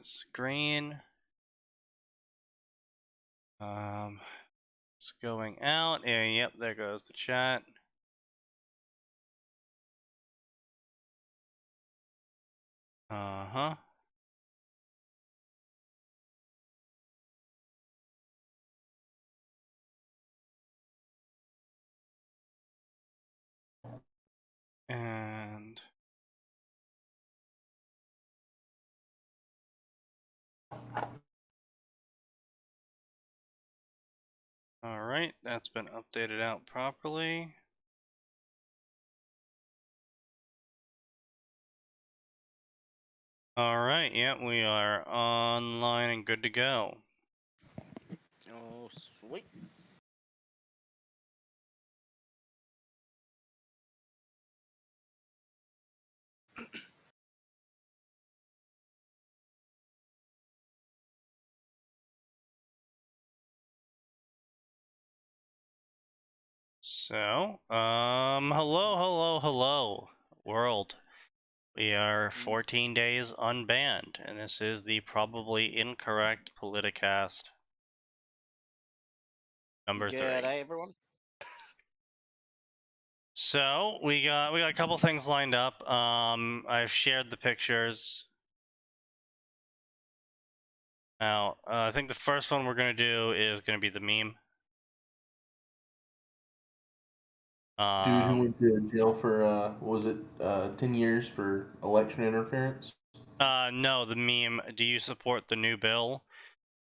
is green. It's going out. And yep, there goes the chat. Uh-huh. And all right, that's been updated out properly. All right, yeah, we are online and good to go. Oh, sweet. So, hello, world. We are 14 days unbanned, and this is the probably incorrect politcast number 3. Good day, everyone. So we got a couple things lined up. I've shared the pictures. Now, I think the first one we're gonna do is gonna be the meme. Dude who went to jail for what was it, 10 years for election interference? No, the meme. Do you support the new bill?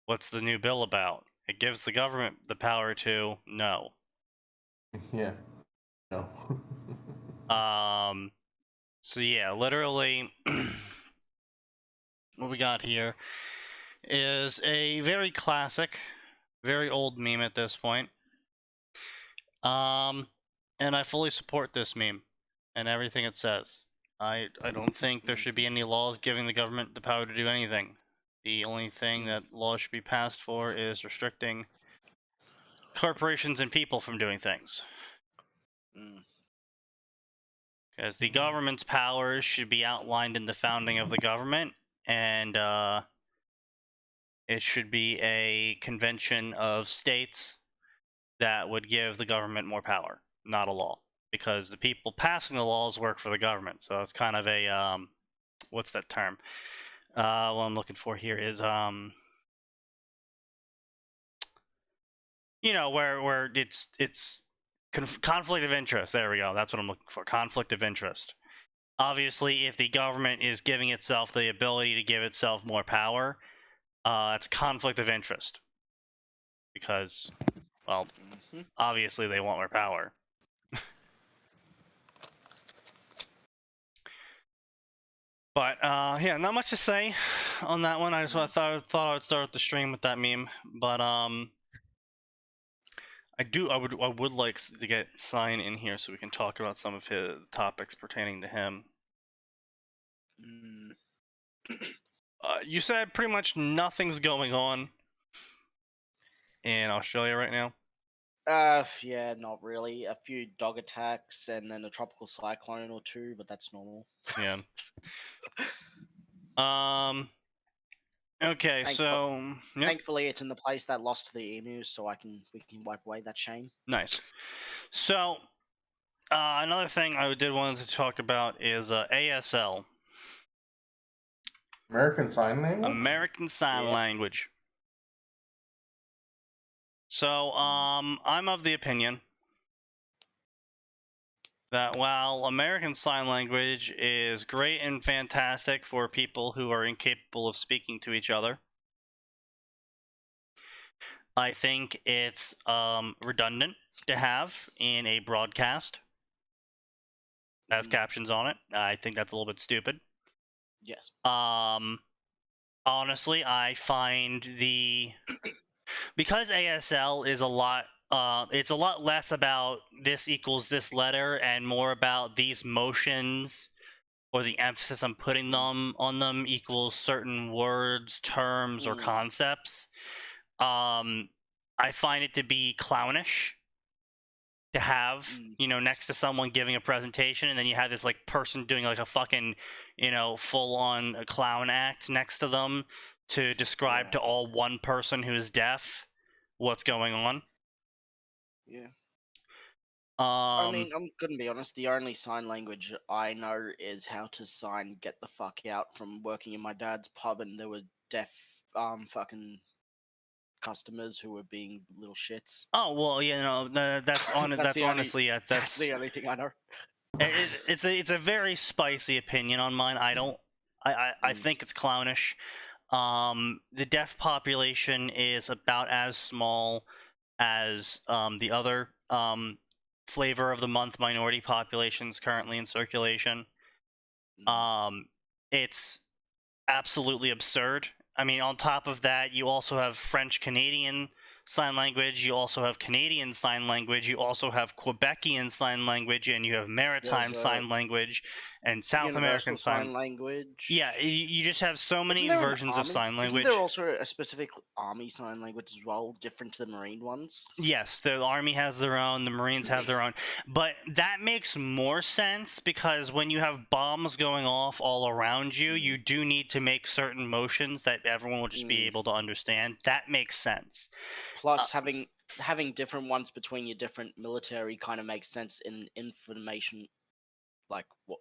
What's the new bill about? It gives the government the power to no. Yeah. No. So yeah, literally, what we got here is a very classic, very old meme at this point. And I fully support this meme and everything it says. I don't think there should be any laws giving the government the power to do anything. The only thing that laws should be passed for is restricting corporations and people from doing things. Because the government's powers should be outlined in the founding of the government, and it should be a convention of states that would give the government more power, not a law. Because the people passing the laws work for the government, so it's kind of a what's that term? What I'm looking for here is you know, where it's conflict of interest. There we go. That's what I'm looking for. Conflict of interest. Obviously, if the government is giving itself the ability to give itself more power, it's conflict of interest. Because, well, obviously they want more power. But yeah, not much to say on that one. I just thought I would start the stream with that meme. But I would like to get Sign in here so we can talk about some of his topics pertaining to him. You said pretty much nothing's going on in Australia right now. Yeah, not really. A few dog attacks and then a tropical cyclone or two, but that's normal. Yeah. Okay, so yep. Thankfully, it's in the place that lost to the emus, so we can wipe away that shame. Nice. So, another thing I did want to talk about is ASL. American Sign Language? American Sign Language. So, I'm of the opinion that while American Sign Language is great and fantastic for people who are incapable of speaking to each other, I think it's redundant to have in a broadcast that has captions on it. I think that's a little bit stupid. Yes. Honestly, I find because ASL is a lot. It's a lot less about this equals this letter and more about these motions or the emphasis I'm putting on them equals certain words, terms, or concepts. I find it to be clownish to have, next to someone giving a presentation, and then you have this like person doing like a fucking, full on clown act next to them to describe Yeah. to all one person who is deaf what's going on. Yeah. I I'm gonna be honest. The only sign language I know is how to sign "get the fuck out" from working in my dad's pub, and there were deaf, fucking customers who were being little shits. Oh well, that's That's the only. honestly That's the only thing I know. it's a very spicy opinion on mine. I think it's clownish. The deaf population is about as small as the other flavor of the month minority populations currently in circulation. It's absolutely absurd. I mean, on top of that, you also have French Canadian sign language, you also have Canadian sign language, you also have Quebecian sign language, and you have maritime There's sign language and South American Universal Sign Language. Yeah, you just have so Isn't many there an versions of army? sign Isn't language. there also a specific army sign language as well, different to the marine ones? Yes, the Army has their own, the Marines have their own. But that makes more sense because when you have bombs going off all around you, you do need to make certain motions that everyone will just be able to understand. That makes sense. Plus, having different ones between your different military kind of makes sense in information, like what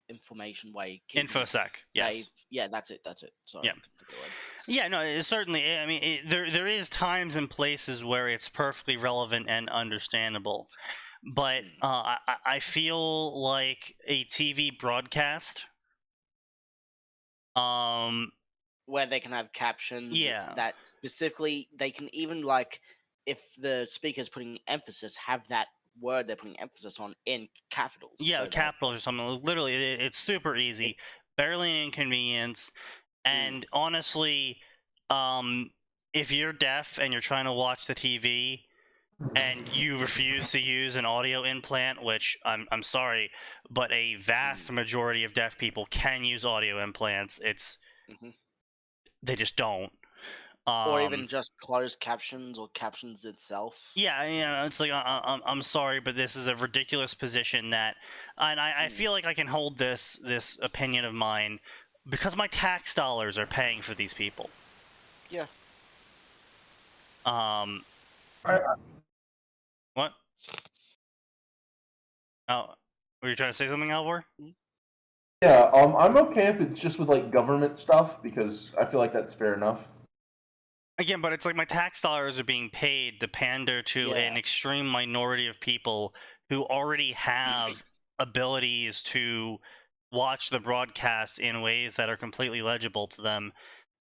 information way. keeping it InfoSec, yes. safe. Yeah, that's it. Sorry, Yeah. I couldn't think of the word. Yeah, no, it certainly. I mean, there is times and places where it's perfectly relevant and understandable, but I feel like a TV broadcast, where they can have captions. Yeah. That specifically they can even like, if the speaker's putting emphasis, have that word they're putting emphasis on in capitals. Yeah, so capitals or something. Literally, it's super easy, barely an inconvenience, and honestly, if you're deaf and you're trying to watch the TV and you refuse to use an audio implant, which I'm sorry, but a vast majority of deaf people can use audio implants. They just don't. Or even just closed captions or captions itself. Yeah, it's like I'm sorry, but this is a ridiculous position that, and I feel like I can hold this opinion of mine because my tax dollars are paying for these people. Yeah. What? Oh, were you trying to say something, Alvor? Yeah, I'm okay if it's just with like government stuff because I feel like that's fair enough. Again, but it's like my tax dollars are being paid to pander to an extreme minority of people who already have abilities to watch the broadcast in ways that are completely legible to them.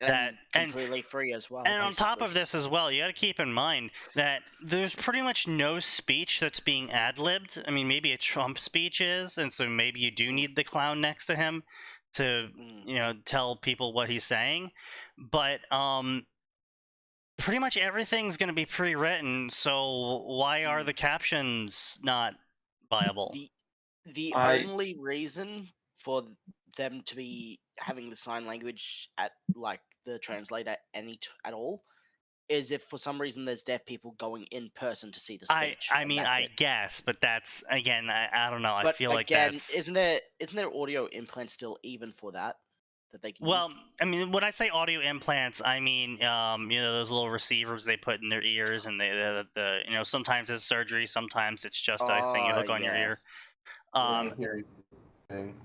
And completely free as well. And on top of this as well, you got to keep in mind that there's pretty much no speech that's being ad-libbed. I mean, maybe a Trump speech is, and so maybe you do need the clown next to him to, tell people what he's saying. But pretty much everything's going to be pre-written, so why are the captions not viable? The only reason for them to be having the sign language at like the translator at all is if for some reason there's deaf people going in person to see the speech. I mean, I guess, but that's again, I don't know. I feel like that's isn't there audio implants still even for that they can well, use? I mean, when I say audio implants, I mean those little receivers they put in their ears, and the sometimes it's surgery, sometimes it's just a thing you hook on your ear.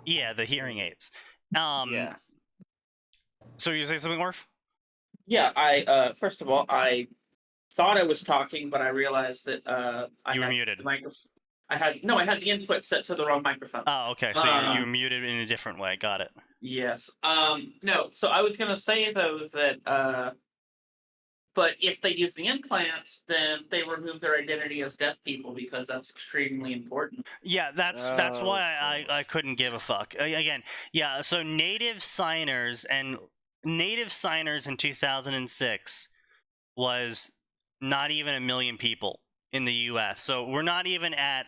Yeah, the hearing aids. Yeah. So you say something, Orf? Yeah, I first of all, I thought I was talking, but I realized that I you were had muted. The microphone. I had the input set to the wrong microphone. Oh, okay. So you were muted in a different way. Got it. Yes. No. So I was gonna say though that but if they use the implants, then they remove their identity as deaf people because that's extremely important. Yeah, that's why I couldn't give a fuck. Again, yeah. So native signers in 2006 was not even 1 million people in the U.S. So we're not even at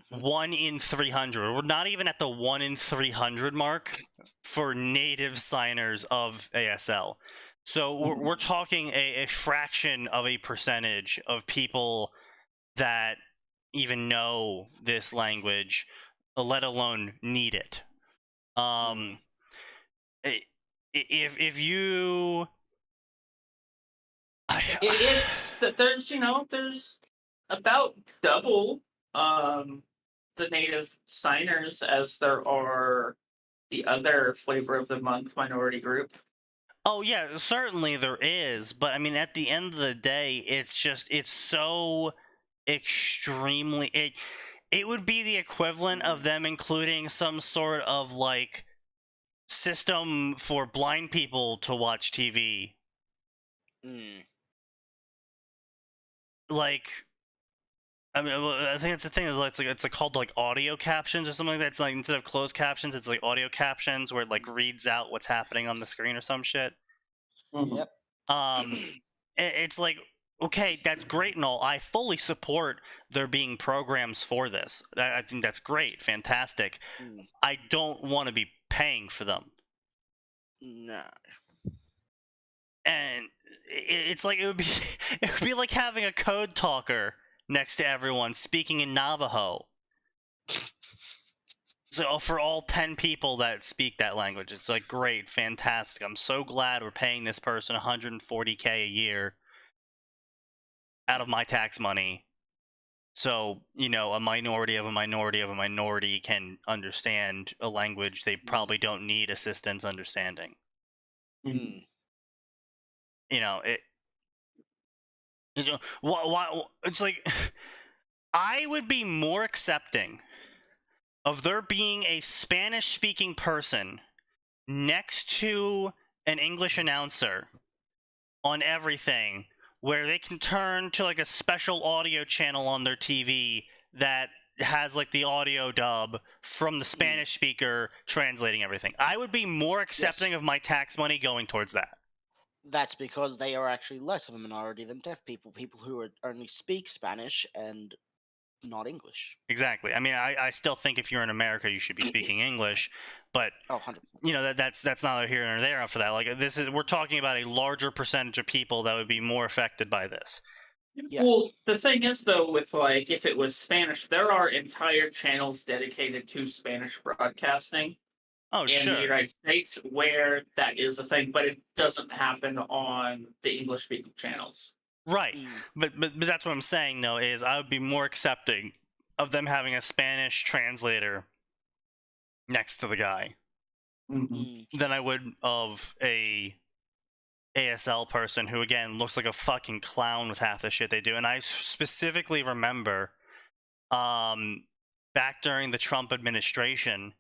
1 in 300. We're not even at the 1 in 300 mark for native signers of ASL. So we're talking a fraction of a percentage of people that even know this language, let alone need it. If you It's that there's there's about double the native signers as there are the other flavor of the month minority group. Oh yeah, certainly there is, but I mean at the end of the day, it's so extremely it would be the equivalent of them including some sort of like system for blind people to watch TV. Like I mean, I think it's the thing. It's like called like audio captions or something like that. It's like instead of closed captions, it's like audio captions where it like reads out what's happening on the screen or some shit. Yep. It's like, okay, that's great and all. I fully support there being programs for this. I think that's great, fantastic. I don't want to be paying for them. No. And it's like it would be like having a code talker next to everyone speaking in Navajo. So for all 10 people that speak that language, it's like great, fantastic. I'm so glad we're paying this person $140K a year out of my tax money. So, a minority of a minority of a minority can understand a language they probably don't need assistance understanding. Why it's like I would be more accepting of there being a Spanish-speaking person next to an English announcer on everything, where they can turn to like a special audio channel on their TV that has like the audio dub from the Spanish speaker translating everything. I would be more accepting of my tax money going towards that. That's because they are actually less of a minority than deaf people who only speak Spanish and not English. Exactly. I mean, I still think if you're in America, you should be speaking English, but 100%. That's neither here nor there for that. Like we're talking about a larger percentage of people that would be more affected by this. Yes. Well, the thing is, though, with like if it was Spanish, there are entire channels dedicated to Spanish broadcasting. In the United States, where that is a thing, but it doesn't happen on the English-speaking channels. Right, but that's what I'm saying though, is I would be more accepting of them having a Spanish translator next to the guy than I would of a ASL person who again looks like a fucking clown with half the shit they do. And I specifically remember back during the Trump administration,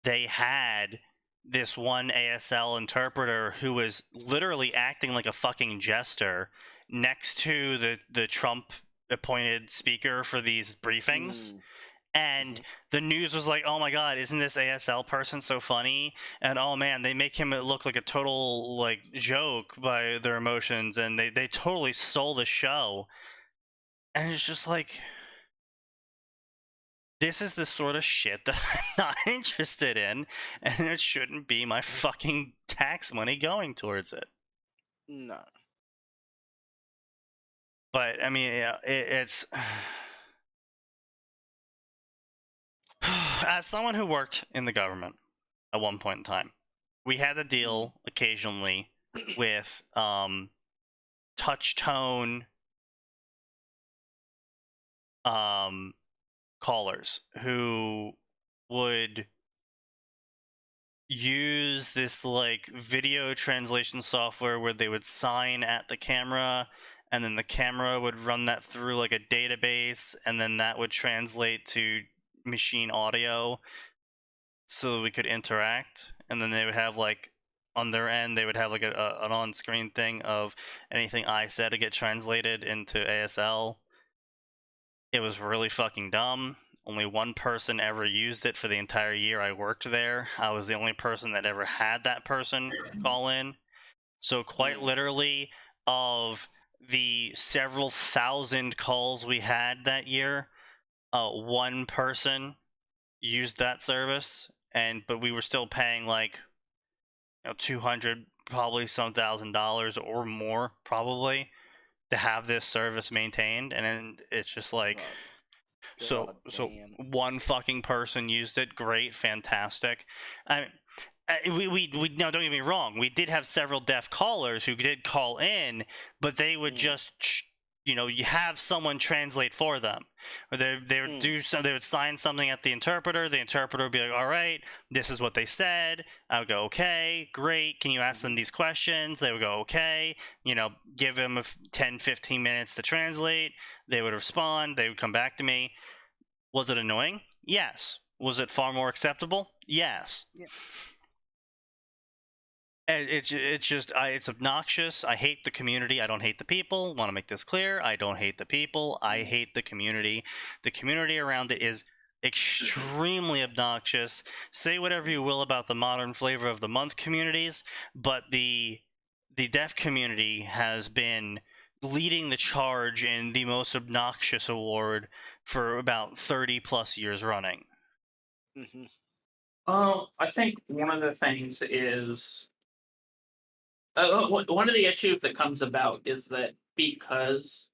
they had this one ASL interpreter who was literally acting like a fucking jester next to the Trump appointed speaker for these briefings. And the news was like, oh my god, isn't this ASL person so funny? And oh man, they make him look like a total like joke by their emotions, and they totally stole the show. And it's just like, this is the sort of shit that I'm not interested in, and it shouldn't be my fucking tax money going towards it. No. But I mean, yeah, it's as someone who worked in the government at one point in time, we had to deal occasionally with touch tone callers who would use this like video translation software where they would sign at the camera, and then the camera would run that through like a database, and then that would translate to machine audio so we could interact. And then they would have like on their end they would have like an on-screen thing of anything I said to get translated into ASL. It was really fucking dumb. Only one person ever used it for the entire year I worked there. I was the only person that ever had that person call in. So quite literally, of the several thousand calls we had that year, one person used that service, but we were still paying like $200, probably some $1,000 or more, probably, to have this service maintained. And then it's just like, So damn. one fucking person used it. Great, fantastic. We no, don't get me wrong. We did have several deaf callers who did call in, but they would just, you have someone translate for them, or they would do some. They would sign something at the interpreter. The interpreter would be like, "All right, this is what they said." I would go, "Okay, great. Can you ask them these questions?" They would go, "Okay." Give them 10, 15 minutes to translate. They would respond. They would come back to me. Was it annoying? Yes. Was it far more acceptable? Yes. Yeah. It's obnoxious. I hate the community. I don't hate the people. Want to make this clear. I don't hate the people. I hate the community. The community around it is extremely obnoxious. Say whatever you will about the modern flavor of the month communities, but the deaf community has been leading the charge in the most obnoxious award for about 30 plus years running. I think one of the things is one of the issues that comes about is that because,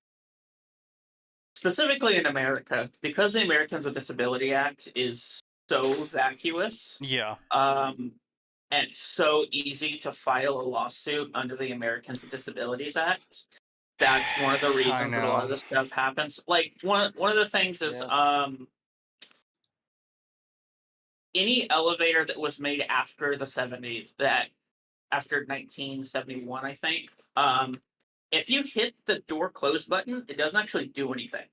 specifically in America, because the Americans with Disability Act is so vacuous, Yeah. and it's so easy to file a lawsuit under the Americans with Disabilities Act. That's one of the reasons that a lot of this stuff happens. Like one of the things is any elevator that was made after the 70s, that after 1971, I think, if you hit the door close button, it doesn't actually do anything.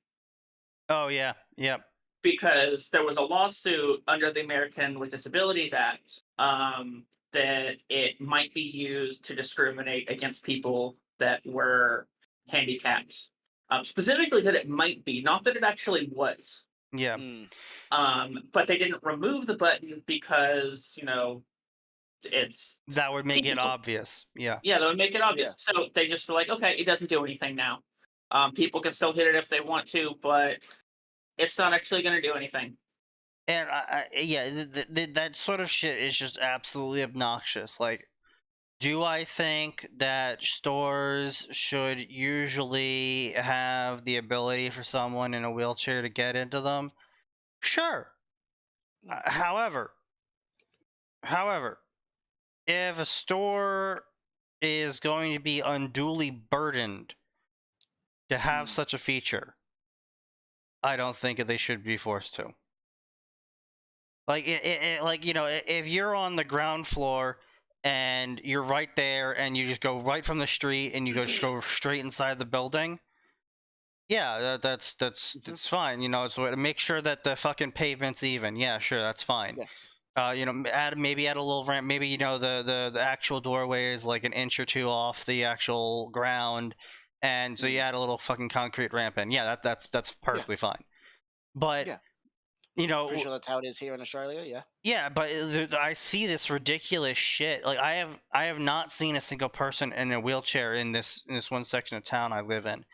Oh, yeah. Yep. Because there was a lawsuit under the American with Disabilities Act that it might be used to discriminate against people that were handicapped. Specifically that it might be, not that it actually was. Yeah. But they didn't remove the button because, that would make it obvious. Yeah. Yeah, that would make it obvious. So they just were like, okay, it doesn't do anything now. People can still hit it if they want to, but it's not actually going to do anything. And that sort of shit is just absolutely obnoxious. Like, do I think that stores should usually have the ability for someone in a wheelchair to get into them? Sure. However, if a store is going to be unduly burdened to have such a feature, I don't think they should be forced to. Like, if you're on the ground floor and you're right there and you just go right from the street and you just go straight inside the building, yeah, that's fine. It's to make sure that the fucking pavement's even. Yeah, sure, that's fine. Yes. Add a little ramp. Maybe the actual doorway is like an inch or two off the actual ground, and so you add a little fucking concrete ramp in. Yeah, that's perfectly fine. But pretty sure that's how it is here in Australia. Yeah. Yeah, but I see this ridiculous shit. Like I have not seen a single person in a wheelchair in this one section of town I live in.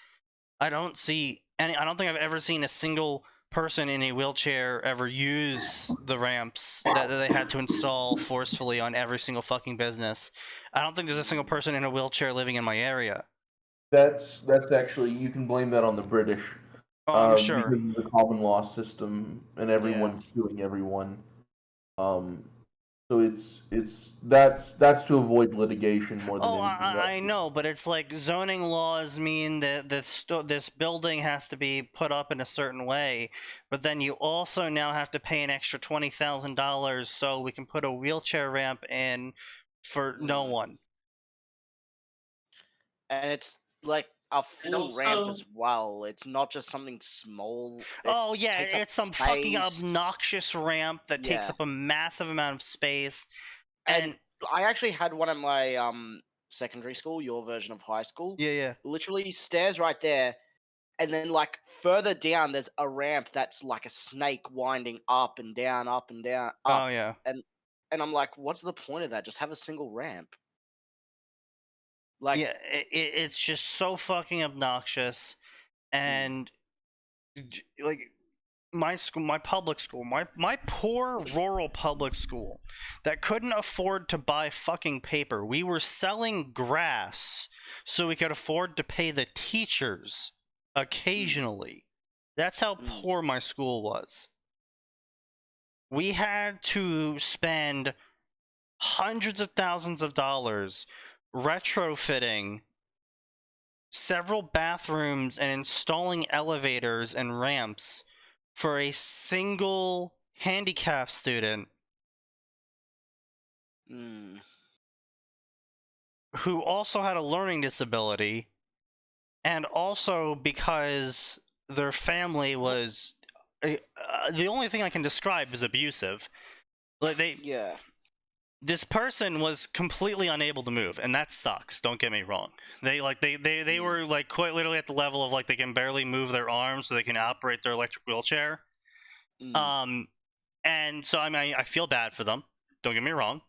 I don't see any. I don't think I've ever seen a single person in a wheelchair ever use the ramps that they had to install forcefully on every single fucking business. I don't think there's a single person in a wheelchair living in my area. That's actually, you can blame that on the British. I'm sure. Because of the common law system and everyone suing everyone. So that's to avoid litigation more than anything else. I know, but it's like zoning laws mean that this building has to be put up in a certain way, but then you also now have to pay an extra $20,000 so we can put a wheelchair ramp in for no one. And it's like a full ramp as well. It's not just something small. It's some fucking obnoxious ramp that takes up a massive amount of space. And I actually had one at my secondary school, your version of high school. Yeah. Literally stairs right there, and then like further down, there's a ramp that's like a snake winding up and down, up and down. Up. Oh yeah. And I'm like, what's the point of that? Just have a single ramp. Like, yeah, it's just so fucking obnoxious, and like my school, my public school, my poor rural public school that couldn't afford to buy fucking paper. We were selling grass so we could afford to pay the teachers occasionally. That's how poor my school was. We had to spend hundreds of thousands of dollars retrofitting several bathrooms and installing elevators and ramps for a single handicapped student who also had a learning disability, and also because their family was the only thing I can describe is abusive. Like this person was completely unable to move, and that sucks. Don't get me wrong. They were like quite literally at the level of like they can barely move their arms, so they can operate their electric wheelchair. And so I mean, I feel bad for them. Don't get me wrong.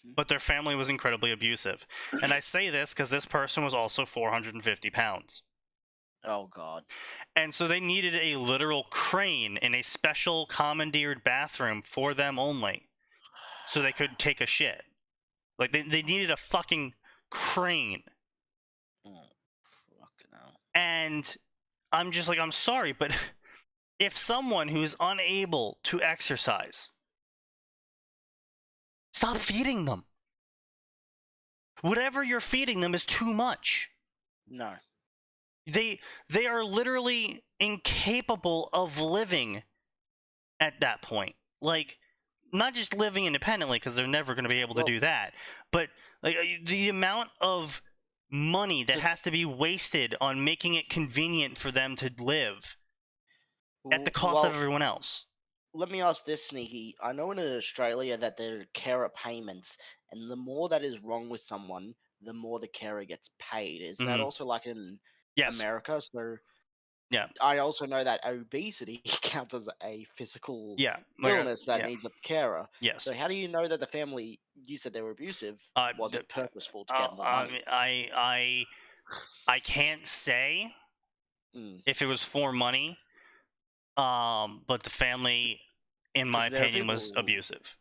But their family was incredibly abusive, and I say this because this person was also 450 pounds. Oh God. And so they needed a literal crane in a special commandeered bathroom for them only, so they could take a shit. Like they needed a fucking crane. Oh, fucking hell. And I'm just like, I'm sorry, but if someone who's unable to exercise, stop feeding them. Whatever you're feeding them is too much. No. They are literally incapable of living at that point. Like, not just living independently, because they're never going to be able to do that, but like the amount of money that has to be wasted on making it convenient for them to live at the cost of everyone else. Let me ask this, Sneaky. I know in Australia that there are carer payments, and the more that is wrong with someone, the more the carer gets paid. Is that also like in America? So yeah, I also know that obesity counts as a physical illness that needs a carer. Yes. So how do you know that the family you said they were abusive wasn't purposeful to get more money? I can't say if it was for money, but the family, in my opinion, was abusive.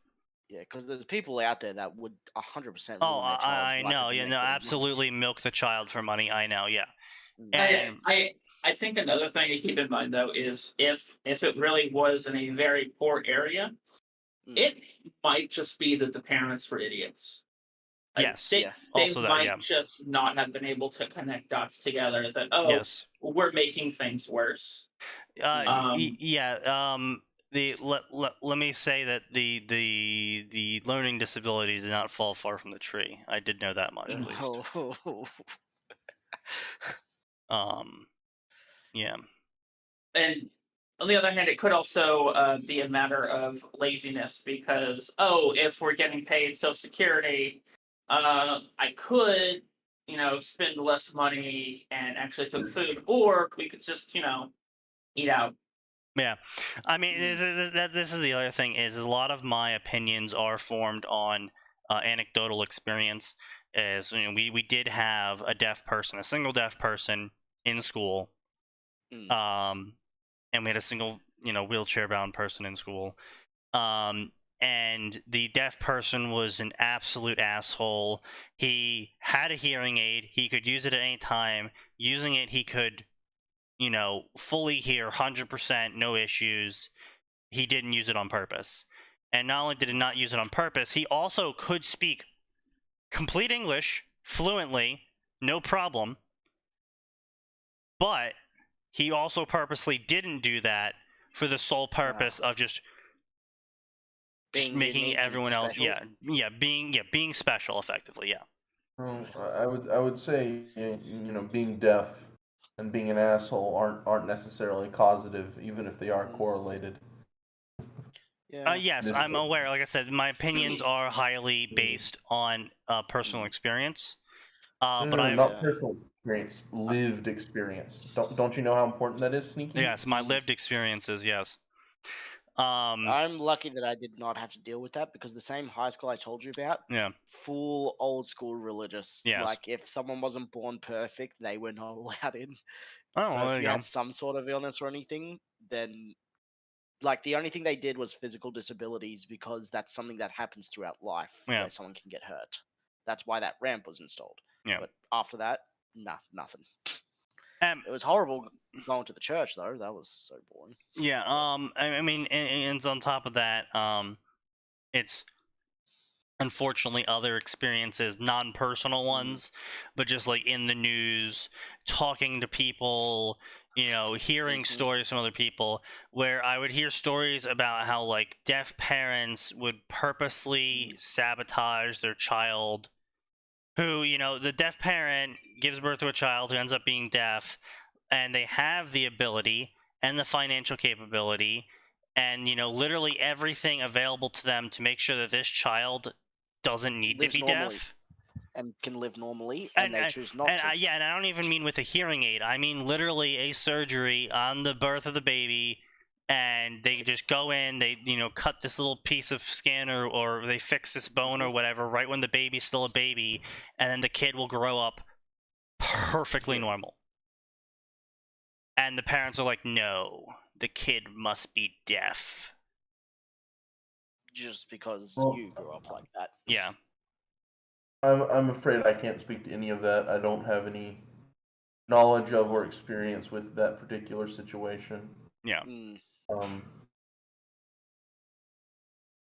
Yeah, because there's people out there that would 100% Oh, I know. Yeah, no, absolutely milk the child for money. I know. Yeah. And I think another thing to keep in mind though is if it really was in a very poor area, it might just be that the parents were idiots. Yes. They might just not have been able to connect dots together. That we're making things worse. Let me say that the learning disability did not fall far from the tree. I did know that much, at least. Yeah. And on the other hand, it could also be a matter of laziness because, if we're getting paid Social Security, I could, spend less money and actually cook food, or we could just, eat out. Yeah, I mean, this is the other thing is a lot of my opinions are formed on anecdotal experience. As we did have a single deaf person in school, and we had a single wheelchair bound person in school, and the deaf person was an absolute asshole. He had a hearing aid. He could use it at any time. Using it, he could fully hear 100%, no issues. He didn't use it on purpose. And not only did he not use it on purpose, he also could speak complete English fluently, no problem. But he also purposely didn't do that for the sole purpose of just making everyone else being special effectively. I would say being deaf and being an asshole aren't necessarily causative, even if they are correlated. Yes, I'm aware. Like I said, my opinions are highly based on personal experience. But not personal experience, lived experience. Don't you know how important that is, Sneaky? Yes, my lived experiences. Yes. I'm lucky that I did not have to deal with that because the same high school I told you about, full old school religious. Yes. Like if someone wasn't born perfect, they were not allowed in. Oh, so if you had some sort of illness or anything, then like the only thing they did was physical disabilities because that's something that happens throughout life where someone can get hurt. That's why that ramp was installed. Yeah. But after that, nothing. It was horrible going to the church though. That was so boring. Yeah. I mean, and on top of that, it's unfortunately other experiences, non-personal ones, but just like in the news, talking to people, hearing stories from other people, where I would hear stories about how like deaf parents would purposely sabotage their child, who, the deaf parent gives birth to a child who ends up being deaf, and they have the ability and the financial capability and literally everything available to them to make sure that this child doesn't need to be deaf and can live normally, and they choose not to. And I don't even mean with a hearing aid. I mean literally a surgery on the birth of the baby, and they just go in, they cut this little piece of skin or they fix this bone or whatever right when the baby's still a baby, and then the kid will grow up perfectly normal. And the parents are like, no, the kid must be deaf. Just because you grew up like that. Yeah. I'm afraid I can't speak to any of that. I don't have any knowledge of or experience with that particular situation. Yeah.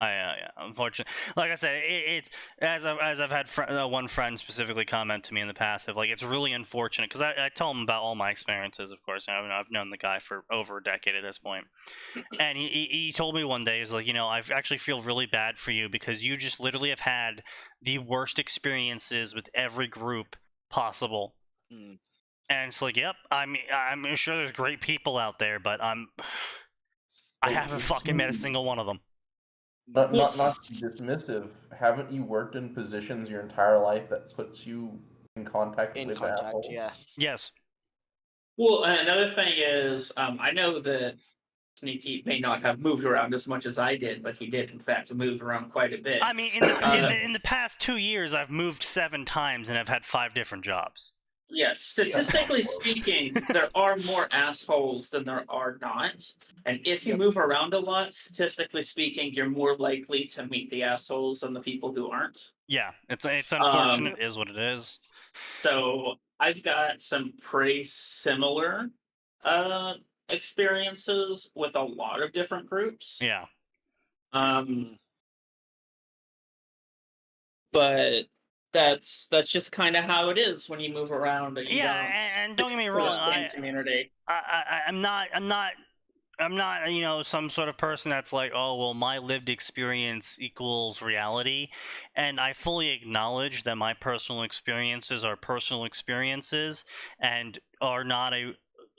Yeah, unfortunately, like I said, it as I've had one friend specifically comment to me in the past of like, it's really unfortunate because I tell him about all my experiences, of course. I've known the guy for over a decade at this point, and he told me one day, he's like, I actually feel really bad for you because you just literally have had the worst experiences with every group possible. And it's like, yep, I'm sure there's great people out there, but I haven't fucking met a single one of them. Not to be dismissive. Haven't you worked in positions your entire life that puts you in contact with assholes? Yeah. Yes. Well, another thing is, I know that Sneaky may not have moved around as much as I did, but he did, in fact, move around quite a bit. I mean, in the past 2 years, I've moved 7 times and I've had 5 different jobs. Yeah, statistically speaking, there are more assholes than there are not. And if you move around a lot, statistically speaking, you're more likely to meet the assholes than the people who aren't. Yeah, it's unfortunate, is what it is. So I've got some pretty similar experiences with a lot of different groups. Yeah. But that's just kind of how it is when you move around. And and don't get me wrong, I'm not some sort of person that's like, oh well, my lived experience equals reality, and I fully acknowledge that my personal experiences are personal experiences and are not a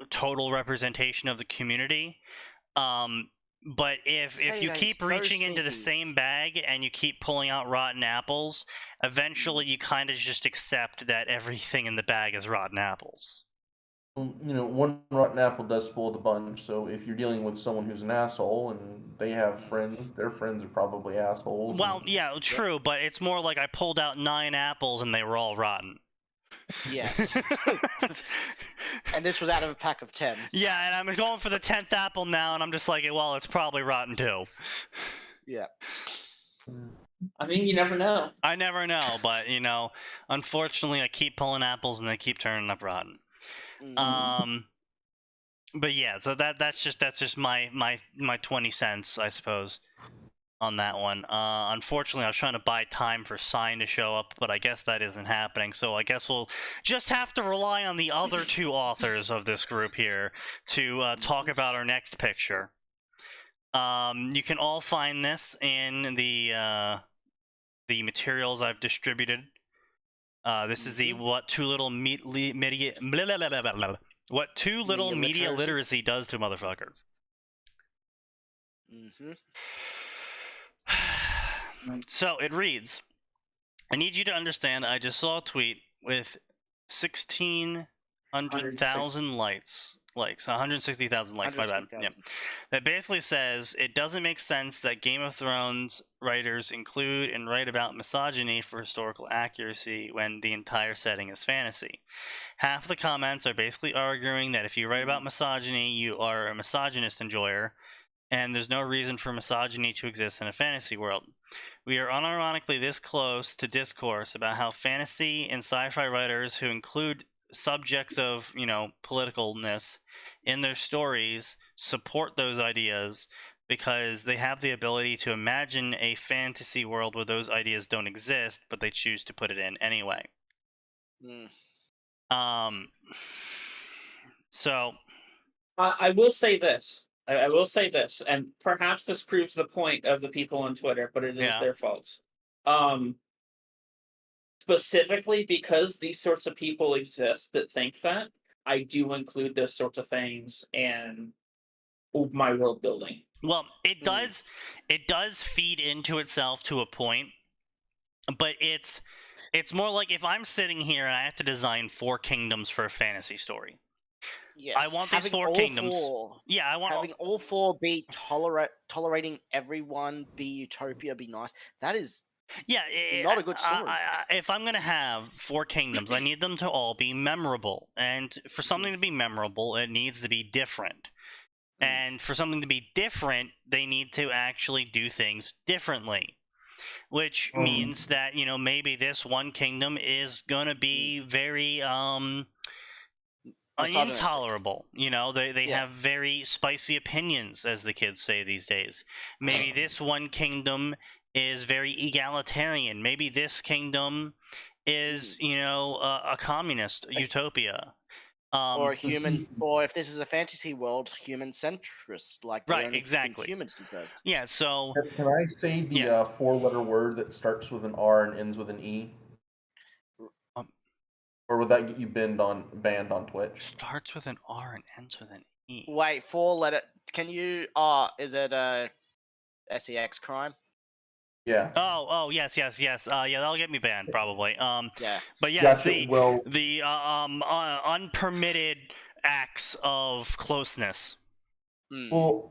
total representation of the community. But if you keep reaching into the same bag and you keep pulling out rotten apples, eventually you kind of just accept that everything in the bag is rotten apples. Well, one rotten apple does spoil the bunch, so if you're dealing with someone who's an asshole and they have friends, their friends are probably assholes. Well, yeah, true, but it's more like I pulled out 9 apples and they were all rotten. Yes. And this was out of a pack of 10. Yeah, and I'm going for the 10th apple now, and I'm just like, well, it's probably rotten too. Yeah. I mean, you never know. I never know, but unfortunately, I keep pulling apples and they keep turning up rotten. But yeah, so that's just my 20 cents, I suppose, on that one. Unfortunately, I was trying to buy time for Sign to show up, but I guess that isn't happening, so I guess we'll just have to rely on the other 2 authors of this group here to talk about our next picture. You can all find this in the materials I've distributed. This is the What Too Little Media Literacy Does to Motherfucker. So it reads, I need you to understand, I just saw a tweet with 1,600,000 likes, 160,000 likes, my bad. Yeah. That basically says, it doesn't make sense that Game of Thrones writers include and write about misogyny for historical accuracy when the entire setting is fantasy. Half the comments are basically arguing that if you write about misogyny, you are a misogynist enjoyer, and there's no reason for misogyny to exist in a fantasy world. We are unironically this close to discourse about how fantasy and sci-fi writers who include subjects of, politicalness in their stories support those ideas because they have the ability to imagine a fantasy world where those ideas don't exist, but they choose to put it in anyway. So I will say this. I will say this, and perhaps this proves the point of the people on Twitter, but it is their fault. Specifically because these sorts of people exist that think that, I do include those sorts of things in my world building. Well, it does feed into itself to a point, but it's more like if I'm sitting here and I have to design 4 kingdoms for a fantasy story. Yes. I want these 4 kingdoms. I want having all 4 be tolerating everyone, be utopia, be nice. That is not a good story. If I'm gonna have 4 kingdoms, I need them to all be memorable, and for something to be memorable, it needs to be different. And for something to be different, they need to actually do things differently. Which means that, maybe this one kingdom is going to be very intolerable. They have very spicy opinions, as the kids say these days. Maybe this one kingdom is very egalitarian. Maybe this kingdom is, a communist utopia. Or human, or if this is a fantasy world, human centrist, like exactly. humans deserve. Yeah. So can I say the 4-letter word that starts with an R and ends with an E? Or would that get you banned on Twitch? Starts with an R and ends with an E. Wait, 4-letter. Can you? Is it a sex crime? Yeah. Oh, yes. Yeah, that'll get me banned probably. Yeah. But yes, the unpermitted acts of closeness. Well,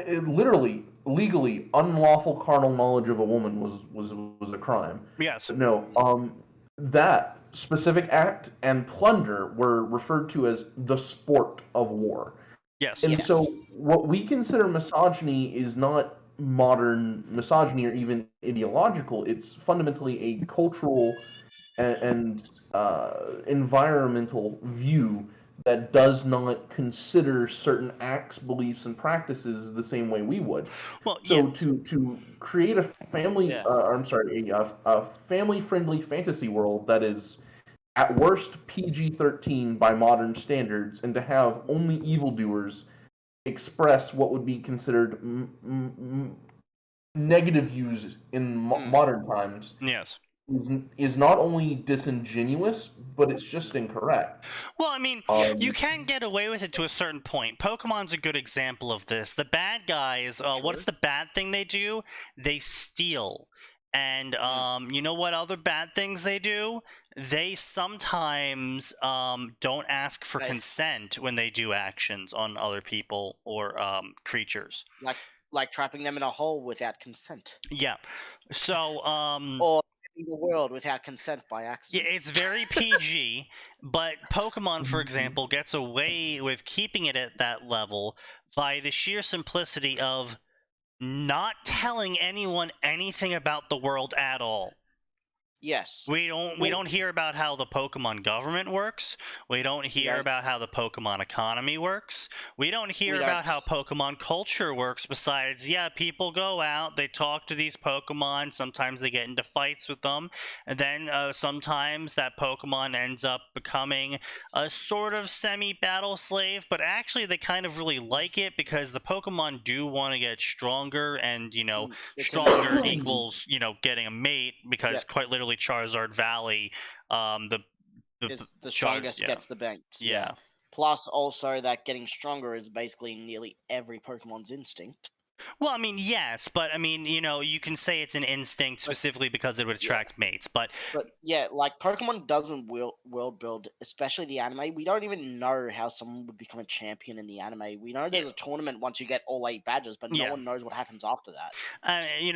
literally, legally, unlawful carnal knowledge of a woman was a crime. Yes. But no. That specific act and plunder were referred to as the sport of war. Yes. And so, what we consider misogyny is not modern misogyny or even ideological. It's fundamentally a cultural and environmental view that does not consider certain acts, beliefs, and practices the same way we would. Well, so to create a family, a family-friendly fantasy world that is at worst PG-13 by modern standards, and to have only evildoers express what would be considered negative views in modern times. Yes. Is not only disingenuous, but it's just incorrect. Well, I mean, you can get away with it to a certain point. Pokemon's a good example of this. The bad guys, what's the bad thing they do? They steal. And you know what other bad things they do? They sometimes don't ask for consent when they do actions on other people or creatures. Like trapping them in a hole without consent. Yeah. So or the world without consent by accident. Yeah, it's very PG, but Pokemon, for example, gets away with keeping it at that level by the sheer simplicity of not telling anyone anything about the world at all. Yes. We don't hear about how the Pokemon government works. We don't hear about how the Pokemon economy works. We don't hear about how Pokemon culture works besides, people go out, they talk to these Pokemon, sometimes they get into fights with them, and then sometimes that Pokemon ends up becoming a sort of semi-battle slave, but actually they kind of really like it because the Pokemon do want to get stronger, and, stronger equals, getting a mate, because quite literally Charizard Valley, is the strongest gets the banks. Yeah. Plus, also that getting stronger is basically nearly every Pokemon's instinct. Well, I mean, yes, but I mean, you can say it's an instinct specifically because it would attract mates, but like Pokemon doesn't world build, especially the anime. We don't even know how someone would become a champion in the anime. We know there's a tournament once you get all 8 badges, but no one knows what happens after that. We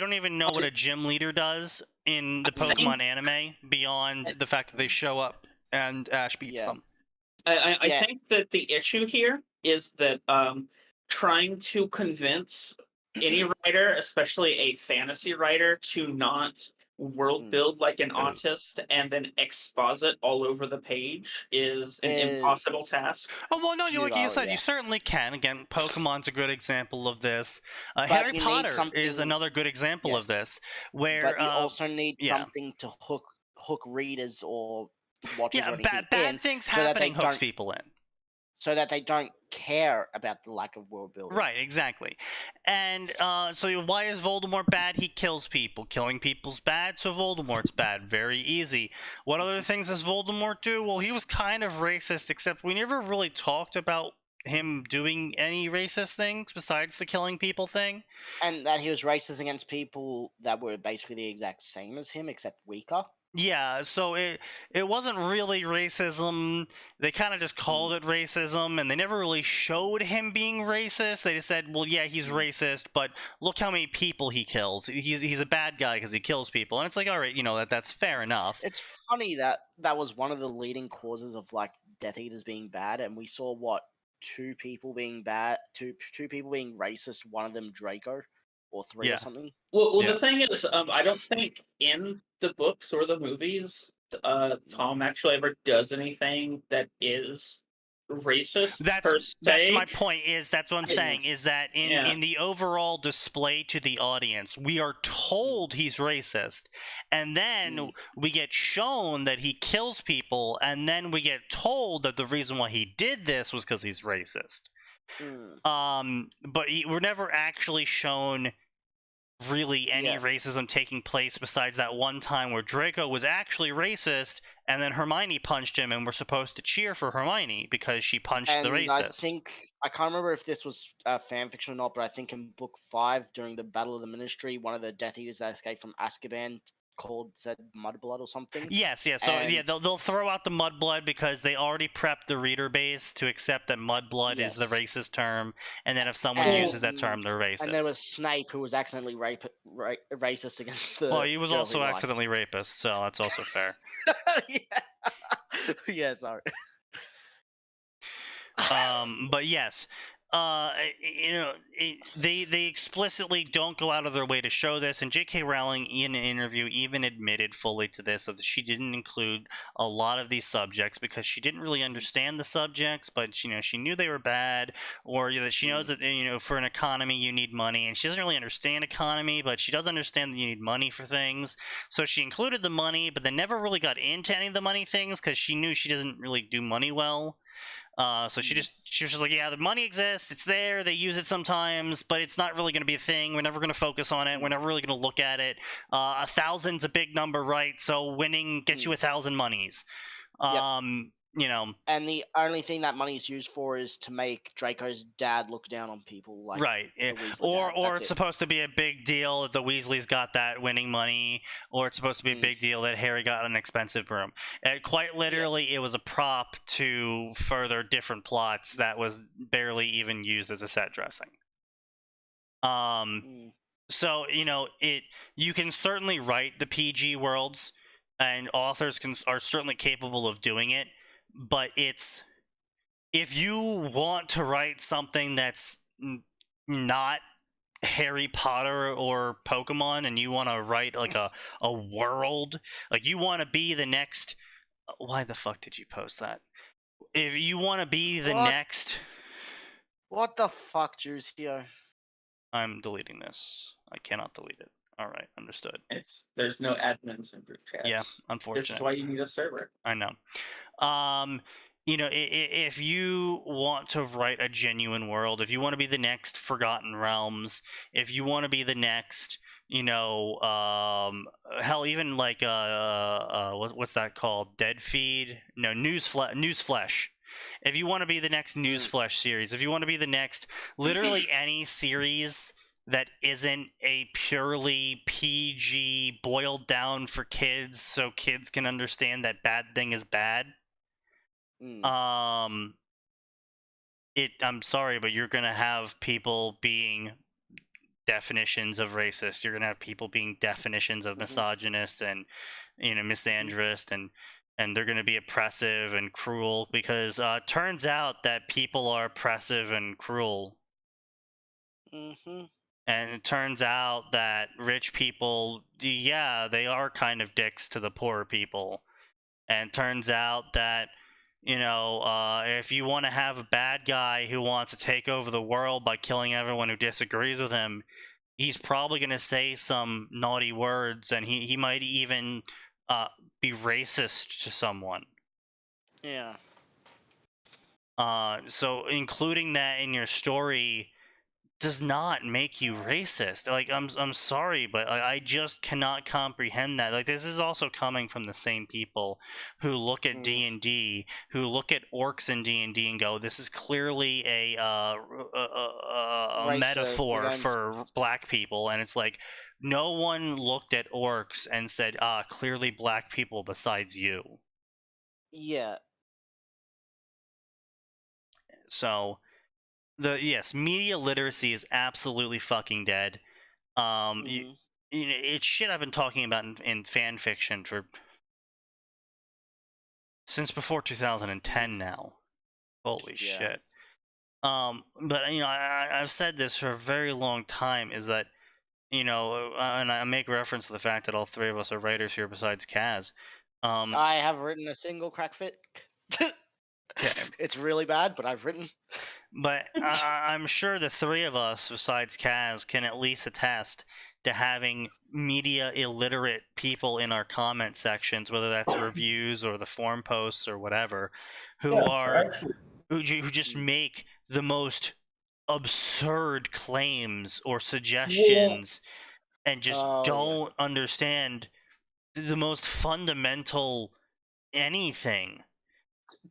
don't even know what a gym leader does in the Pokemon anime beyond the fact that they show up and Ash beats them. I think that the issue here is that trying to convince any writer, especially a fantasy writer, to not world build like an autist and then exposit all over the page is an impossible task. Oh, well, no, like you said, you certainly can. Again, Pokemon's a good example of this. Harry Potter is another good example of this, where... But you also need something to hook readers or watchers or anything bad things happening hooks people in. So that they don't care about the lack of world building. Right, exactly. And so why is Voldemort bad? He kills people. Killing people's bad, so Voldemort's bad. Very easy. What other things does Voldemort do? Well, he was kind of racist, except we never really talked about him doing any racist things besides the killing people thing. And that he was racist against people that were basically the exact same as him, except weaker. Yeah, so it wasn't really racism. They kind of just called it racism, and they never really showed him being racist. They just said, well, yeah, he's racist, but look how many people he kills. He's a bad guy because he kills people. And it's like, all right, that's fair enough. It's funny that was one of the leading causes of, like, Death Eaters being bad, and we saw, two people being bad, two people being racist, one of them Draco. Or 3 or something. Well, the thing is, I don't think in the books or the movies, Tom actually ever does anything that is racist. That's my point. That's what I'm saying. Is that in the overall display to the audience, we are told he's racist, and then we get shown that he kills people, and then we get told that the reason why he did this was because he's racist. But we're never actually shown really any racism taking place besides that one time where Draco was actually racist and then Hermione punched him and we're supposed to cheer for Hermione because she punched the racist. I can't remember if this was fanfiction or not, but I think in book 5 during the Battle of the Ministry, one of the Death Eaters that escaped from Azkaban said Mudblood or something. Yes. So they'll throw out the Mudblood because they already prepped the reader base to accept that Mudblood is the racist term, and then if someone uses that term, they're racist. And there was Snape, who was accidentally racist against the... Well, he was also accidentally rapist, so that's also fair. Yeah, sorry. But yes, they explicitly don't go out of their way to show this, and J.K. Rowling in an interview even admitted fully to this, that she didn't include a lot of these subjects because she didn't really understand the subjects, but she knew they were bad, or that she knows that for an economy you need money, and she doesn't really understand economy, but she does understand that you need money for things, so she included the money, but then never really got into any of the money things because she knew she doesn't really do money well. So she was just like, yeah, the money exists, it's there, they use it sometimes, but it's not really going to be a thing, we're never going to focus on it, we're never really going to look at it. 1,000's a big number, right? So winning gets you 1,000 monies. And the only thing that money is used for is to make Draco's dad look down on people, like right, or it's supposed to be a big deal that the Weasleys got that winning money, or it's supposed to be a big deal that Harry got an expensive broom. Quite literally, it was a prop to further different plots that was barely even used as a set dressing. So you can certainly write the PG worlds, and authors are certainly capable of doing it. But if you want to write something that's not Harry Potter or Pokemon, and you want to write like a world, like you want to be the next... Why the fuck did you post that? If you want to be the next... What the fuck, Juicio? I'm deleting this. I cannot delete it. All right, understood. There's no admins in group chats. Yeah, unfortunately. This is why you need a server. I know. If you want to write a genuine world, if you want to be the next Forgotten Realms, if you want to be the next, hell, even like what's that called? Dead Feed? No, Newsflesh. If you want to be the next Newsflesh series, if you want to be the next, literally any series that isn't a purely PG boiled down for kids so kids can understand that bad thing is bad. I'm sorry, but you're gonna have people being definitions of racist. You're gonna have people being definitions of misogynist and misandrist, and they're gonna be oppressive and cruel because turns out that people are oppressive and cruel. And it turns out that rich people, yeah, they are kind of dicks to the poor people. And it turns out that, if you want to have a bad guy who wants to take over the world by killing everyone who disagrees with him, he's probably going to say some naughty words, and he might even be racist to someone. Yeah. So including that in your story does not make you racist. Like, I'm sorry, but I just cannot comprehend that. Like, this is also coming from the same people who look at D&D, who look at orcs in D&D and go, "This is clearly a metaphor for black people," and it's like, no one looked at orcs and said, clearly black people besides you. Yeah. So, yes, media literacy is absolutely fucking dead. It's shit I've been talking about in fan fiction since before 2010 now. Holy shit. But I've said this for a very long time, is that, and I make reference to the fact that all three of us are writers here besides Kaz. I have written a single crackfic. Okay. It's really bad, but I've written. But I'm sure the three of us, besides Kaz, can at least attest to having media illiterate people in our comment sections, whether that's reviews or the forum posts or whatever, who just make the most absurd claims or suggestions and just don't understand the most fundamental anything.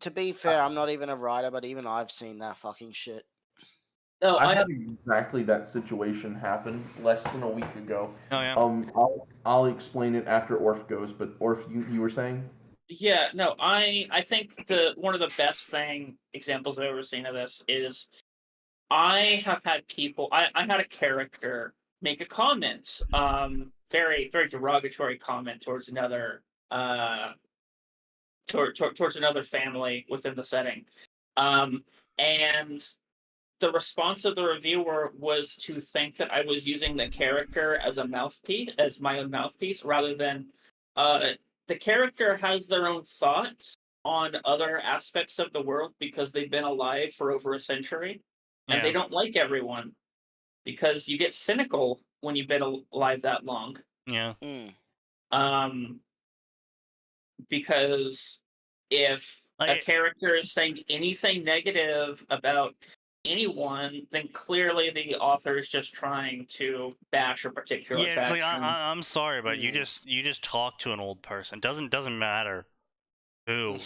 To be fair, I'm not even a writer, but even I've seen that fucking shit. No, I had exactly that situation happen less than a week ago. Oh yeah. I'll explain it after Orf goes, but Orf, you were saying? Yeah, no, I think one of the best examples I've ever seen of this is I have had people. I had a character make a comment, very very derogatory comment towards another towards another family within the setting, and the response of the reviewer was to think that I was using the character as my own mouthpiece, rather than the character has their own thoughts on other aspects of the world because they've been alive for over a century, and they don't like everyone because you get cynical when you've been alive that long. Yeah. Because if a character is saying anything negative about anyone, then clearly the author is just trying to bash a particular faction. It's like, I'm sorry, but you just talk to an old person. Doesn't matter who.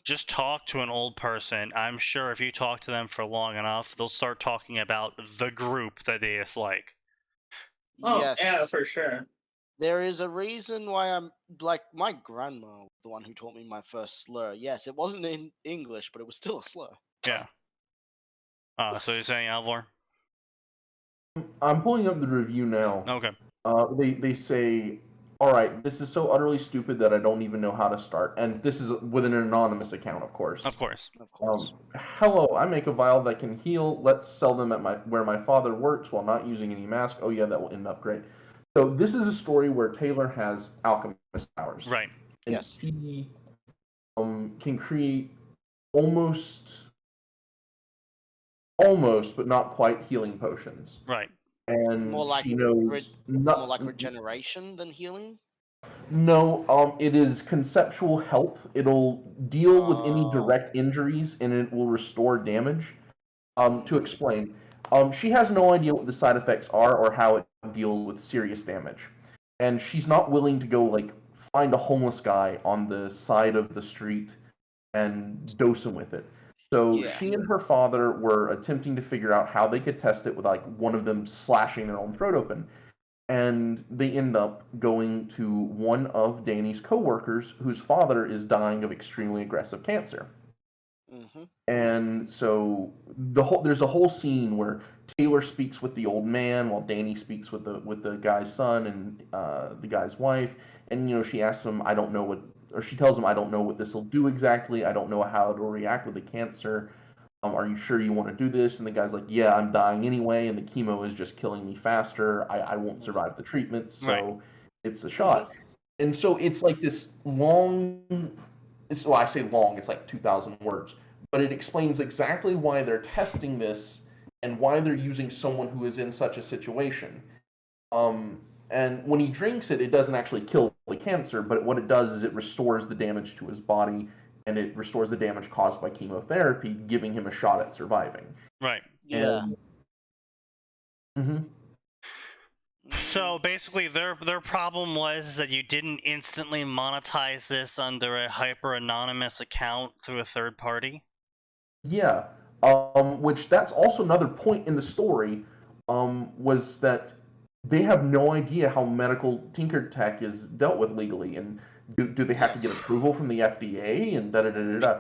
Just talk to an old person. I'm sure if you talk to them for long enough, they'll start talking about the group that they dislike. Oh, yes. Yeah, for sure. There is a reason why I'm like, my grandma was the one who taught me my first slur. Yes, it wasn't in English, but it was still a slur. Yeah. So you're saying Alvor? I'm pulling up the review now. Okay. They say, all right, this is so utterly stupid that I don't even know how to start. And this is with an anonymous account, of course. Of course. Hello, I make a vial that can heal. Let's sell them at where my father works while not using any mask. Oh yeah, that will end up great. So this is a story where Taylor has alchemist powers. Right. And she can create almost, but not quite healing potions. Right. And more like she knows more like regeneration than healing. No, it is conceptual health. It'll deal with any direct injuries, and it will restore damage. To explain, she has no idea what the side effects are or how it deals with serious damage, and she's not willing to go find a homeless guy on the side of the street and dose him with it. So she and her father were attempting to figure out how they could test it with one of them slashing their own throat open. And they end up going to one of Danny's coworkers whose father is dying of extremely aggressive cancer. And so there's a whole scene where Taylor speaks with the old man while Danny speaks with the guy's son and the guy's wife. And she asks him, she tells him, I don't know what this will do exactly. I don't know how it'll react with the cancer. Are you sure you want to do this? And the guy's like, yeah, I'm dying anyway, and the chemo is just killing me faster. I won't survive the treatment, so it's a shot. And so it's like this long, well, I say long, it's like 2,000 words, but it explains exactly why they're testing this and why they're using someone who is in such a situation. And when he drinks it, it doesn't actually kill the cancer, but what it does is it restores the damage to his body, and it restores the damage caused by chemotherapy, giving him a shot at surviving. Right. Yeah. So basically, their problem was that you didn't instantly monetize this under a hyper anonymous account through a third party. Yeah, which that's also another point in the story, was that they have no idea how medical tinker tech is dealt with legally, and do they have to get approval from the FDA and da da da da da.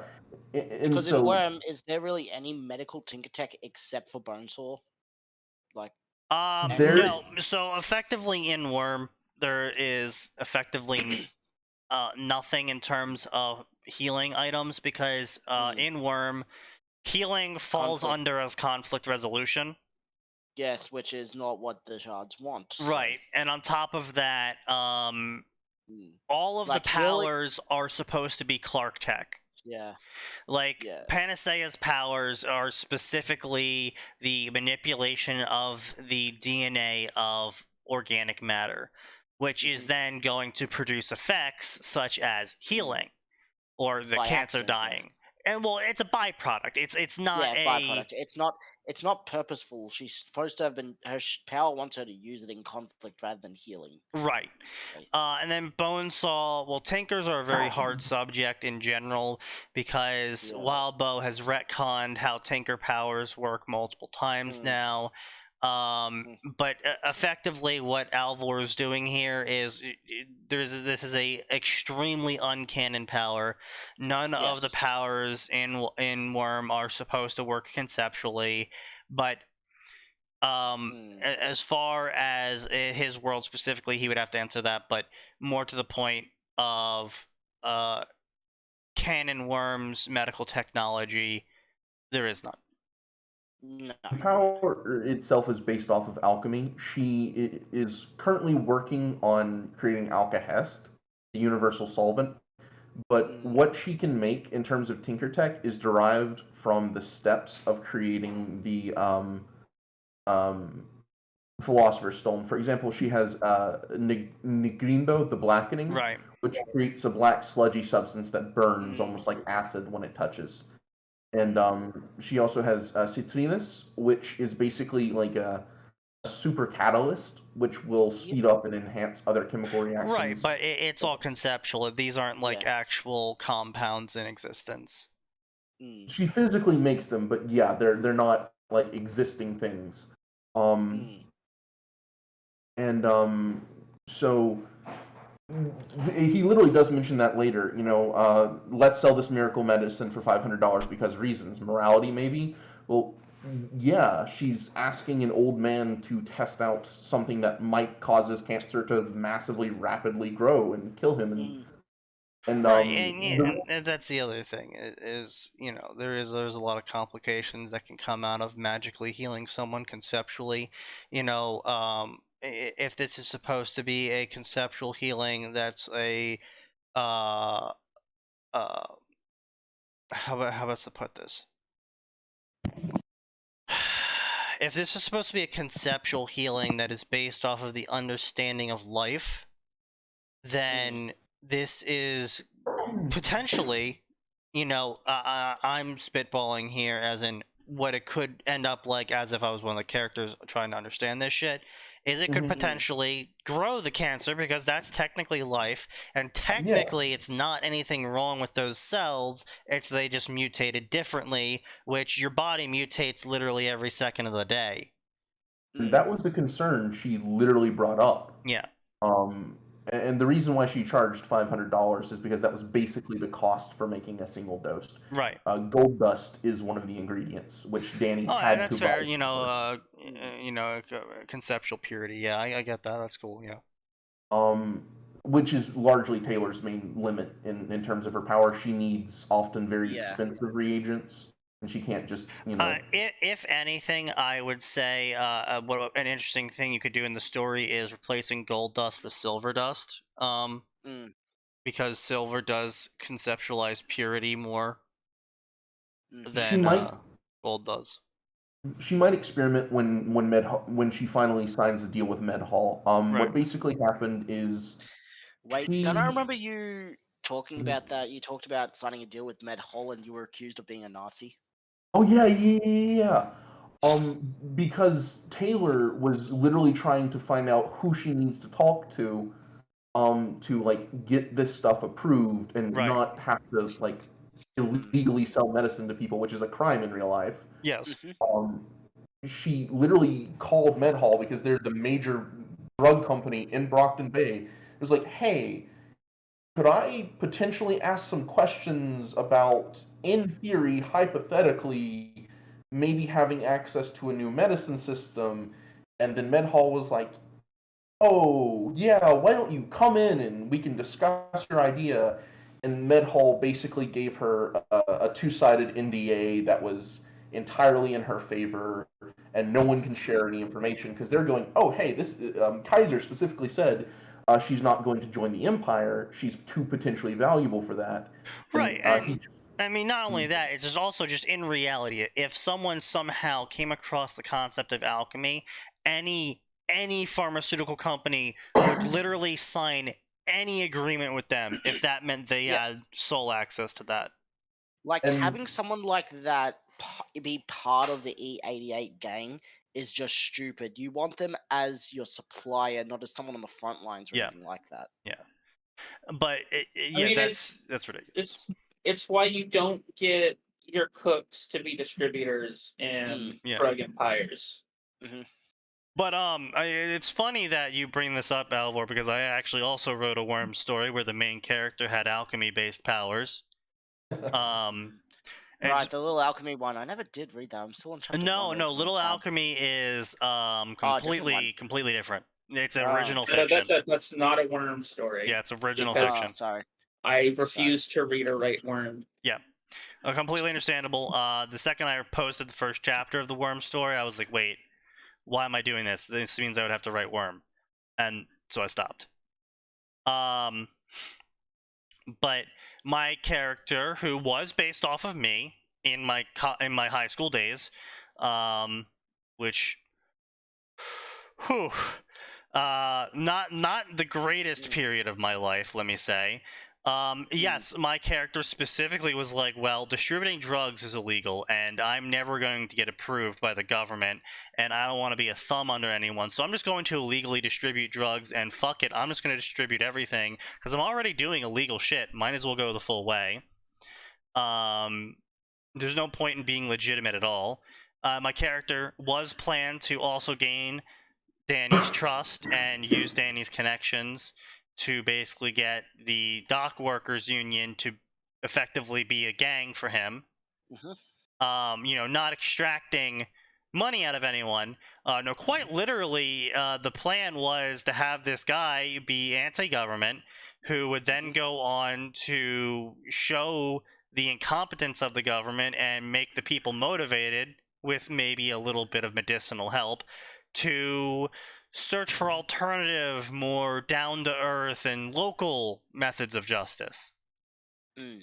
Because in Worm, is there really any medical tinker tech except for Bonesaw? Like, no. So effectively in Worm, there is effectively nothing in terms of healing items, because in Worm, healing falls under as conflict resolution. Yes, which is not what the shards want. Right, and on top of that, all of Like the powers are supposed to be Clark tech. Yeah. Like, Panacea's powers are specifically the manipulation of the DNA of organic matter, which is then going to produce effects such as healing or the By cancer accident, dying. And well, it's a byproduct. It's not a byproduct. It's not purposeful. She's supposed to have been, her power wants her to use it in conflict rather than healing. Right. And then Bonesaw, well, Tinkers are a very hard subject in general, because while Bo has retconned how Tinker powers work multiple times now, but effectively what Alvor is doing here is this is a extremely uncanon power. None of the powers in Worm are supposed to work conceptually, but as far as his world specifically, he would have to answer that, but more to the point of canon Worm's medical technology, there is none. No. The power itself is based off of alchemy. She is currently working on creating Alkahest, the universal solvent. But what she can make in terms of tinker tech is derived from the steps of creating the Philosopher's Stone. For example, she has Nigrindo, the blackening, which creates a black sludgy substance that burns almost like acid when it touches. And she also has Citrinus, which is basically like a super catalyst, which will speed up and enhance other chemical reactions. Right, but it's all conceptual. These aren't like actual compounds in existence. She physically makes them, but yeah, they're not like existing things. And so he literally does mention that later. You know, let's sell this miracle medicine for $500 because reasons, morality maybe. Well, yeah, she's asking an old man to test out something that might cause his cancer to massively, rapidly grow and kill him. And that's the other thing is, you know, there's a lot of complications that can come out of magically healing someone conceptually. You know, if this is supposed to be a conceptual healing, that's a how about to put this? If this is supposed to be a conceptual healing that is based off of the understanding of life, then this is potentially, you know, I'm spitballing here as in what it could end up like, as if I was one of the characters trying to understand this shit, is it could potentially grow the cancer, because that's technically life, and technically it's not anything wrong with those cells, it's they just mutated differently, which your body mutates literally every second of the day. That was the concern she literally brought up. Yeah. And the reason why she charged $500 is because that was basically the cost for making a single dose. Right. Gold dust is one of the ingredients, which Danny had that's to fair. buy. You know, conceptual purity. Yeah, I get that. That's cool. Yeah. Which is largely Taylor's main limit in terms of her power. She needs often very expensive reagents and she can't just If anything, I would say what an interesting thing you could do in the story is replacing gold dust with silver dust. Because silver does conceptualize purity more than gold does. She might experiment when she finally signs the deal with Medhall. What basically happened is, don't I remember you talking about that? You talked about signing a deal with Medhall, and you were accused of being a Nazi. Oh yeah. Because Taylor was literally trying to find out who she needs to talk to like get this stuff approved and not have to like illegally sell medicine to people, which is a crime in real life. Yes. She literally called Medhall because they're the major drug company in Brockton Bay. It was like, hey, could I potentially ask some questions about, in theory, hypothetically, maybe having access to a new medicine system? And then Medhall was like, oh, yeah, why don't you come in and we can discuss your idea? And Medhall basically gave her a two-sided NDA that was entirely in her favor, and no one can share any information because they're going, oh, hey, this Kaiser specifically said she's not going to join the Empire. She's too potentially valuable for that. Right. I mean, not only that, it's just also just in reality, if someone somehow came across the concept of alchemy, any pharmaceutical company would literally sign any agreement with them if that meant they had sole access to that. Like, having someone like that be part of the E88 gang is just stupid. You want them as your supplier, not as someone on the front lines or anything like that. Yeah. But that's ridiculous. It's why you don't get your cooks to be distributors in drug empires. But it's funny that you bring this up, Alvor, because I actually also wrote a Worm story where the main character had alchemy-based powers. Right, the Little Alchemy one. I never did read that. I'm still on chapter 1. No, Little Alchemy is completely different. It's original fiction. That's not a Worm story. Yeah, it's original fiction. Sorry. I refuse to read or write Worm. Yeah. Completely understandable. The second I posted the first chapter of the Worm story, I was like, wait, why am I doing this? This means I would have to write Worm. And so I stopped. But my character, who was based off of me in my high school days, which, not the greatest period of my life, let me say. Yes, my character specifically was like, well, distributing drugs is illegal, and I'm never going to get approved by the government, and I don't want to be a thumb under anyone, so I'm just going to illegally distribute drugs, and fuck it, I'm just going to distribute everything, because I'm already doing illegal shit, might as well go the full way. There's no point in being legitimate at all. My character was planned to also gain Danny's trust and use Danny's connections to basically get the dock workers union to effectively be a gang for him. Not extracting money out of anyone. No, quite literally, the plan was to have this guy be anti-government, who would then go on to show the incompetence of the government and make the people motivated, with maybe a little bit of medicinal help, to search for alternative, more down-to-earth and local methods of justice. And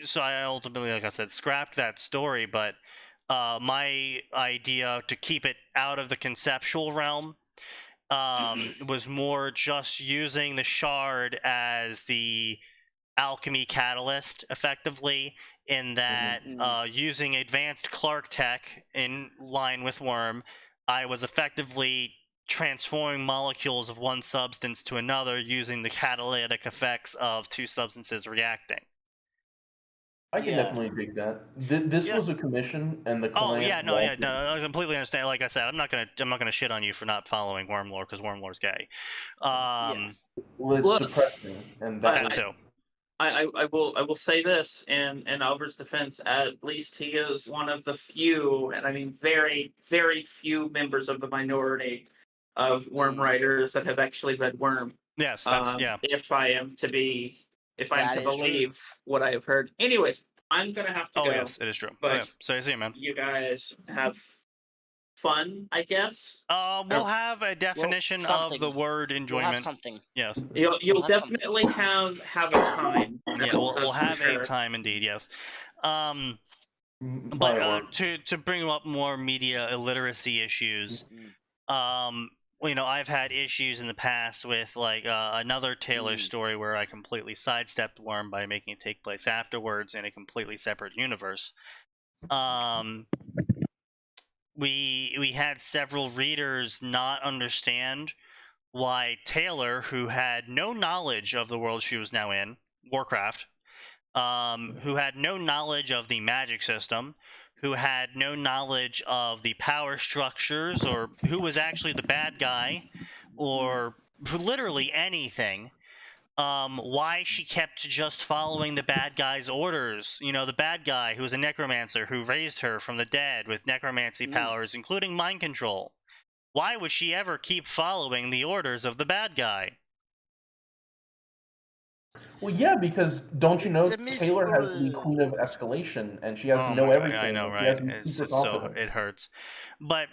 so I ultimately, like I said, scrapped that story, but my idea to keep it out of the conceptual realm was more just using the shard as the alchemy catalyst, effectively, in that using advanced Clark tech in line with Worm, I was effectively transforming molecules of one substance to another using the catalytic effects of two substances reacting. I can definitely dig that. This was a commission, and the client. I completely understand. Like I said, I'm not gonna shit on you for not following Worm lore, because Worm lore's gay. Well, it's depressing, and that too. I will say this in Alvar's defense, at least he is one of the few, and I mean very, very few members of the minority of Worm writers that have actually read Worm. Yes, If I am to be if I'm to believe what I have heard. Anyways, I'm gonna have to go. Oh yes, it is true. But so see you, man. You guys have fun, I guess. We'll have a definition of the word enjoyment. We'll have something. Yes. You'll definitely have a time. Yeah, we'll have a time indeed. Yes. But to bring up more media illiteracy issues, I've had issues in the past with like another Taylor story where I completely sidestepped Worm by making it take place afterwards in a completely separate universe. We had several readers not understand why Taylor, who had no knowledge of the world she was now in, Warcraft, who had no knowledge of the magic system, who had no knowledge of the power structures, or who was actually the bad guy, or literally anything, why she kept just following the bad guy's orders. The bad guy who was a necromancer who raised her from the dead with necromancy powers, including mind control. Why would she ever keep following the orders of the bad guy? Well, yeah, because don't you know Taylor has to be queen of escalation, and she has to know everything. I know, right? So it hurts. But,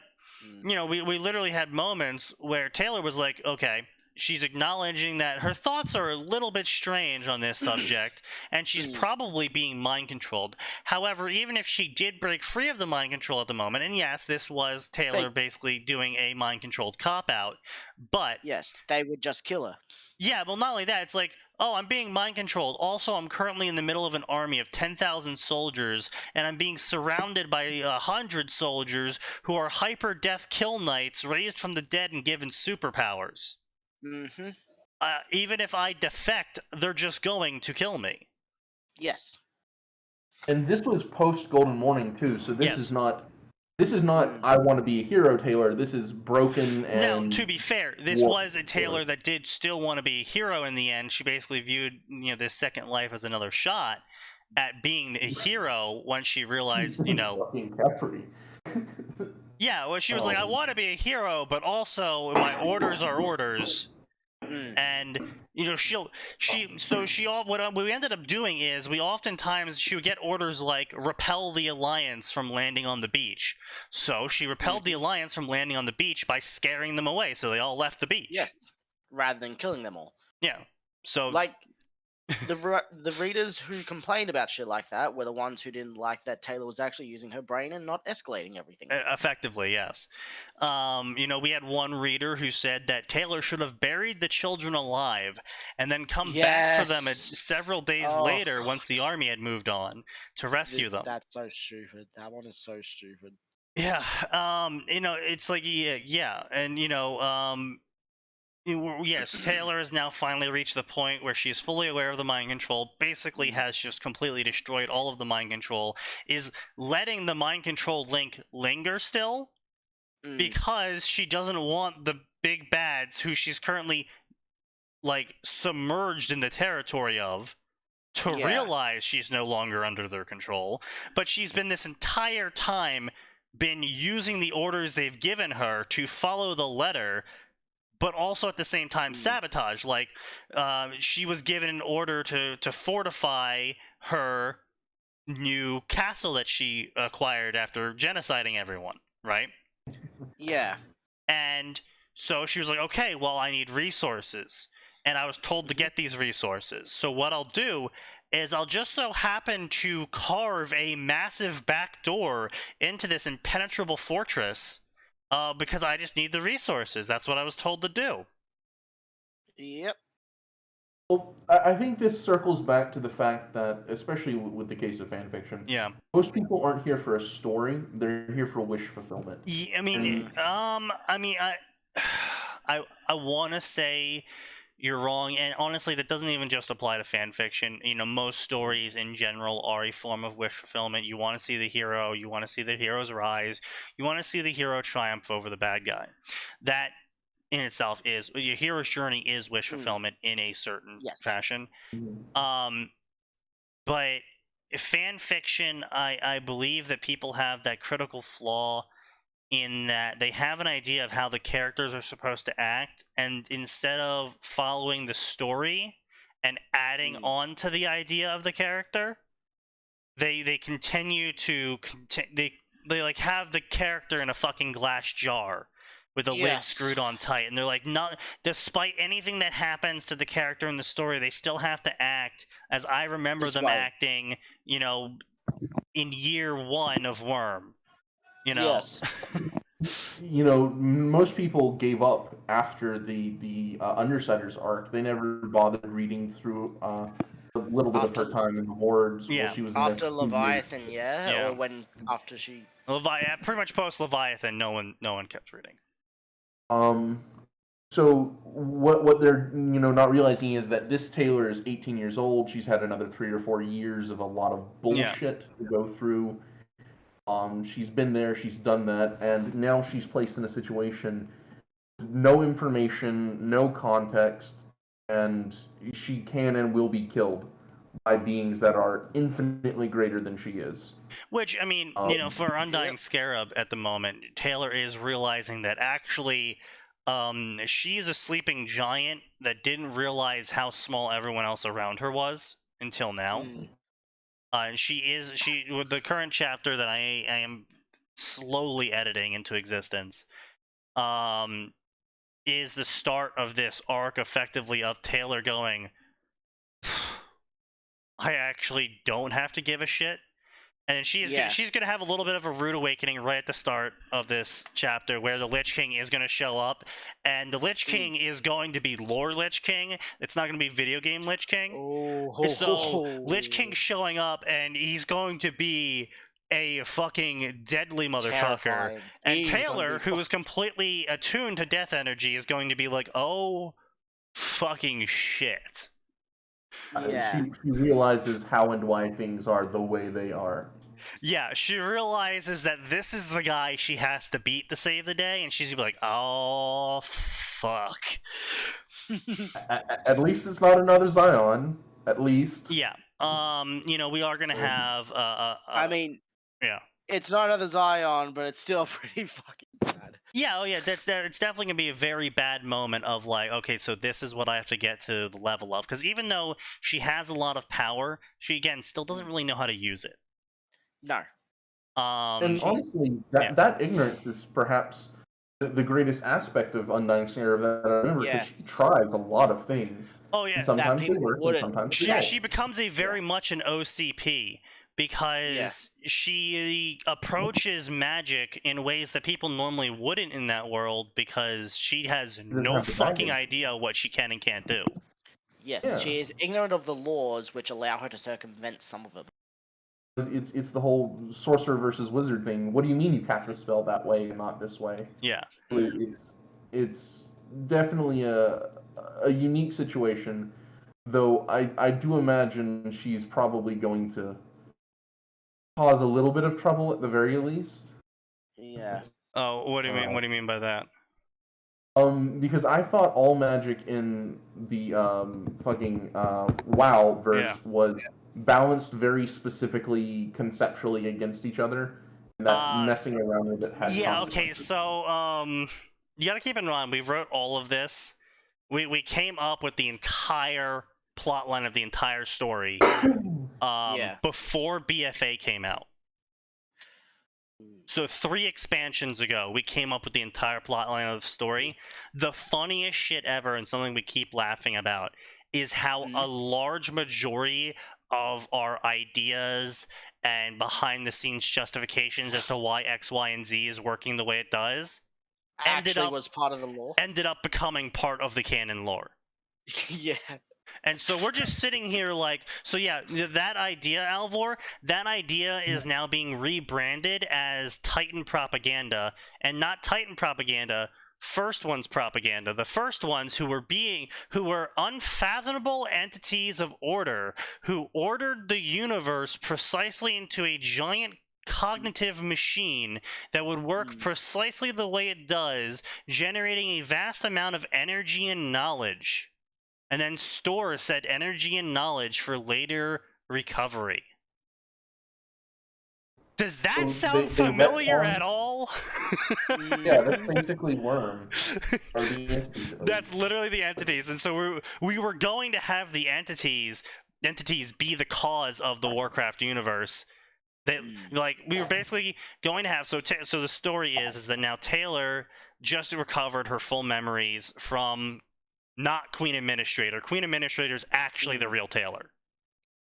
we literally had moments where Taylor was like, okay, she's acknowledging that her thoughts are a little bit strange on this subject, and she's probably being mind controlled. However, even if she did break free of the mind control at the moment, and yes, this was Taylor basically doing a mind controlled cop out, but yes, they would just kill her. Yeah, well, not only that, it's like, oh, I'm being mind controlled. Also, I'm currently in the middle of an army of 10,000 soldiers, and I'm being surrounded by 100 soldiers who are hyper death kill knights raised from the dead and given superpowers. Mm-hmm. Even if I defect, they're just going to kill me. Yes. And this was post Golden Morning too, so this is not. This is not, I want to be a hero, Taylor. This is broken and... Now, to be fair, this was a Taylor that did still want to be a hero in the end. She basically viewed, this second life as another shot at being a hero once she realized, Yeah, well, she was like, I want to be a hero, but also my orders are orders. And what we ended up doing is she would get orders like repel the Alliance from landing on the beach. So she repelled the Alliance from landing on the beach by scaring them away, so they all left the beach. Yes, rather than killing them all. Yeah. So the readers who complained about shit like that were the ones who didn't like that Taylor was actually using her brain and not escalating everything. Effectively, yes. We had one reader who said that Taylor should have buried the children alive and then come back for them several days later once the army had moved on to rescue them. That's so stupid. That one is so stupid. Yeah. It's like, yeah. And, yes, Taylor has now finally reached the point where she's fully aware of the mind control, basically has just completely destroyed all of the mind control, is letting the mind control link linger still, because she doesn't want the big bads who she's currently, submerged in the territory of, to realize she's no longer under their control. But she's been this entire time been using the orders they've given her to follow the letter, but also at the same time sabotage. She was given an order to fortify her new castle that she acquired after genociding everyone, right? Yeah. And so she was like, okay, well, I need resources. And I was told to get these resources. So what I'll do is I'll just so happen to carve a massive back door into this impenetrable fortress, because I just need the resources. That's what I was told to do. Yep. Well, I think this circles back to the fact that, especially with the case of fanfiction, most people aren't here for a story; they're here for wish fulfillment. Yeah, I want to say you're wrong, and honestly, that doesn't even just apply to fanfiction. Most stories in general are a form of wish fulfillment. You want to see the hero, you want to see the hero's rise, you want to see the hero triumph over the bad guy. That in itself is your hero's journey is wish fulfillment in a certain fashion. But fan fiction, I believe that people have that critical flaw in that they have an idea of how the characters are supposed to act, and instead of following the story and adding on to the idea of the character. They continue to they like have the character in a fucking glass jar with the lid screwed on tight, and they're like, not despite anything that happens to the character in the story, they still have to act as I remember them acting, you know, in year 1 of Worm. You know. Yes. You know, most people gave up after the Undersiders arc. They never bothered reading through a little bit of her time in the Hordes. Yeah. While she was After Leviathan, yeah. or when after she. Pretty much post Leviathan, no one kept reading. So what they're not realizing is that this Taylor is 18 years old. She's had another 3 or 4 years of a lot of bullshit to go through. She's been there, she's done that, and now she's placed in a situation, no information, no context, and she can and will be killed by beings that are infinitely greater than she is. Which, I mean, for Undying Scarab at the moment, Taylor is realizing that actually she's a sleeping giant that didn't realize how small everyone else around her was until now. And she with the current chapter that I am slowly editing into existence, is the start of this arc effectively of Taylor going, I actually don't have to give a shit. And she's going to have a little bit of a rude awakening right at the start of this chapter where the Lich King is going to show up. And the Lich King is going to be lore Lich King. It's not going to be video game Lich King. So Lich King showing up and he's going to be a fucking deadly motherfucker. Terrifying. And Taylor, who is completely attuned to death energy, is going to be like, oh, fucking shit. She realizes how and why things are the way they are. Yeah, she realizes that this is the guy she has to beat to save the day, and she's gonna be like, oh, fuck. At least it's not another Zion. At least. Yeah. We are gonna have I mean, yeah. It's not another Zion, but it's still pretty fucking bad. Yeah, it's definitely gonna be a very bad moment of like, okay, so this is what I have to get to the level of, because even though she has a lot of power, she again still doesn't really know how to use it. No. And honestly, that ignorance is perhaps the greatest aspect of Undying Scarab that I remember, because she tries a lot of things. Oh yeah, and sometimes they work, and sometimes they don't. She becomes a very much an OCP. Because she approaches magic in ways that people normally wouldn't in that world, because she has no fucking idea what she can and can't do. Yes, she is ignorant of the laws which allow her to circumvent some of them. It's the whole sorcerer versus wizard thing. What do you mean you cast a spell that way and not this way? Yeah. It's definitely a unique situation, though I do imagine she's probably going to cause a little bit of trouble at the very least. Yeah. Oh, what do you mean? What do you mean by that? Because I thought all magic in the fucking WoW verse was balanced very specifically conceptually against each other, and that messing around with it had okay, so you gotta keep in mind, we wrote all of this. We came up with the entire plotline of the entire story before BFA came out. So 3 expansions ago, we came up with the entire plotline of the story. The funniest shit ever, and something we keep laughing about, is how a large majority of our ideas and behind-the-scenes justifications as to why X, Y, and Z is working the way it does was part of the lore. Ended up becoming part of the canon lore. Yeah. And so we're just sitting here like, so yeah, that idea, Alvor, that idea is now being rebranded as Titan propaganda, and not Titan propaganda, First Ones propaganda. The First Ones who were unfathomable entities of order, who ordered the universe precisely into a giant cognitive machine that would work precisely the way it does, generating a vast amount of energy and knowledge. And then store said energy and knowledge for later recovery. Does that sound familiar at all? Yeah, that's basically Worm. Or the entities of That's literally the entities, and so we were going to have the entities be the cause of the Warcraft universe. That like we were basically going to have so the story is that now Taylor just recovered her full memories from not Queen Administrator. Queen Administrator is actually the real Taylor.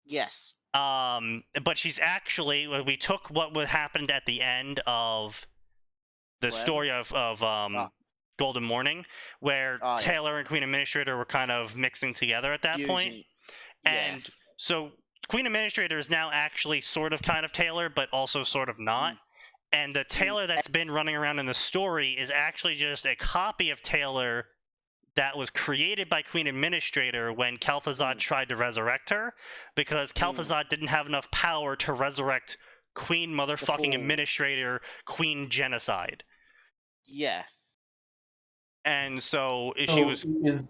Yes. But she's actually we took what happened at the end of the story of Golden Morning, where Taylor and Queen Administrator were kind of mixing together at that point. And so Queen Administrator is now actually sort of kind of Taylor, but also sort of not. And the Taylor that's been running around in the story is actually just a copy of Taylor that was created by Queen Administrator when Kel'Thuzad tried to resurrect her, because Kel'Thuzad didn't have enough power to resurrect Queen motherfucking Administrator, Queen Genocide. Yeah. And so she was... Is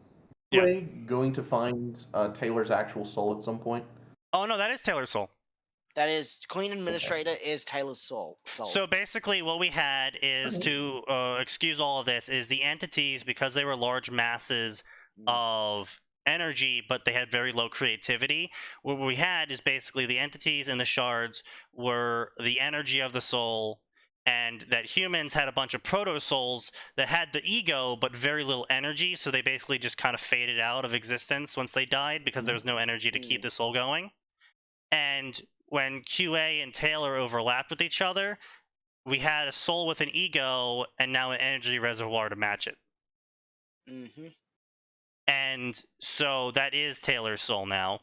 Ray going to find Taylor's actual soul at some point? Oh, no, that is Taylor's soul. That is, Queen Administrator is Taylor's soul. So basically what we had is, to excuse all of this, is the entities, because they were large masses of energy, but they had very low creativity. What we had is basically the entities and the shards were the energy of the soul, and that humans had a bunch of proto-souls that had the ego, but very little energy, so they basically just kind of faded out of existence once they died, because there was no energy to keep the soul going. And when QA and Taylor overlapped with each other, we had a soul with an ego and now an energy reservoir to match it. And so that is Taylor's soul now.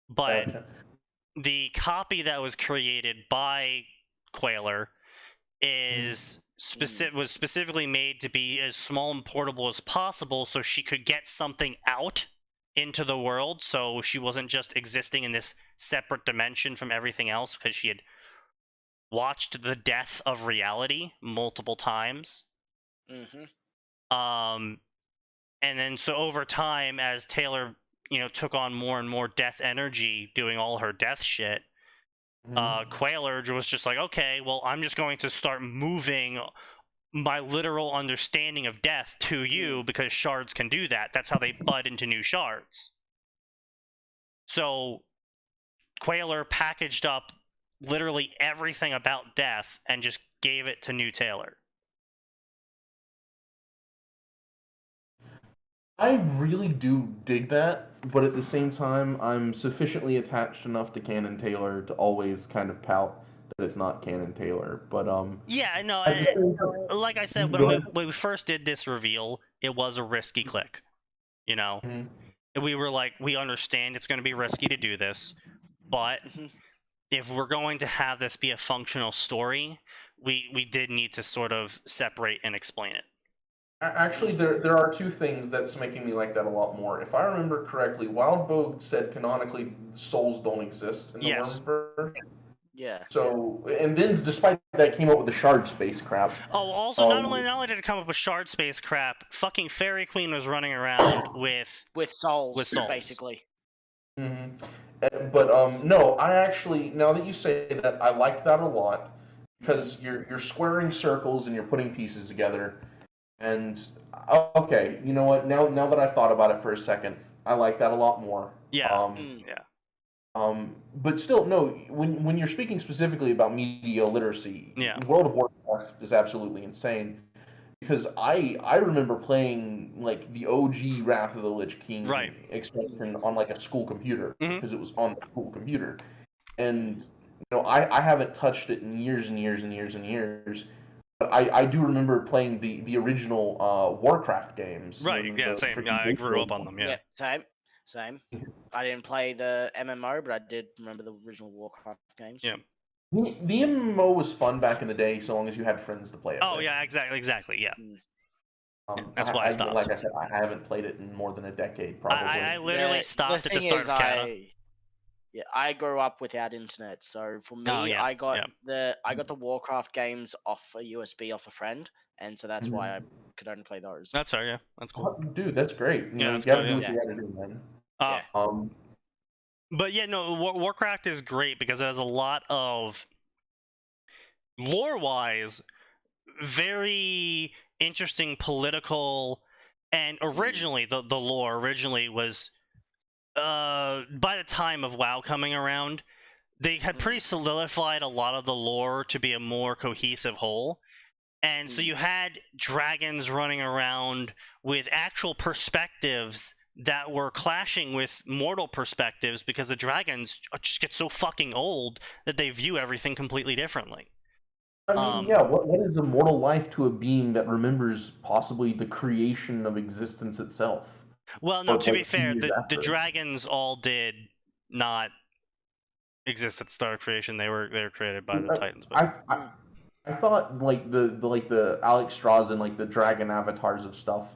But the copy that was created by Quayler is was specifically made to be as small and portable as possible, so she could get something out into the world, so she wasn't just existing in this separate dimension from everything else, because she had watched the death of reality multiple times. And then so over time, as Taylor, took on more and more death energy doing all her death shit, Quayler was just like, okay, well, I'm just going to start moving my literal understanding of death to you, because shards can do that. That's how they bud into new shards. So Quayler packaged up literally everything about death and just gave it to new Taylor. I really do dig that, but at the same time, I'm sufficiently attached enough to Canon Taylor to always kind of pout that it's not Canon Taylor. But yeah, no, like I said, when we first did this reveal, it was a risky click. We were like, we understand it's going to be risky to do this, but if we're going to have this be a functional story, we did need to sort of separate and explain it. Actually, there are two things that's making me like that a lot more. If I remember correctly, Wildbogue said canonically souls don't exist in the Wormverse. Yeah. So, and then despite that, came up with the shard space crap. Oh, also, not only did it come up with shard space crap, fucking Fairy Queen was running around with souls, basically. But no, I actually, now that you say that, I like that a lot, because you're squaring circles and you're putting pieces together. And okay, you know what? Now that I've thought about it for a second, I like that a lot more. Yeah. But still, no. When you're speaking specifically about media literacy, World of Warcraft is absolutely insane. Because I remember playing like the OG Wrath of the Lich King expansion on like a school computer, because it was on the school computer, and I haven't touched it in years and years and years and years. But I do remember playing the original Warcraft games. Right, same. I grew up on them, Yeah, same. I didn't play the MMO, but I did remember the original Warcraft games. Yeah. The MMO was fun back in the day, so long as you had friends to play it. Oh, yeah, exactly, yeah. That's why I stopped. Like I said, I haven't played it in more than a decade, probably. I literally stopped at the start of Canada. I grew up without internet, so for me, I got the Warcraft games off a USB off a friend, and so that's why I could only play those. That's fair, yeah. That's cool. Dude, that's great. You that's gotta do what you gotta do, man. But yeah, no, Warcraft is great because it has a lot of lore-wise very interesting political And originally, the lore originally was, by the time of WoW coming around, they had pretty solidified a lot of the lore to be a more cohesive whole. And so you had dragons running around with actual perspectives that were clashing with mortal perspectives because the dragons just get so fucking old that they view everything completely differently. I mean, yeah, what is a mortal life to a being that remembers possibly the creation of existence itself? Well, no, Or, to be like, fair, years the after? dragons all did not exist at the start of creation. They were created by the Titans. But I thought like the Alex Strauss and like the dragon avatars of stuff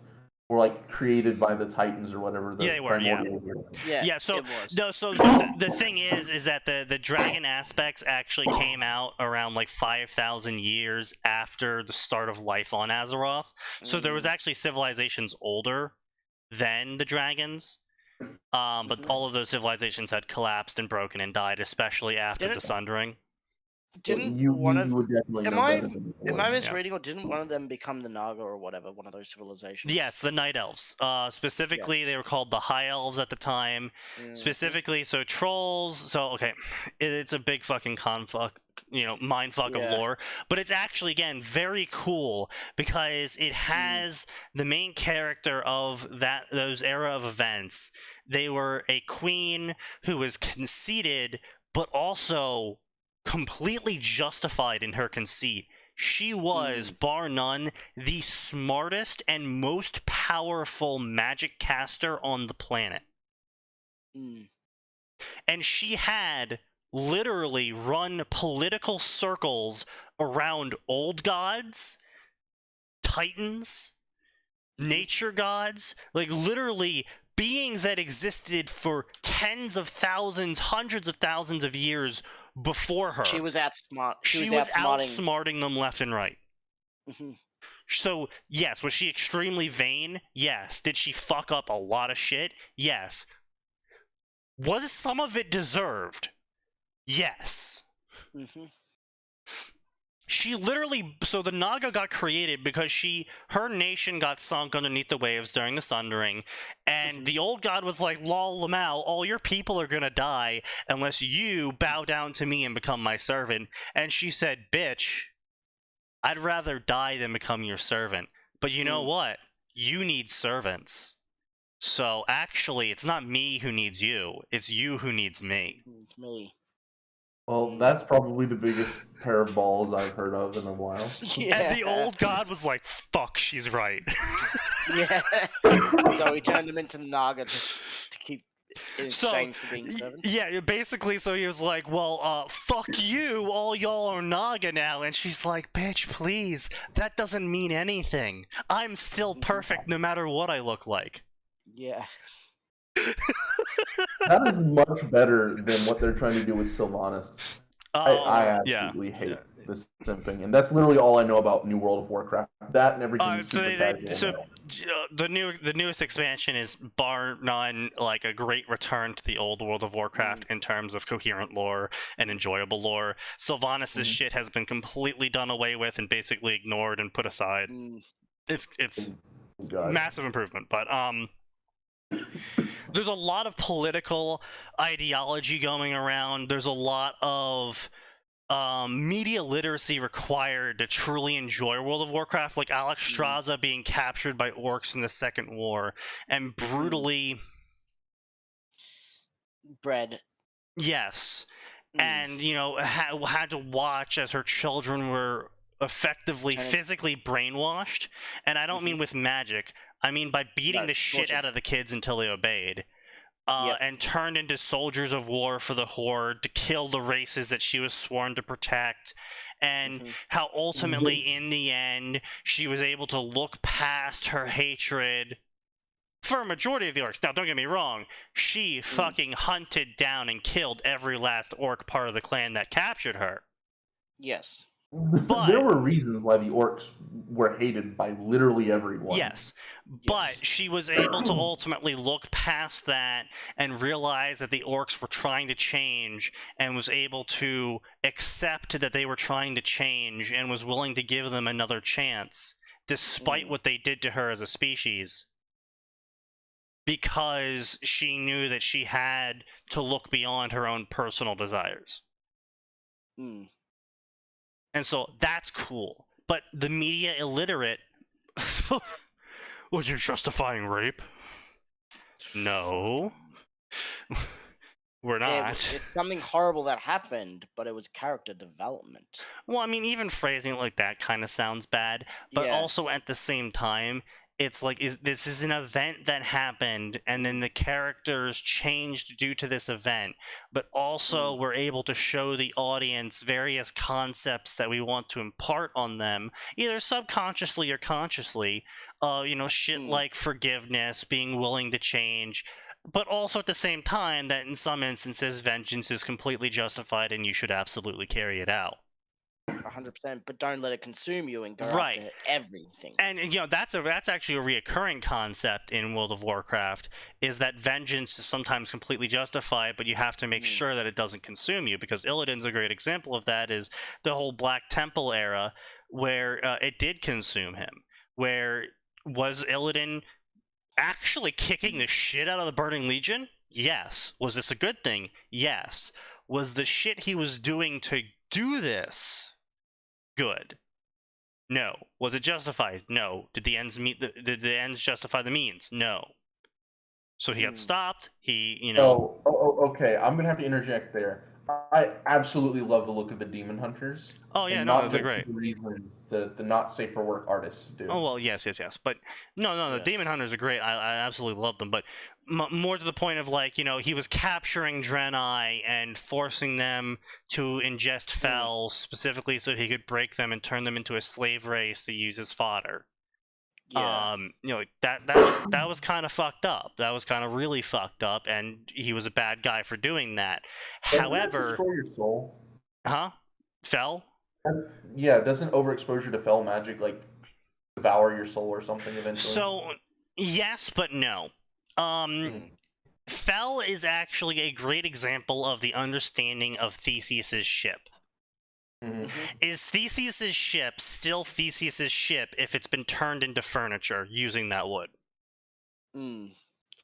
were like created by the Titans or whatever. The yeah, they were. Yeah. Yeah. So it was. no. So the thing is that the dragon aspects actually came out around like 5,000 years after the start of life on Azeroth. So there was actually civilizations older than the dragons. But all of those civilizations had collapsed and broken and died, especially after the Sundering. Didn't you one of would definitely am know I better than am I me. misreading, or didn't one of them become the Naga or whatever, one of those civilizations? Yes, the Night Elves. Specifically, Yes. they were called the High Elves at the time. Specifically, so trolls. So okay, it's a big fucking mindfuck of lore. But it's actually again very cool because it has the main character of those era of events. They were a queen who was conceited, but also completely justified in her conceit. She was, bar none, the smartest and most powerful magic caster on the planet. And she had literally run political circles around old gods, titans, nature gods, like literally beings that existed for tens of thousands, hundreds of thousands of years before her. She was outsmarting them left and right. So, yes, was she extremely vain? Yes. Did she fuck up a lot of shit? Yes. Was some of it deserved? Yes. She literally, so the Naga got created because her nation got sunk underneath the waves during the Sundering, and the old god was like, lol, Lamau, all your people are gonna die unless you bow down to me and become my servant. And she said, bitch, I'd rather die than become your servant. But you know what? You need servants. So actually, it's not me who needs you, it's you who needs me. Well, that's probably the biggest pair of balls I've heard of in a while. And the old god was like, fuck, she's right. So he turned him into Naga to keep in exchange for being servants? Yeah, basically, so he was like, well, fuck you, all y'all are Naga now. And she's like, bitch, please, that doesn't mean anything. I'm still perfect no matter what I look like. Yeah. That is much better than what they're trying to do with Sylvanas. I absolutely hate this simping, and that's literally all I know about New World of Warcraft. That and everything super casual. So the newest expansion is bar none like a great return to the old World of Warcraft in terms of coherent lore and enjoyable lore. Sylvanas' shit has been completely done away with and basically ignored and put aside. It's massive improvement, but there's a lot of political ideology going around. There's a lot of media literacy required to truly enjoy World of Warcraft, like Alex Strauss being captured by orcs in the Second War and brutally bred. Yes. And, had to watch as her children were effectively physically brainwashed. And I don't mean with magic. I mean by beating the shit out of the kids until they obeyed. And turned into soldiers of war for the Horde to kill the races that she was sworn to protect. And how ultimately, in the end, she was able to look past her hatred for a majority of the orcs. Now, don't get me wrong. She fucking hunted down and killed every last orc part of the clan that captured her. Yes. But there were reasons why the orcs were hated by literally everyone. Yes, but she was able to ultimately look past that and realize that the orcs were trying to change and was able to accept that they were trying to change and was willing to give them another chance, despite what they did to her as a species. because she knew that she had to look beyond her own personal desires. Mm. And so that's cool. But the media illiterate, well, you're justifying rape? No. We're not. It's something horrible that happened, but it was character development. Well, I mean, even phrasing it like that kind of sounds bad, but Yeah. also at the same time, it's like this is an event that happened, and then the characters changed due to this event, but also we're able to show the audience various concepts that we want to impart on them, either subconsciously or consciously. Shit like forgiveness, being willing to change. But also at the same time, that in some instances, vengeance is completely justified and you should absolutely carry it out. 100%, but don't let it consume you and go Right. after everything. And that's actually a reoccurring concept in World of Warcraft, is that vengeance is sometimes completely justified, but you have to make sure that it doesn't consume you, because Illidan's a great example of that, is the whole Black Temple era, where it did consume him. Where was Illidan actually kicking the shit out of the Burning Legion? Yes. Was this a good thing? Yes. Was the shit he was doing to do this good? No. Was it justified? No. Did the ends did the ends justify the means? No. So he got stopped. He, okay. I'm gonna have to interject there. I absolutely love the look of the Demon Hunters. Oh yeah, no, they're great. The reasons the not safe for work artists do. Oh well, yes. But no, the Demon Hunters are great. I absolutely love them. But more to the point of, like, he was capturing Draenei and forcing them to ingest Fel specifically so he could break them and turn them into a slave race to use as fodder. Yeah. That was kind of fucked up. That was kind of really fucked up, and he was a bad guy for doing that. However, destroy your soul. Huh? Fel? Yeah, doesn't overexposure to Fel magic like devour your soul or something eventually? So yes, but no. Fel is actually a great example of the understanding of Theseus's ship. Is Theseus's ship still Theseus's ship if it's been turned into furniture using that wood?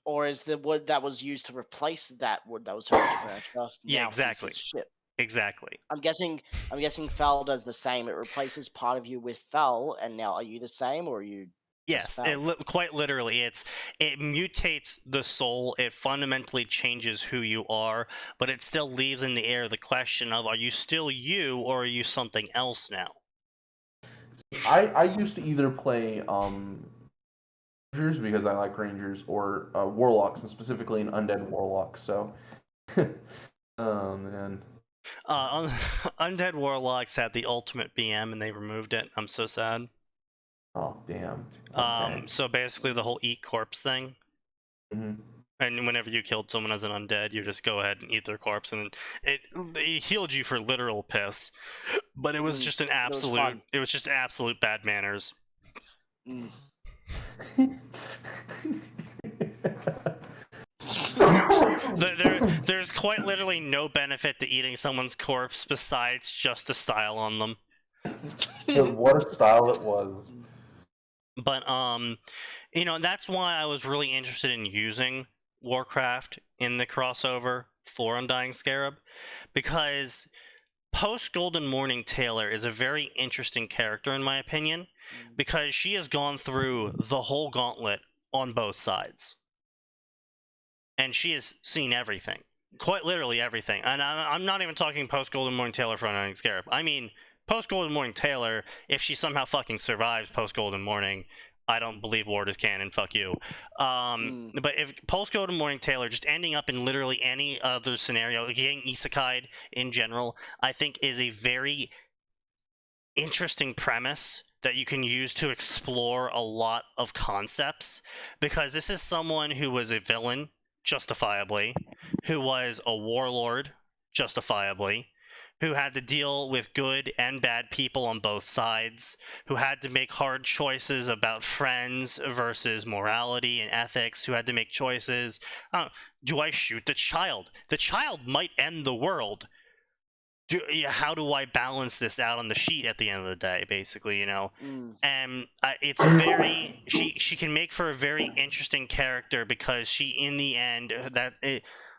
Or is the wood that was used to replace that wood that was turned into furniture now exactly. Theseus's ship? Exactly. I'm guessing Fel does the same. It replaces part of you with Fel, and now are you the same, or are you? Yes, quite literally. It mutates the soul. It fundamentally changes who you are, but it still leaves in the air the question of, are you still you, or are you something else now? I used to either play Rangers, because I like Rangers, or Warlocks, and specifically an Undead Warlock. So, oh man. Undead Warlocks had the ultimate BM and they removed it. I'm so sad. Oh damn. Okay. So basically the whole eat corpse thing. And whenever you killed someone as an undead, you just go ahead and eat their corpse, and it healed you for literal piss. But it was just an absolute. It was just absolute bad manners. There's quite literally no benefit to eating someone's corpse besides just the style on them. What a style it was. But that's why I was really interested in using Warcraft in the crossover for Undying Scarab, because post Golden Morning Taylor is a very interesting character in my opinion, because she has gone through the whole gauntlet on both sides. And she has seen everything. Quite literally everything. And I'm not even talking post-Golden Morning Taylor for Undying Scarab. I mean, post-Golden Morning Taylor, if she somehow fucking survives post-Golden Morning, I don't believe Ward is canon, fuck you. But if post-Golden Morning Taylor just ending up in literally any other scenario, getting isekai'd in general, I think is a very interesting premise that you can use to explore a lot of concepts. Because this is someone who was a villain, justifiably, who was a warlord, justifiably, who had to deal with good and bad people on both sides, who had to make hard choices about friends versus morality and ethics, who had to make choices. Do I shoot the child? The child might end the world. how do I balance this out on the sheet at the end of the day, basically, And it's very she can make for a very interesting character because she, in the end,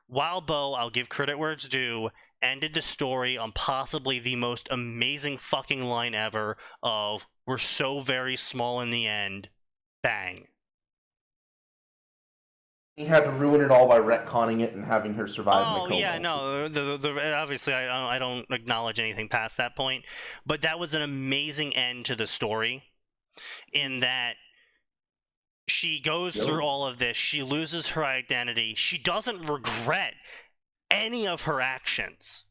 while Bo, I'll give credit where it's due, ended the story on possibly the most amazing fucking line ever of "We're so very small in the end, bang." He had to ruin it all by retconning it and having her survive in a coma. Oh yeah, no. Obviously, I don't acknowledge anything past that point, but that was an amazing end to the story, in that she goes through all of this. She loses her identity. She doesn't regret any of her actions.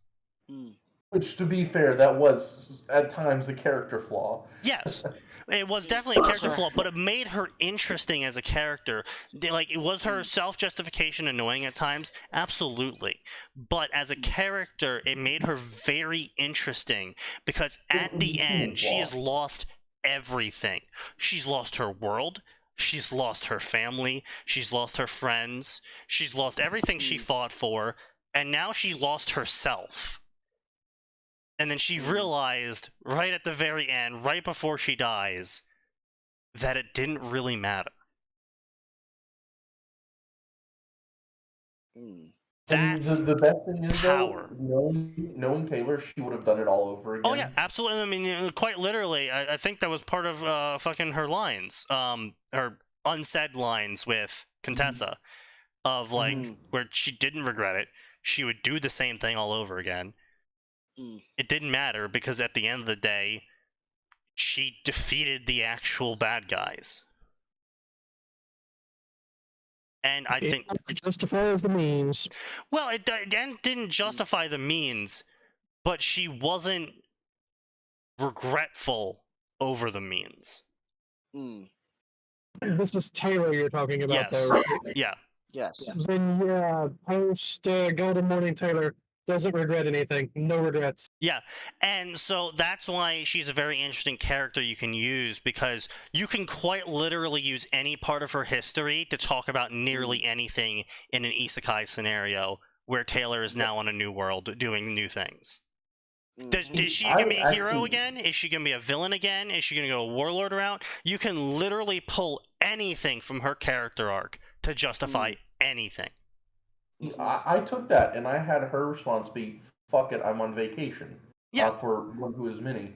Which, to be fair, that was at times a character flaw. Yes. It was definitely a character flaw, but it made her interesting as a character. Like, was her self-justification annoying at times? Absolutely. But as a character, it made her very interesting, because at the end, she has lost everything. She's lost her world. She's lost her family. She's lost her friends. She's lost everything she fought for, and now she lost herself. And then she realized right at the very end, right before she dies, that it didn't really matter. That's the best thing is, power. Though, knowing Taylor, she would have done it all over again. Oh yeah, absolutely. I mean, quite literally, I think that was part of fucking her lines, her unsaid lines with Contessa, of like where she didn't regret it. She would do the same thing all over again. It didn't matter, because at the end of the day, she defeated the actual bad guys. And I think justifies the means. Well, it didn't justify the means, but she wasn't regretful over the means. This is Taylor you're talking about, yes. though. Right? Yeah. Yes. Then yeah, post Golden Morning Taylor doesn't regret anything. No regrets. Yeah, and so that's why she's a very interesting character you can use, because you can quite literally use any part of her history to talk about nearly anything in an isekai scenario where Taylor is now on a new world doing new things. Is she going to be a hero again? Is she going to be a villain again? Is she going to go a warlord route? You can literally pull anything from her character arc to justify anything. I took that, and I had her response be, "Fuck it, I'm on vacation." Yeah. For one who is mini,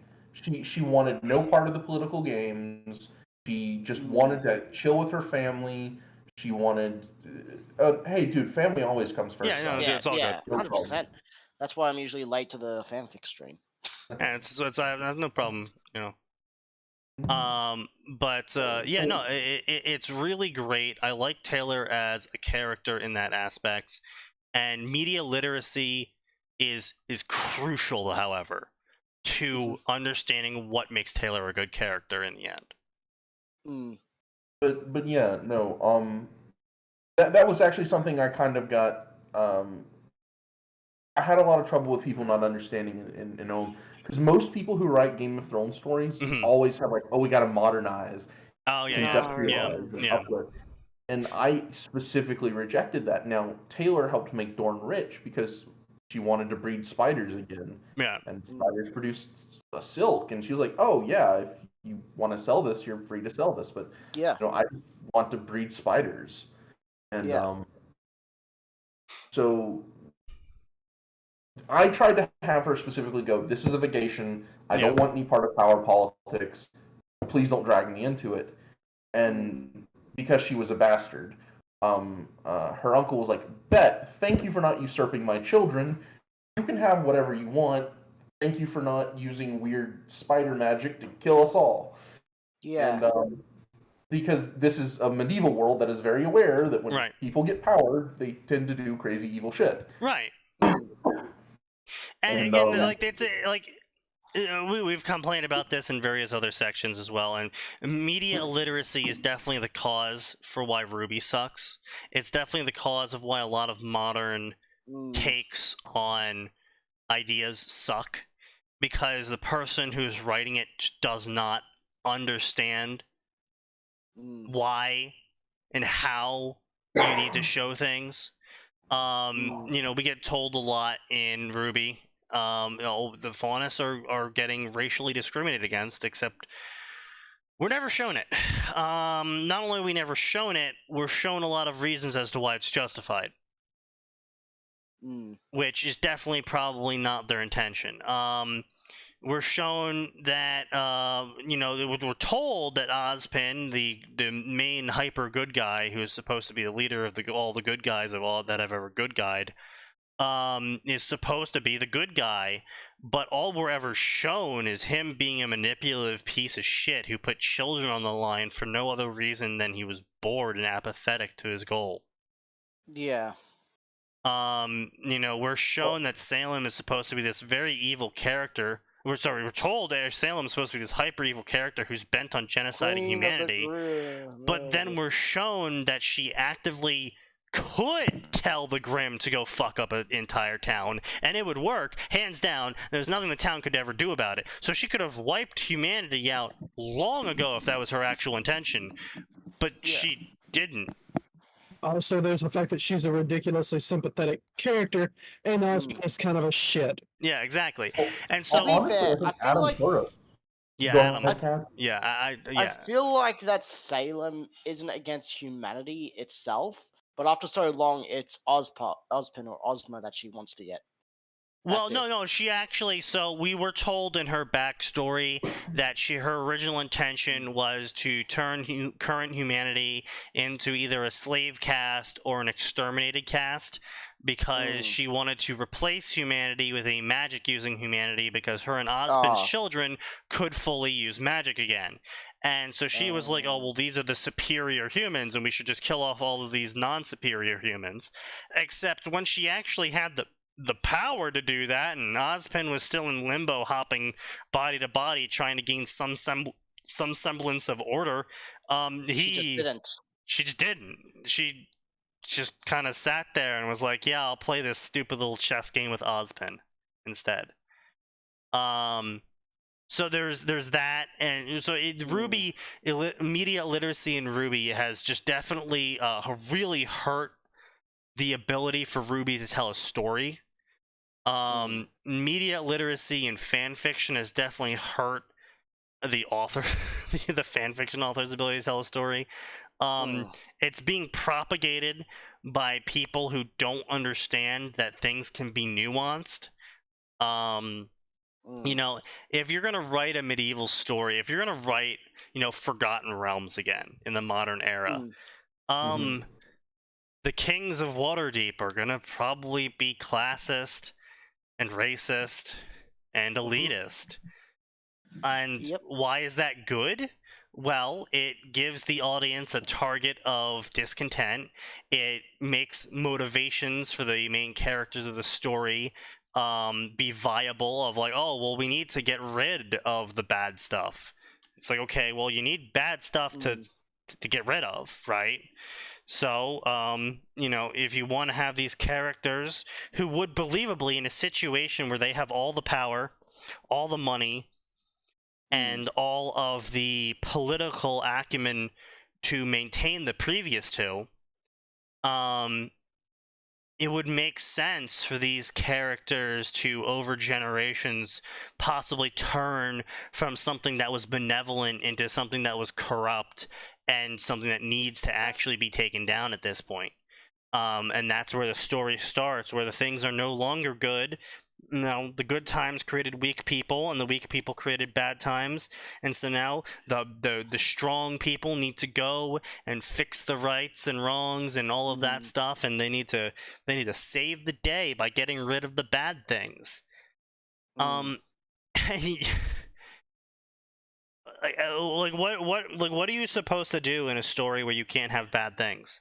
she wanted no part of the political games. She just wanted to chill with her family. She wanted, hey, dude, family always comes first. Yeah, no, it's all good. 100%. That's why I'm usually late to the fanfic stream. And I have no problem, But yeah, no, it's really great. I like Taylor as a character in that aspect, and media literacy is crucial, however, to understanding what makes Taylor a good character in the end. But yeah, no, that was actually something I kind of got. I had a lot of trouble with people not understanding and because most people who write Game of Thrones stories always have like, oh, we got to modernize. Oh yeah. And I specifically rejected that. Now Taylor helped make Dorne rich because she wanted to breed spiders again. Yeah. And spiders produced a silk, and she was like, oh yeah, if you want to sell this, you're free to sell this. But I just want to breed spiders, and so I tried to have her specifically go, this is a vacation. I don't want any part of power politics. Please don't drag me into it. And because she was a bastard, her uncle was like, bet, thank you for not usurping my children. You can have whatever you want. Thank you for not using weird spider magic to kill us all. Yeah. And because this is a medieval world that is very aware that when people get power, they tend to do crazy evil shit. Right. And again, like it's like we've complained about this in various other sections as well, and media illiteracy is definitely the cause for why RWBY sucks. It's definitely the cause of why a lot of modern takes on ideas suck, because the person who's writing it does not understand why and how you need to show things. We get told a lot in RWBY The Faunus are getting racially discriminated against, except we're never shown it. Not only are we never shown it, we're shown a lot of reasons as to why it's justified. Which is definitely probably not their intention. We're shown that, we're told that Ozpin, the main hyper good guy who is supposed to be the leader of all the good guys of all that have ever good guyed, is supposed to be the good guy, but all we're ever shown is him being a manipulative piece of shit who put children on the line for no other reason than he was bored and apathetic to his goal. Yeah. We're shown that Salem is supposed to be this very evil character. We're told that Salem is supposed to be this hyper evil character who's bent on genociding humanity. But then we're shown that she actively could tell the Grimm to go fuck up an entire town, and it would work, hands down. There's nothing the town could ever do about it. So she could have wiped humanity out long ago if that was her actual intention, but she didn't. Also, there's the fact that she's a ridiculously sympathetic character, and Ozpin is kind of a shit. Yeah, exactly. And so, honestly, I think Adam Torres. Yeah, Adam. Yeah, I feel like that Salem isn't against humanity itself, but after so long, it's Ozpin or Ozma that she wants to get. Well, no, she actually, so we were told in her backstory that her original intention was to turn current humanity into either a slave caste or an exterminated caste, because she wanted to replace humanity with a magic-using humanity, because her and Ozpin's children could fully use magic again. And so she was like, oh, well, these are the superior humans, and we should just kill off all of these non-superior humans. Except when she actually had the power to do that, and Ozpin was still in limbo, hopping body to body, trying to gain some semblance of order. She just didn't. She just kind of sat there and was like, "Yeah, I'll play this stupid little chess game with Ozpin instead." So there's that, and so Ruby media literacy in Ruby has just definitely really hurt the ability for Ruby to tell a story. Media literacy and fan fiction has definitely hurt the author, the fan fiction author's ability to tell a story. It's being propagated by people who don't understand that things can be nuanced. If you're gonna write a medieval story, if you're gonna write, Forgotten Realms again in the modern era, the kings of Waterdeep are gonna probably be classist and racist and elitist. And why is that good? Well, it gives the audience a target of discontent. It makes motivations for the main characters of the story be viable, of like, oh, well, we need to get rid of the bad stuff. It's like, okay, well, you need bad stuff to get rid of, right? So, if you want to have these characters who would believably, in a situation where they have all the power, all the money, and all of the political acumen to maintain the previous two, it would make sense for these characters to, over generations, possibly turn from something that was benevolent into something that was corrupt, and something that needs to actually be taken down at this point. And that's where the story starts, where the things are no longer good. The good times created weak people, and the weak people created bad times. And so now the strong people need to go and fix the rights and wrongs and all of that stuff, and they need to save the day by getting rid of the bad things. What are you supposed to do in a story where you can't have bad things?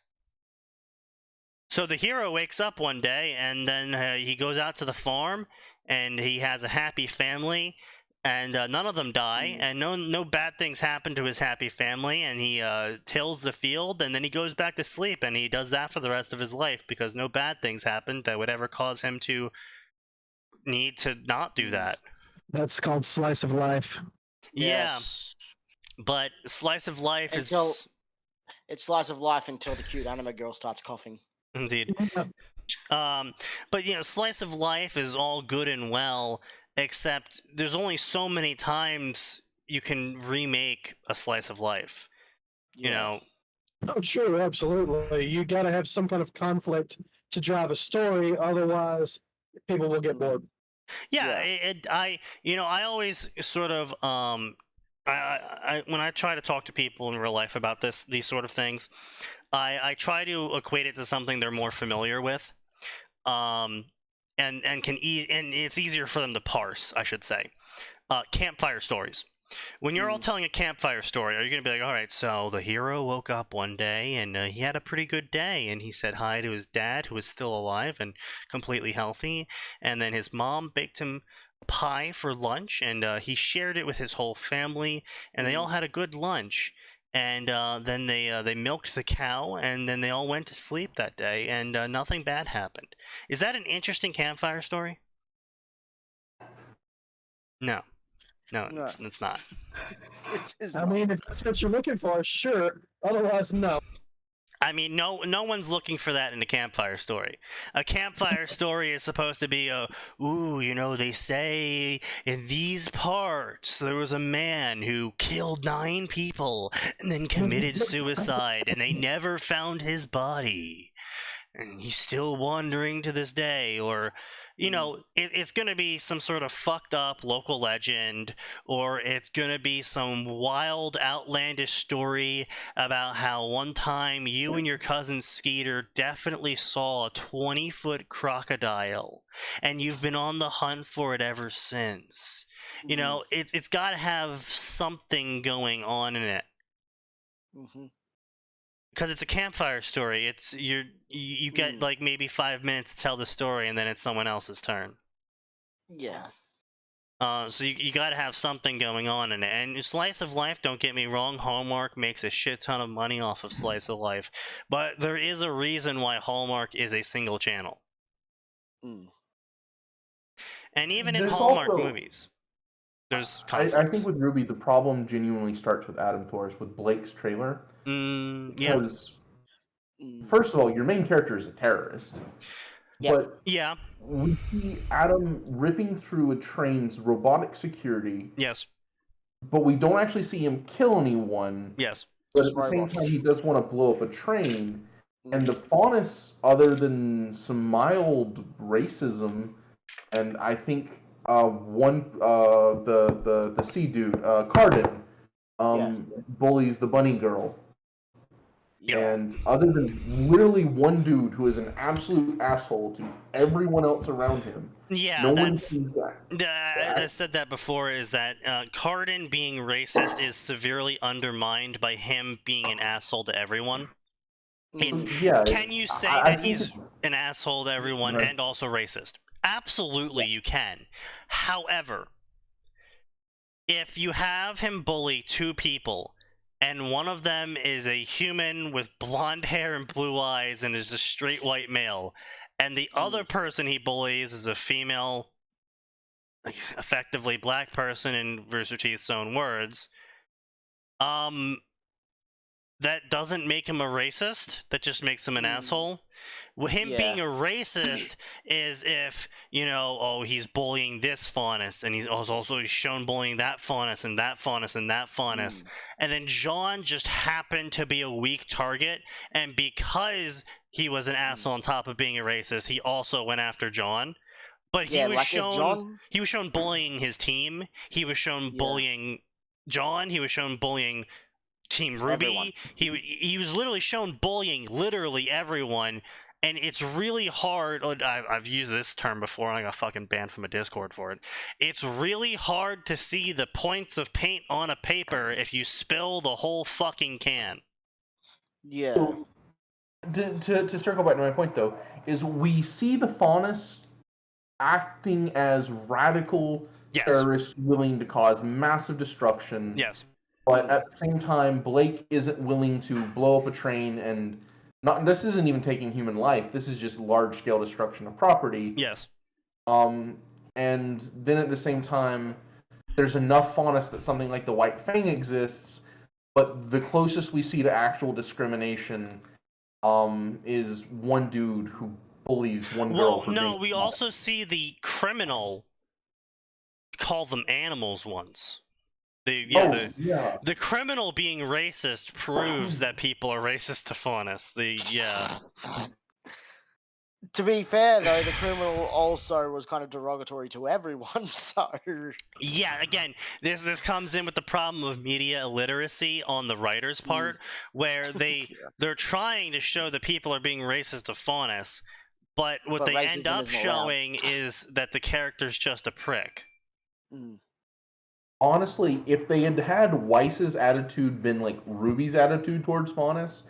So the hero wakes up one day, and then he goes out to the farm, and he has a happy family, and none of them die, and no bad things happen to his happy family, and he tills the field, and then he goes back to sleep, and he does that for the rest of his life, because no bad things happen that would ever cause him to need to not do that. That's called slice of life. Yes. Yeah, but slice of life it's slice of life until the cute anime girl starts coughing. Indeed. But slice of life is all good and well, except there's only so many times you can remake a slice of life. Yeah. Oh, sure, absolutely. You got to have some kind of conflict to drive a story, otherwise people will get bored. Yeah, I always sort of I when I try to talk to people in real life about these sort of things, I try to equate it to something they're more familiar with, and it's easier for them to parse, I should say. Campfire stories. When you're all telling a campfire story, are you going to be like, all right, so the hero woke up one day and he had a pretty good day, and he said hi to his dad, who was still alive and completely healthy, and then his mom baked him pie for lunch, and he shared it with his whole family, and they all had a good lunch, and then they milked the cow, and then they all went to sleep that day, and nothing bad happened. Is that an interesting campfire story? No. No, it's not. I mean, if that's what you're looking for, sure. Otherwise, no. I mean, no one's looking for that in a campfire story. A campfire story is supposed to be they say in these parts there was a man who killed 9 people and then committed suicide, and they never found his body, and he's still wandering to this day. Or it's going to be some sort of fucked up local legend, or it's going to be some wild outlandish story about how one time you and your cousin Skeeter definitely saw a 20-foot crocodile and you've been on the hunt for it ever since. It's got to have something going on in it. Because it's a campfire story. It's you get like maybe 5 minutes to tell the story, and then it's someone else's turn. Yeah. So you got to have something going on in it. And slice of life, don't get me wrong, Hallmark makes a shit ton of money off of slice of life, but there is a reason why Hallmark is a single channel. And even in Hallmark movies, there's conflicts. I think with Ruby, the problem genuinely starts with Adam Torres, with Blake's trailer. Because, first of all, your main character is a terrorist. But we see Adam ripping through a train's robotic security. Yes. But we don't actually see him kill anyone. Yes. But at the same time, he does want to blow up a train. And the faunus, other than some mild racism, and I think the sea dude, Cardin, bullies the bunny girl. And other than literally one dude who is an absolute asshole to everyone else around him, no one sees that. I said that before, is that Cardin being racist is severely undermined by him being an asshole to everyone. Can you say that he's an asshole to everyone and also racist? Absolutely, you can. However, if you have him bully 2 people, and one of them is a human with blonde hair and blue eyes and is a straight white male, and the other person he bullies is a female, effectively black person, in Rooster Teeth's own words, that doesn't make him a racist. That just makes him an asshole. Him being a racist is if, he's bullying this faunus, and he's also shown bullying that faunus, and that faunus, and that faunus. And then John just happened to be a weak target, and because he was an asshole on top of being a racist, he also went after John. But he was shown bullying his team. He was shown bullying John. He was shown bullying Team Ruby. Everyone. He was literally shown bullying literally everyone, and it's really hard. I've used this term before, and I got fucking banned from a Discord for it. It's really hard to see the points of paint on a paper if you spill the whole fucking can. Yeah. So, to circle back to my point, though, is we see the faunus acting as radical terrorists willing to cause massive destruction. Yes. But at the same time, Blake isn't willing to blow up a train, and this isn't even taking human life. This is just large-scale destruction of property. Yes. And then at the same time, there's enough faunus that something like the White Fang exists, but the closest we see to actual discrimination is one dude who bullies one girl Well, for no, being we fat. also see the criminal call them animals once. The criminal being racist proves that people are racist to faunus. To be fair, though, the criminal also was kind of derogatory to everyone, so... Yeah, again, this comes in with the problem of media illiteracy on the writer's part, where they're trying to show that people are being racist to faunus, but what they end racism up isn't allowed. showing is that the character's just a prick. Honestly, if they had had Weiss's attitude been like Ruby's attitude towards faunus,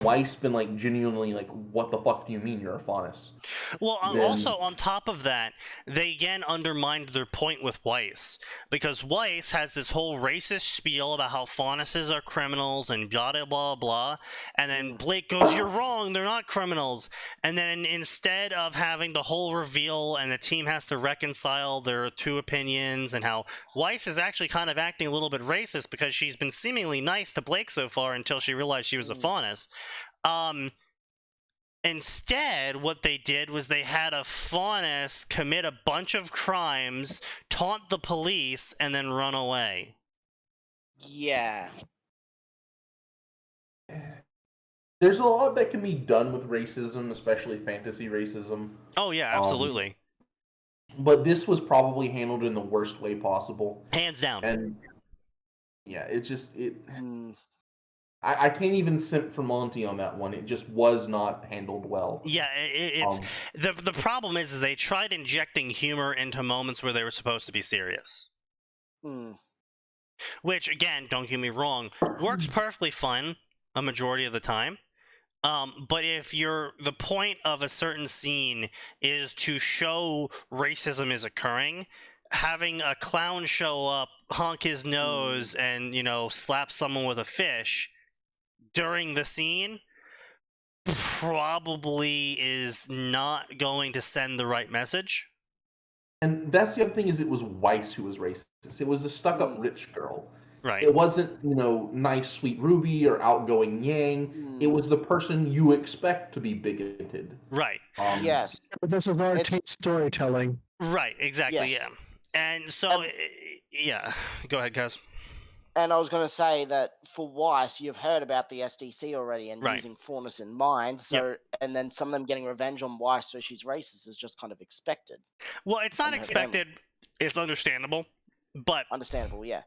Weiss been like genuinely like, what the fuck do you mean you're a faunus? Well, also on top of that, they again undermined their point with Weiss, because Weiss has this whole racist spiel about how faunuses are criminals and blah blah blah blah, and then Blake goes, "You're wrong, they're not criminals." And then instead of having the whole reveal and the team has to reconcile their two opinions, and how Weiss is actually kind of acting a little bit racist because she's been seemingly nice to Blake so far until she realized she was a faunus. Instead, what they did was they had a faunus commit a bunch of crimes, taunt the police, and then run away. Yeah. There's a lot that can be done with racism, especially fantasy racism. Oh yeah, absolutely. But this was probably handled in the worst way possible. Hands down. And yeah, I can't even simp for Monty on that one. It just was not handled well. Yeah, it's the problem is they tried injecting humor into moments where they were supposed to be serious. Which, again, don't get me wrong, works perfectly fine a majority of the time. But if the point of a certain scene is to show racism is occurring, having a clown show up, honk his nose, and, slap someone with a fish during the scene probably is not going to send the right message. And that's the other thing, is it was Weiss who was racist. It was a stuck-up rich girl. Right. It wasn't, nice, sweet Ruby or outgoing Yang. It was the person you expect to be bigoted. Right. Yes. But this is our storytelling. Right, exactly, Yes. yeah. And so, yeah. Go ahead, Kaz. And I was going to say that for Weiss, you've heard about the SDC already and using faunus in mind. So, and then some of them getting revenge on Weiss, so she's racist, is just kind of expected. Well, it's not expected. It's understandable, but understandable, yeah.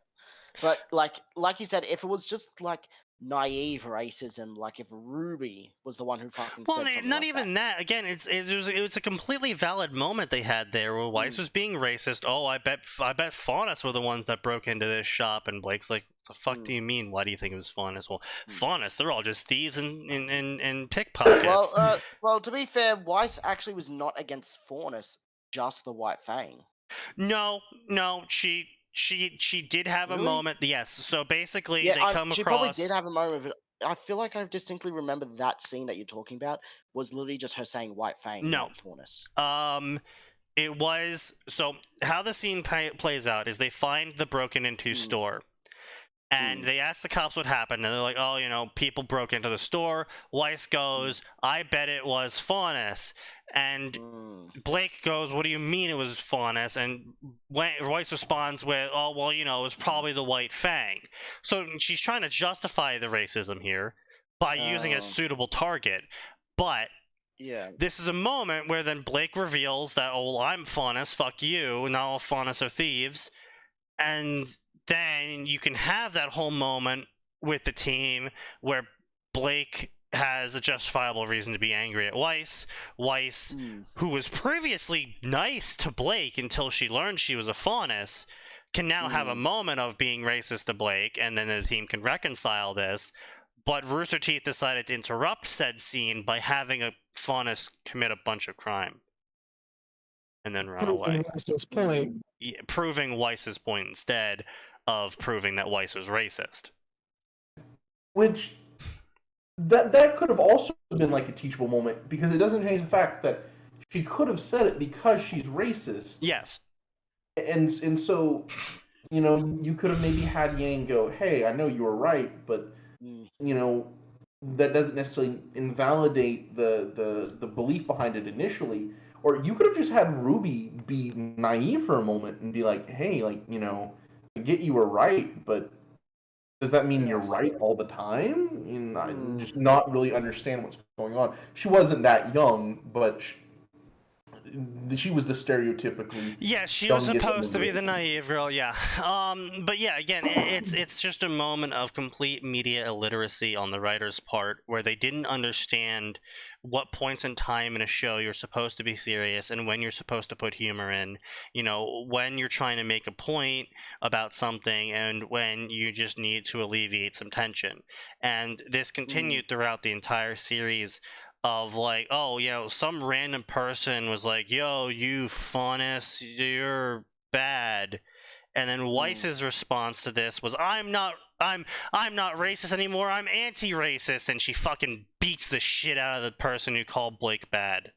But like you said, if it was just like naive racism, like if Ruby was the one who fucking said something not like even that. Again, it was a completely valid moment they had there where Weiss was being racist. Oh, I bet faunus were the ones that broke into this shop, and Blake's like, what the fuck do you mean? Why do you think it was faunus? Well, faunus, they're all just thieves and pickpockets. Well, to be fair, Weiss actually was not against faunus, just the White Fang. No, she did have a moment. Yes, so basically they come she across. Probably did have a moment, but I feel like I distinctly remember that scene that you're talking about was literally just her saying White Fang, not faunus. It was, so how the scene plays out is they find the broken into store. And they ask the cops what happened, and they're like, oh, people broke into the store. Weiss goes, I bet it was faunus. And Blake goes, what do you mean it was faunus? And Weiss responds with, oh, well, it was probably the White Fang. So she's trying to justify the racism here by using a suitable target. But this is a moment where then Blake reveals that, oh, well, I'm faunus, fuck you, now all faunus are thieves. And then you can have that whole moment with the team where Blake has a justifiable reason to be angry at Weiss. Weiss, who was previously nice to Blake until she learned she was a faunus, can now have a moment of being racist to Blake, and then the team can reconcile this. But Rooster Teeth decided to interrupt said scene by having a faunus commit a bunch of crime and then run away. Weiss's point. Proving Weiss's point instead of proving that Weiss was racist. Which, that could have also been like a teachable moment, because it doesn't change the fact that she could have said it because she's racist. Yes. And so, you could have maybe had Yang go, hey, I know you were right, but, that doesn't necessarily invalidate the belief behind it initially. Or you could have just had Ruby be naive for a moment and be like, "Hey, like, you know, I get you were right, but does that mean you're right all the time?" And I just not really understand what's going on. She wasn't that young, but she was the stereotypically she was youngest supposed to be member. the naive girl, yeah. But yeah, again, it's just a moment of complete media illiteracy on the writer's part, where they didn't understand what points in time in a show you're supposed to be serious and when you're supposed to put humor in. You know, when you're trying to make a point about something and when you just need to alleviate some tension. And this continued throughout the entire series. Of like, oh, you know, some random person was like, yo, you Faunus, you're bad. And then Weiss's response to this was, I'm not racist anymore, I'm anti-racist, and she fucking beats the shit out of the person who called Blake bad.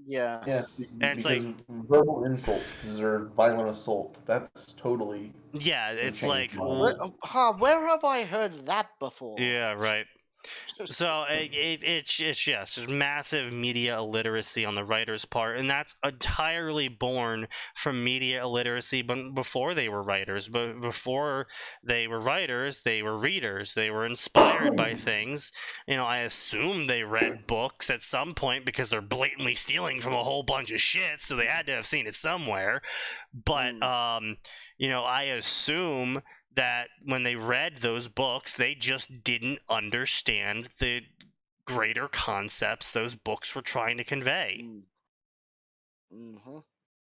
Yeah. Yeah, And it's because like, verbal insults deserve violent assault. That's totally yeah, it's like, Where have I heard that before? yeah, right. So it's just massive media illiteracy on the writer's part, and that's entirely born from media illiteracy. But before they were writers, but before they were writers, they were readers. They were inspired by things. You know, I assume they read books at some point because they're blatantly stealing from a whole bunch of shit, so they had to have seen it somewhere. But you know, I assume that when they read those books, they just didn't understand the greater concepts those books were trying to convey. You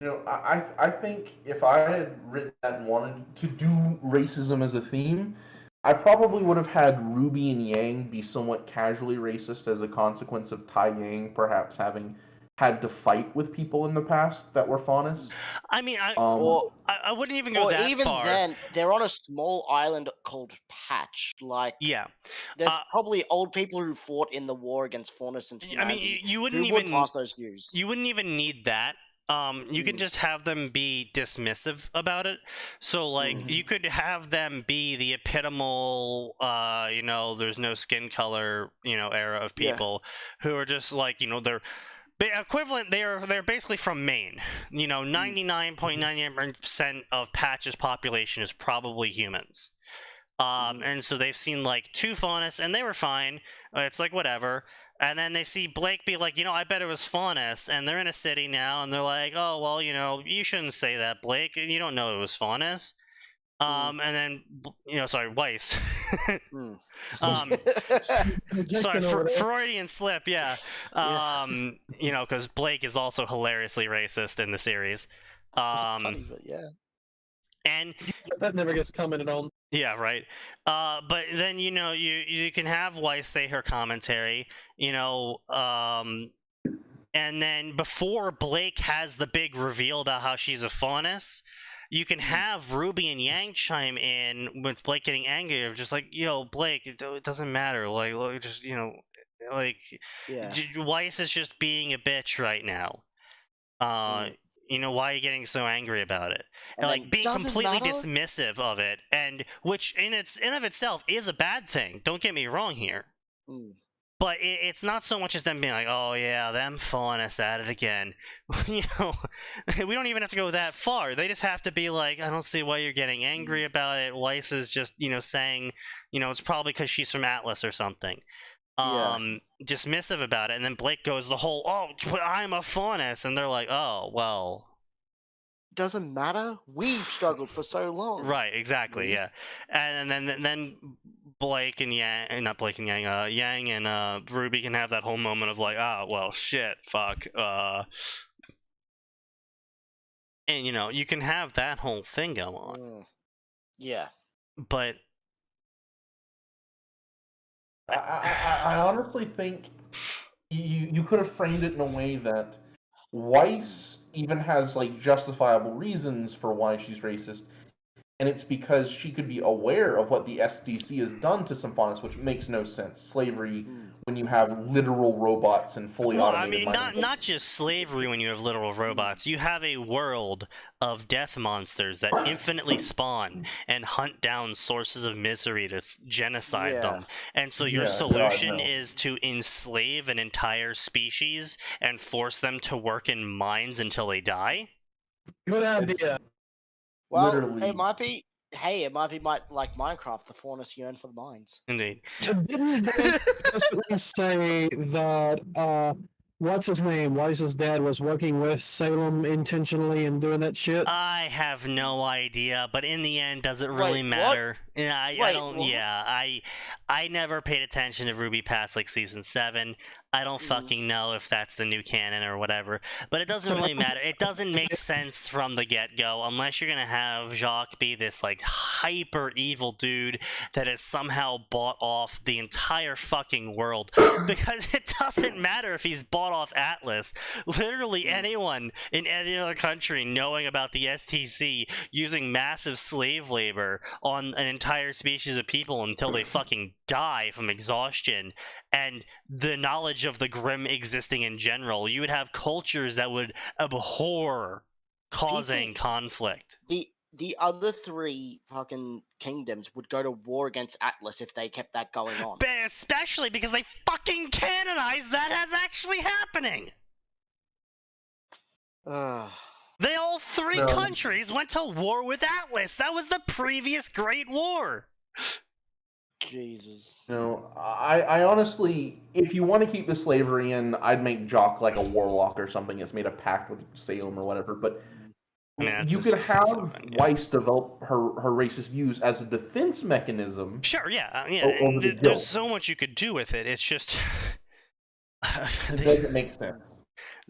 know, I think if I had written that and wanted to do racism as a theme, I probably would have had Ruby and Yang be somewhat casually racist as a consequence of Tai Yang perhaps having had to fight with people in the past that were Faunus. I mean, I wouldn't even go that far. Or even then, they're on a small island called Patch. Like, yeah, there's probably old people who fought in the war against Faunus and humanity. I mean, you wouldn't who even would pass those views. You wouldn't even need that. You can just have them be dismissive about it. So, like, you could have them be the epitomal, you know, there's no skin color, you know, era of people who are just like, you know, they're equivalent. They're basically from Maine. You know, 99.99% of Patch's population is probably humans. And so they've seen like 2 Faunus, and they were fine. It's like whatever. And then they see Blake be like, you know, I bet it was Faunus, and they're in a city now, and they're like, oh, well, you know, you shouldn't say that, Blake. You don't know it was Faunus. And then, you know, sorry, Weiss. Sorry, Freudian slip, yeah. You know, because Blake is also hilariously racist in the series. Funny, but yeah. And that never gets commented on. Yeah, right. But then, you know, you can have Weiss say her commentary, you know, and then before Blake has the big reveal about how she's a Faunus, you can have Ruby and Yang chime in with Blake getting angry of just like, yo, Blake, it doesn't matter. Like, look, just, you know, like, Weiss is just being a bitch right now. You know, why are you getting so angry about it? And like being completely dismissive of it, and which in of itself is a bad thing. Don't get me wrong here. But it's not so much as them being like, oh yeah, them Faunus at it again. You know, we don't even have to go that far. They just have to be like, I don't see why you're getting angry about it. Weiss is just, you know, saying, you know, it's probably because she's from Atlas or something. Dismissive about it, and then Blake goes the whole, oh, I'm a Faunus, and they're like, oh, well, doesn't matter, we've struggled for so long. Right, exactly, yeah. And then Blake and Yang, not Blake and Yang, Yang and Ruby can have that whole moment of like, ah, well, shit, fuck, and you know, you can have that whole thing go on. Yeah. But I honestly think you could have framed it in a way that Weiss even has like justifiable reasons for why she's racist, and it's because she could be aware of what the SDC has done to some faunus, which makes no sense. Slavery, when you have literal robots and fully automated mining. Not just slavery when you have literal robots. You have a world of death monsters that infinitely spawn and hunt down sources of misery to genocide them. And so your solution is to enslave an entire species and force them to work in mines until they die? Good idea. Well, Literally. it might be like Minecraft, the faunus yearn for the mines. Indeed. Didn't they explicitly say that what's his name? Wise's dad was working with Salem intentionally and doing that shit? I have no idea, but in the end, does it really Wait, matter? Yeah, I don't. what? Yeah, I never paid attention to Ruby past like season 7. I don't fucking know if that's the new canon or whatever, but it doesn't really matter. It doesn't make sense from the get-go unless you're gonna have Jacques be this like hyper evil dude that has somehow bought off the entire fucking world. Because it doesn't matter if he's bought off Atlas. Literally anyone in any other country knowing about the STC using massive slave labor on an entire species of people until they fucking die from exhaustion, and the knowledge of the Grim existing in general, you would have cultures that would abhor causing conflict. The other 3 fucking kingdoms would go to war against Atlas if they kept that going on. Especially because they fucking canonized that as actually happening. They all 3 countries went to war with Atlas. That was the previous Great War. Jesus. No, I honestly, if you want to keep the slavery in, I'd make Jock like a warlock or something that's made a pact with Salem or whatever. But you could have Weiss develop her racist views as a defense mechanism. Sure, yeah. There's so much you could do with it. It's just it doesn't make sense.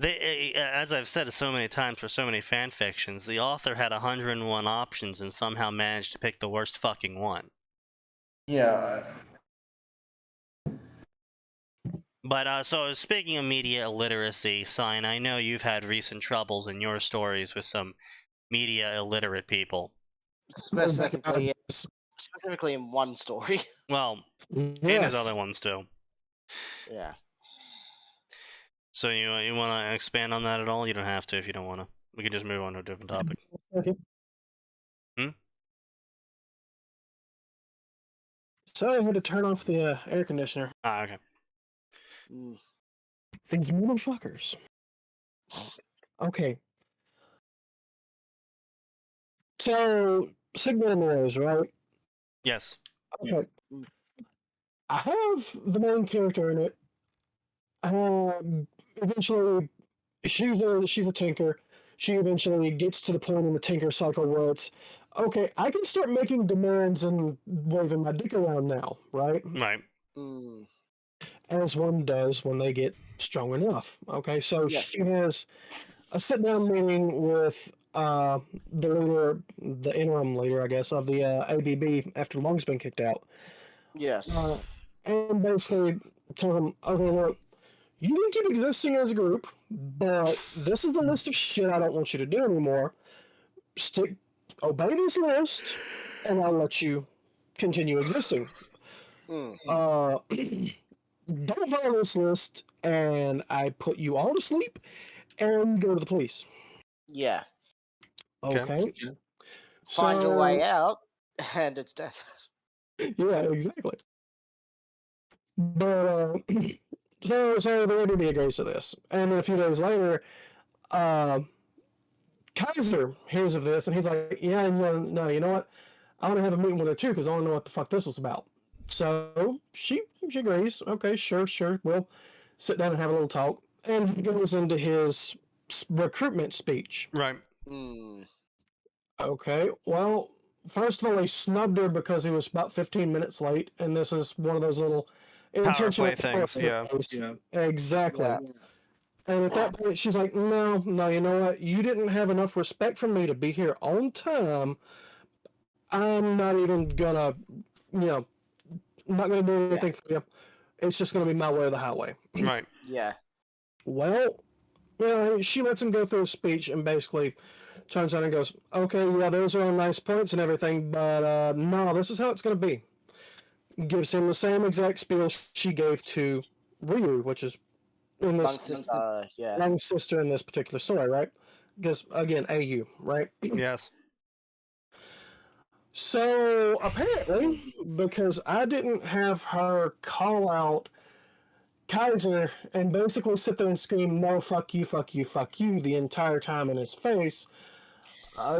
As I've said so many times for so many fan fictions, the author had 101 options and somehow managed to pick the worst fucking one. Yeah. But, so speaking of media illiteracy, Sign, I know you've had recent troubles in your stories with some media illiterate people. Specifically in one story. Well, in his other ones too. Yeah. So you want to expand on that at all? You don't have to if you don't want to. We can just move on to a different topic. So I had to turn off the air conditioner. Ah, okay. These motherfuckers. Okay. So, Sigma Mirrors, right? Yes. Okay. I have the main character in it. Eventually, she's a tinker. She eventually gets to the point in the tinker cycle where it's, okay, I can start making demands and waving my dick around now, right? Right. As one does when they get strong enough. Okay, so she has a sit-down meeting with the leader, the interim leader, I guess, of the ABB after Long's been kicked out. Yes. And basically tell him, okay, look, you can keep existing as a group, but this is the list of shit I don't want you to do anymore. Obey this list, and I'll let you continue existing. Don't follow this list, and I put you all to sleep, and go to the police. Yeah. Okay. Find your way out, and it's death. Yeah, exactly. But so the ABB agrees to this, and then a few days later, Kaiser hears of this, and he's like, "Yeah, no, you know what? I want to have a meeting with her too, because I want to know what the fuck this was about." So she agrees. Okay, sure. We'll sit down and have a little talk, and he goes into his recruitment speech. Right. Okay. Well, first of all, he snubbed her because he was about 15 minutes late, and this is one of those little intentional power play things. Yeah. Exactly. Yeah. And at that point, she's like, no, you know what? You didn't have enough respect for me to be here on time. I'm not even gonna, not gonna do anything for you. It's just gonna be my way or the highway. Right. Yeah. Well, she lets him go through his speech and basically turns around and goes, "Okay, yeah, those are all nice points and everything, but no, this is how it's going to be." Gives him the same exact spiel she gave to Ryu, which is in this young sister in this particular story, right? Because again, AU, right? Yes. So apparently, because I didn't have her call out Kaiser and basically sit there and scream, "No, fuck you, fuck you, fuck you," the entire time in his face,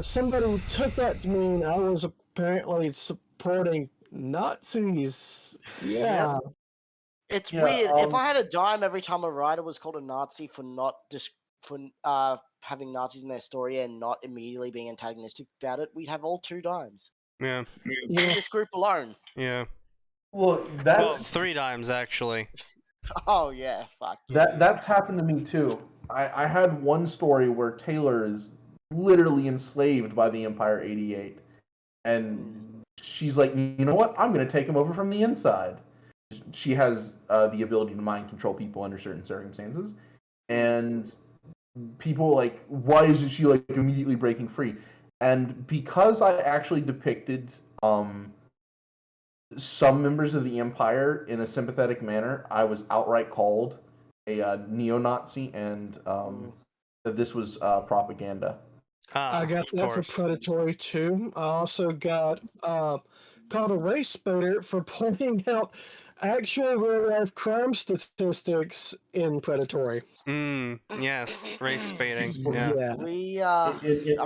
somebody took that to mean I was apparently supporting Nazis. Yeah. Yep. It's weird. If I had a dime every time a writer was called a Nazi for not having Nazis in their story and not immediately being antagonistic about it, we'd have all 2 dimes. Yeah. In this group alone. Yeah. Well, Well, 3 dimes actually. Oh yeah, fuck. That's happened to me too. I had one story where Taylor is literally enslaved by the Empire 88, and she's like, "You know what? I'm going to take him over from the inside." She has the ability to mind control people under certain circumstances, and people like, why isn't she like immediately breaking free? And because I actually depicted some members of the Empire in a sympathetic manner, I was outright called a neo-Nazi, and that this was propaganda. I got that for Predatory too. I also got called a race baiter for pointing out actual real-life crime statistics in Predatory. Yes, race baiting. Yeah. We I'm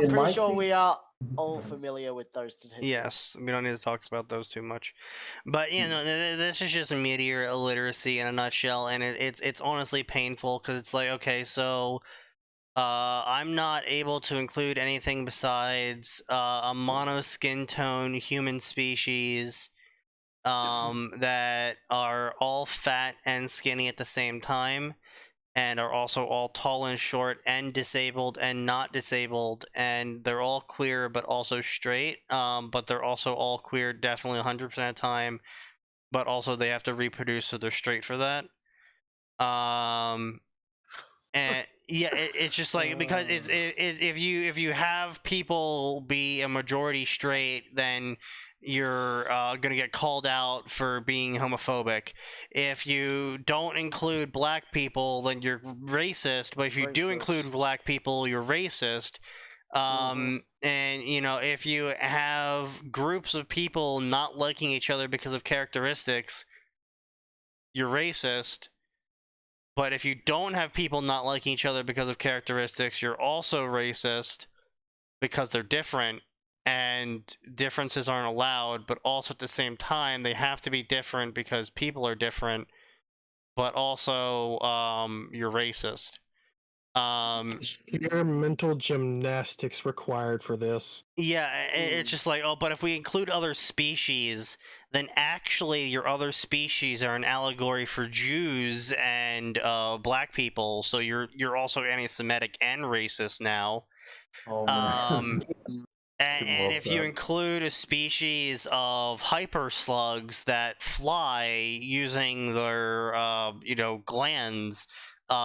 pretty sure we are all familiar with those statistics. Yes, we don't need to talk about those too much, but you know, this is just a meteor illiteracy in a nutshell, and it's honestly painful because it's like, okay, so I'm not able to include anything besides a mono skin tone human species that are all fat and skinny at the same time, and are also all tall and short and disabled and not disabled, and they're all queer but also straight, but they're also all queer definitely 100% of the time, but also they have to reproduce, so they're straight for that. And yeah, it's just like, because if you have people be a majority straight, then you're gonna get called out for being homophobic. If you don't include black people, then you're racist. But if you do include black people, you're racist. And you know, if you have groups of people not liking each other because of characteristics, you're racist. But if you don't have people not liking each other because of characteristics, you're also racist because they're different, and differences aren't allowed, but also at the same time, they have to be different because people are different, but also you're racist. Your mental gymnastics required for this. Yeah, it's just like, oh, but if we include other species, then actually your other species are an allegory for Jews and black people, so you're also anti-Semitic and racist now. Oh, man. And if you include a species of hyper slugs that fly using their glands,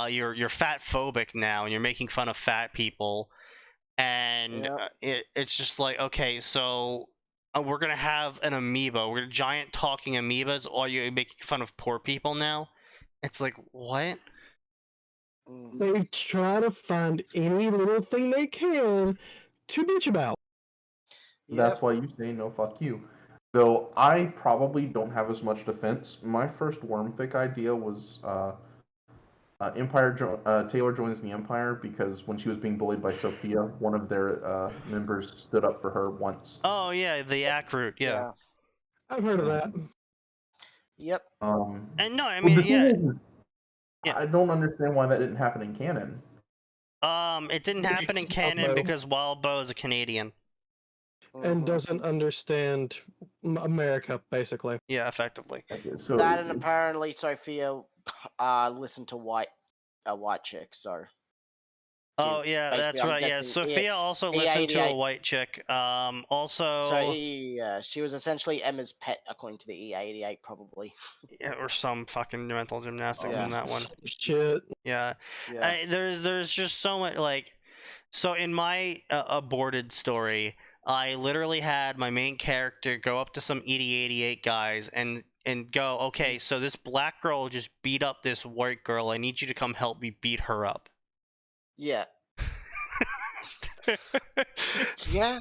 you're fat phobic now, and you're making fun of fat people. And it's just like, okay, so we're gonna have an amoeba, we're giant talking amoebas, or you're making fun of poor people now. It's like, what? They try to find any little thing they can to bitch about. That's why you say no, fuck you. Though I probably don't have as much defense. My first Wormfic idea was Taylor joins the Empire because when she was being bullied by Sophia, one of their members stood up for her once. Oh yeah, the Akrut, yeah. I've heard of that. Yep. And no, I mean, I don't understand why that didn't happen in canon. It didn't happen in canon because Wildbow is a Canadian. And doesn't understand America, basically. Yeah, effectively. So that, and apparently Sophia listened to a white chick, so. Oh yeah, that's right. Yeah, Sophia also listened to a white chick. Also. So she was essentially Emma's pet, according to the E88, probably. Yeah, or some fucking mental gymnastics in that one. Shit. Yeah. There's just so much, like, So in my aborted story, I literally had my main character go up to some ED88 guys and go, okay, so this black girl just beat up this white girl. I need you to come help me beat her up. Yeah. Yeah.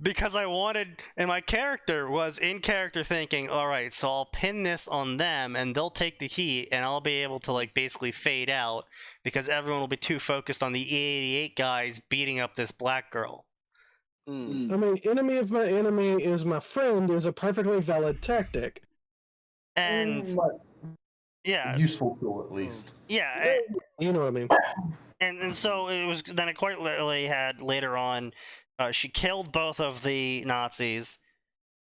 Because I wanted, and my character was in character thinking, all right, so I'll pin this on them and they'll take the heat and I'll be able to like basically fade out because everyone will be too focused on the E88 guys beating up this black girl. I mean, enemy of my enemy is my friend is a perfectly valid tactic. And yeah, useful tool at least. Yeah, you know what I mean. And so it was. Then it quite literally had later on. She killed both of the Nazis.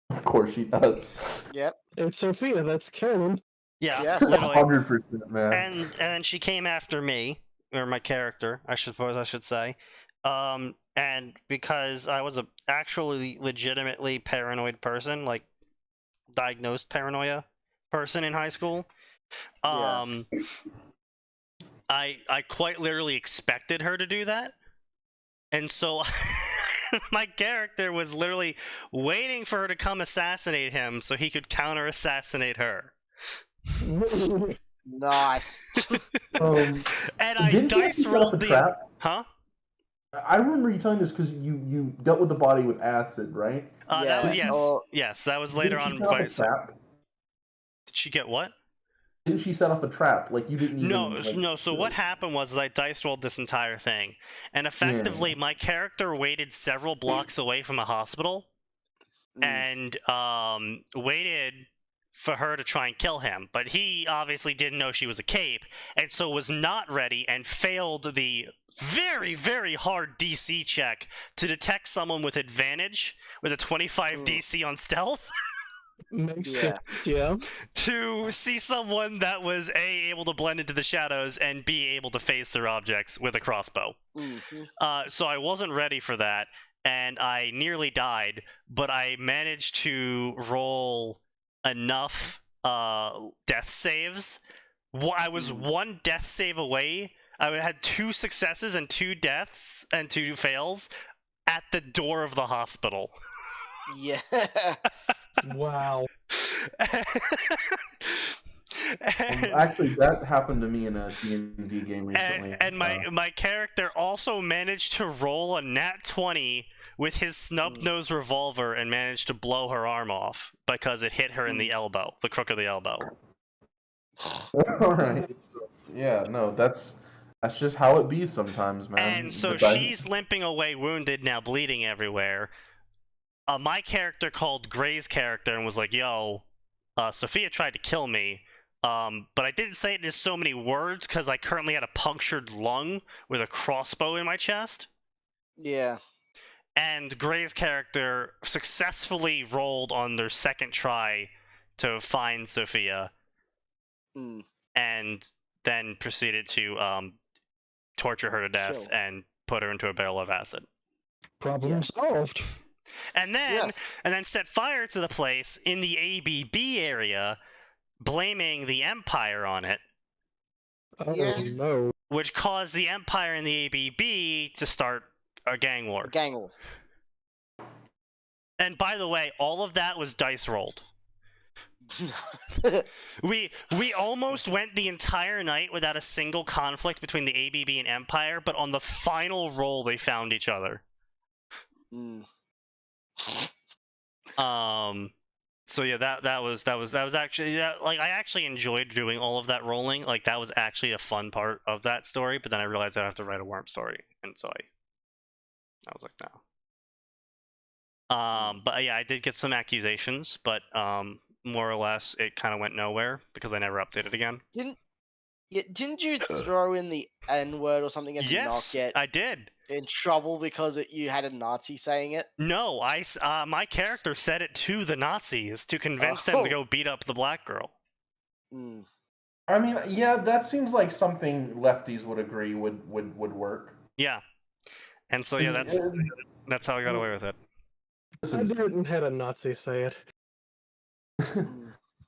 Of course she does. Yep. It's Sophia. That's canon. Yeah, Yes. literally. 100%, man. And then she came after me, or my character, I suppose I should say. And because I was a actually legitimately paranoid person, like diagnosed paranoia person in high school, I quite literally expected her to do that. And so my character was literally waiting for her to come assassinate him so he could counter assassinate her. Nice. And I dice rolled the trap? Huh? I remember you telling this because you dealt with the body with acid, right? Yes, that was later on. Did she get what? Didn't she set off a trap? Like you didn't even... No. So what happened was I dice rolled this entire thing, and effectively my character waited several blocks away from a hospital, and waited for her to try and kill him. But he obviously didn't know she was a cape, and so was not ready and failed the very, very hard DC check to detect someone with advantage with a 25 DC on stealth. Makes sense, yeah. To see someone that was A, able to blend into the shadows, and B, able to phase through objects with a crossbow. So I wasn't ready for that, and I nearly died, but I managed to roll enough death saves. I was one death save away. I had 2 successes and 2 deaths and 2 fails at the door of the hospital. Yeah. Wow. Actually, that happened to me in a D&D game recently. And my character also managed to roll a nat 20 with his snub-nosed revolver and managed to blow her arm off because it hit her in the elbow, the crook of the elbow. All right. Yeah, no, that's just how it be sometimes, man. And so she's limping away, wounded, now bleeding everywhere. My character called Gray's character and was like, yo, Sophia tried to kill me, but I didn't say it in so many words because I currently had a punctured lung with a crossbow in my chest. Yeah. And Gray's character successfully rolled on their second try to find Sophia, and then proceeded to torture her to death and put her into a barrel of acid. Problem solved. And then set fire to the place in the ABB area, blaming the Empire on it. Oh no. Which caused the Empire and the ABB to start a gang war. And by the way, all of that was dice rolled. We almost went the entire night without a single conflict between the ABB and Empire, but on the final roll they found each other. So yeah, that was actually like I actually enjoyed doing all of that rolling. Like that was actually a fun part of that story, but then I realized I have to write a worm story, and so I was like, no. But yeah, I did get some accusations, but more or less it kind of went nowhere because I never updated again. Didn't you throw in the N-word or something and not get I did. in trouble because you had a Nazi saying it? No, my character said it to the Nazis to convince them to go beat up the black girl. I mean, yeah, that seems like something lefties would agree would work. Yeah. And so yeah, that's how I got away with it. I didn't have a Nazi say it.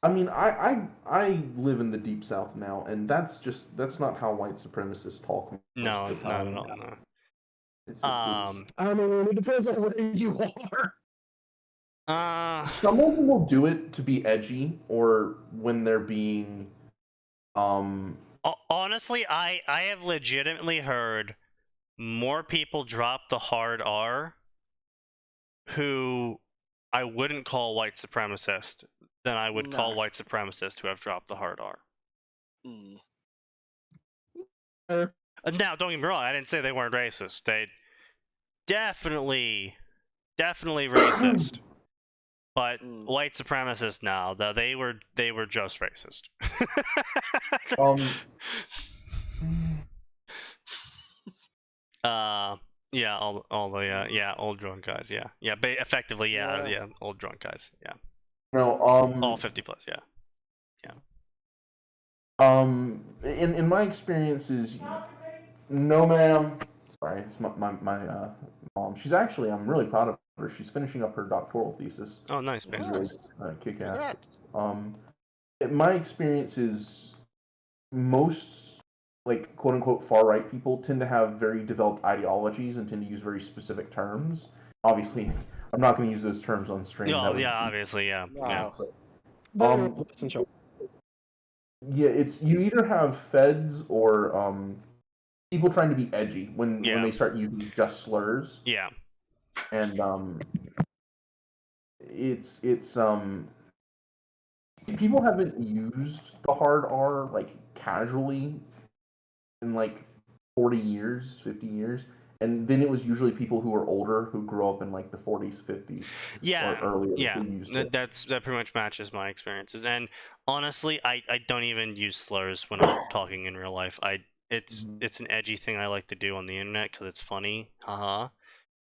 I mean, I live in the deep south now, and that's not how white supremacists talk. No, not at all. No. I mean, it depends on where you are. Some of them will do it to be edgy, or when they're being. Honestly, I have legitimately heard more people drop the hard R who I wouldn't call white supremacist than I would call white supremacists who have dropped the hard R. Now, don't get me wrong, I didn't say they weren't racist. They definitely racist. But white supremacists now, they were just racist. Yeah, all the old drunk guys, yeah, effectively, yeah, old drunk guys, yeah. No, all 50 plus, yeah. In my experiences, no, ma'am. Sorry, it's my mom. She's actually, I'm really proud of her. She's finishing up her doctoral thesis. Oh, nice, man. Really, kick ass. In my experiences, most like quote unquote far right people tend to have very developed ideologies and tend to use very specific terms. Obviously, I'm not going to use those terms on stream. No, yeah, obviously, yeah. Wow. Yeah. Yeah, it's you either have feds or people trying to be edgy when they start using just slurs. Yeah. And it's people haven't used the hard R like casually in like 40 years, 50 years. And then it was usually people who were older who grew up in like the 40s, 50s, or earlier who used it. That pretty much matches my experiences. And honestly, I don't even use slurs when I'm talking in real life. It's an edgy thing I like to do on the internet because it's funny, haha.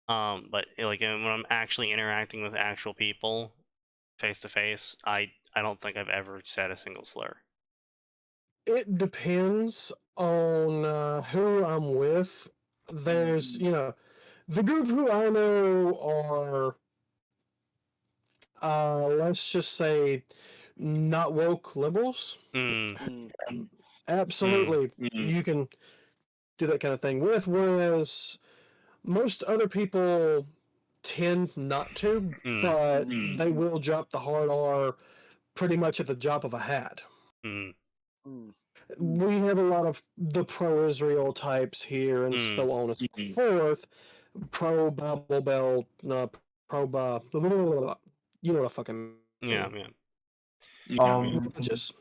But like when I'm actually interacting with actual people, face to face, I don't think I've ever said a single slur. It depends on who I'm with. There's, the group who I know are, let's just say, not woke liberals. Absolutely, you can do that kind of thing with, whereas most other people tend not to, but they will drop the hard R pretty much at the drop of a hat. We have a lot of the pro-Israel types here and so on and so forth. Pro-Bible Belt, pro-Blah, you know what I fucking mean. Just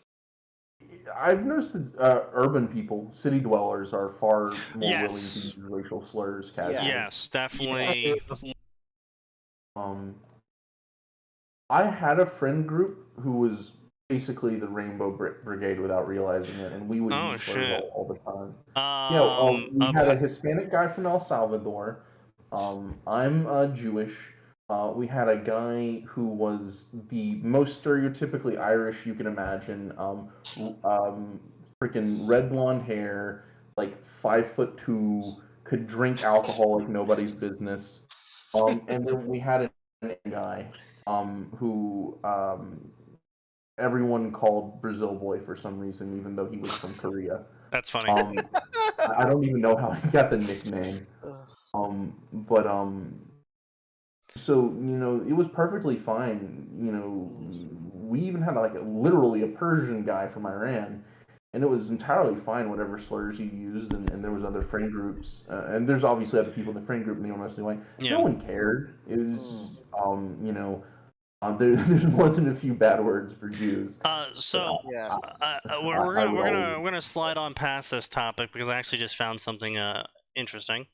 I've noticed that urban people, city dwellers, are far more willing to use racial slurs casually. Yes, definitely. I had a friend group who was basically the Rainbow Brigade without realizing it, and we would use slurs all the time. We had a Hispanic guy from El Salvador. I'm Jewish. We had a guy who was the most stereotypically Irish you can imagine. Freaking red blonde hair, like 5'2", could drink alcohol like nobody's business. And then we had an guy who everyone called Brazil Boy for some reason, even though he was from Korea. That's funny. I don't even know how he got the nickname. So it was perfectly fine. We even had literally a Persian guy from Iran, and it was entirely fine whatever slurs you used. And there was other friend groups, and there's obviously other people in the friend group. And they don't necessarily no one cared. It was there's more than a few bad words for Jews. We're gonna slide on past this topic because I actually just found something interesting.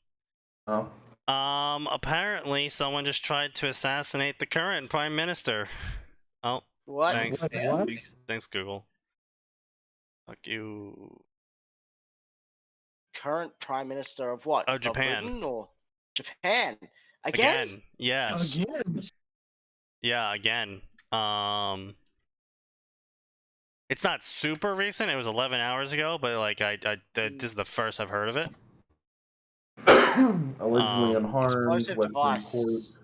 Oh. Apparently someone just tried to assassinate the current prime minister. Oh, what? Thanks. What? Thanks, Google. Fuck you. Current prime minister of what? Oh, Japan. Britain or Japan? Again? Yes. Again. Yeah, again. It's not super recent. It was 11 hours ago, but like this is the first I've heard of it. Allegedly unharmed. Explosive device.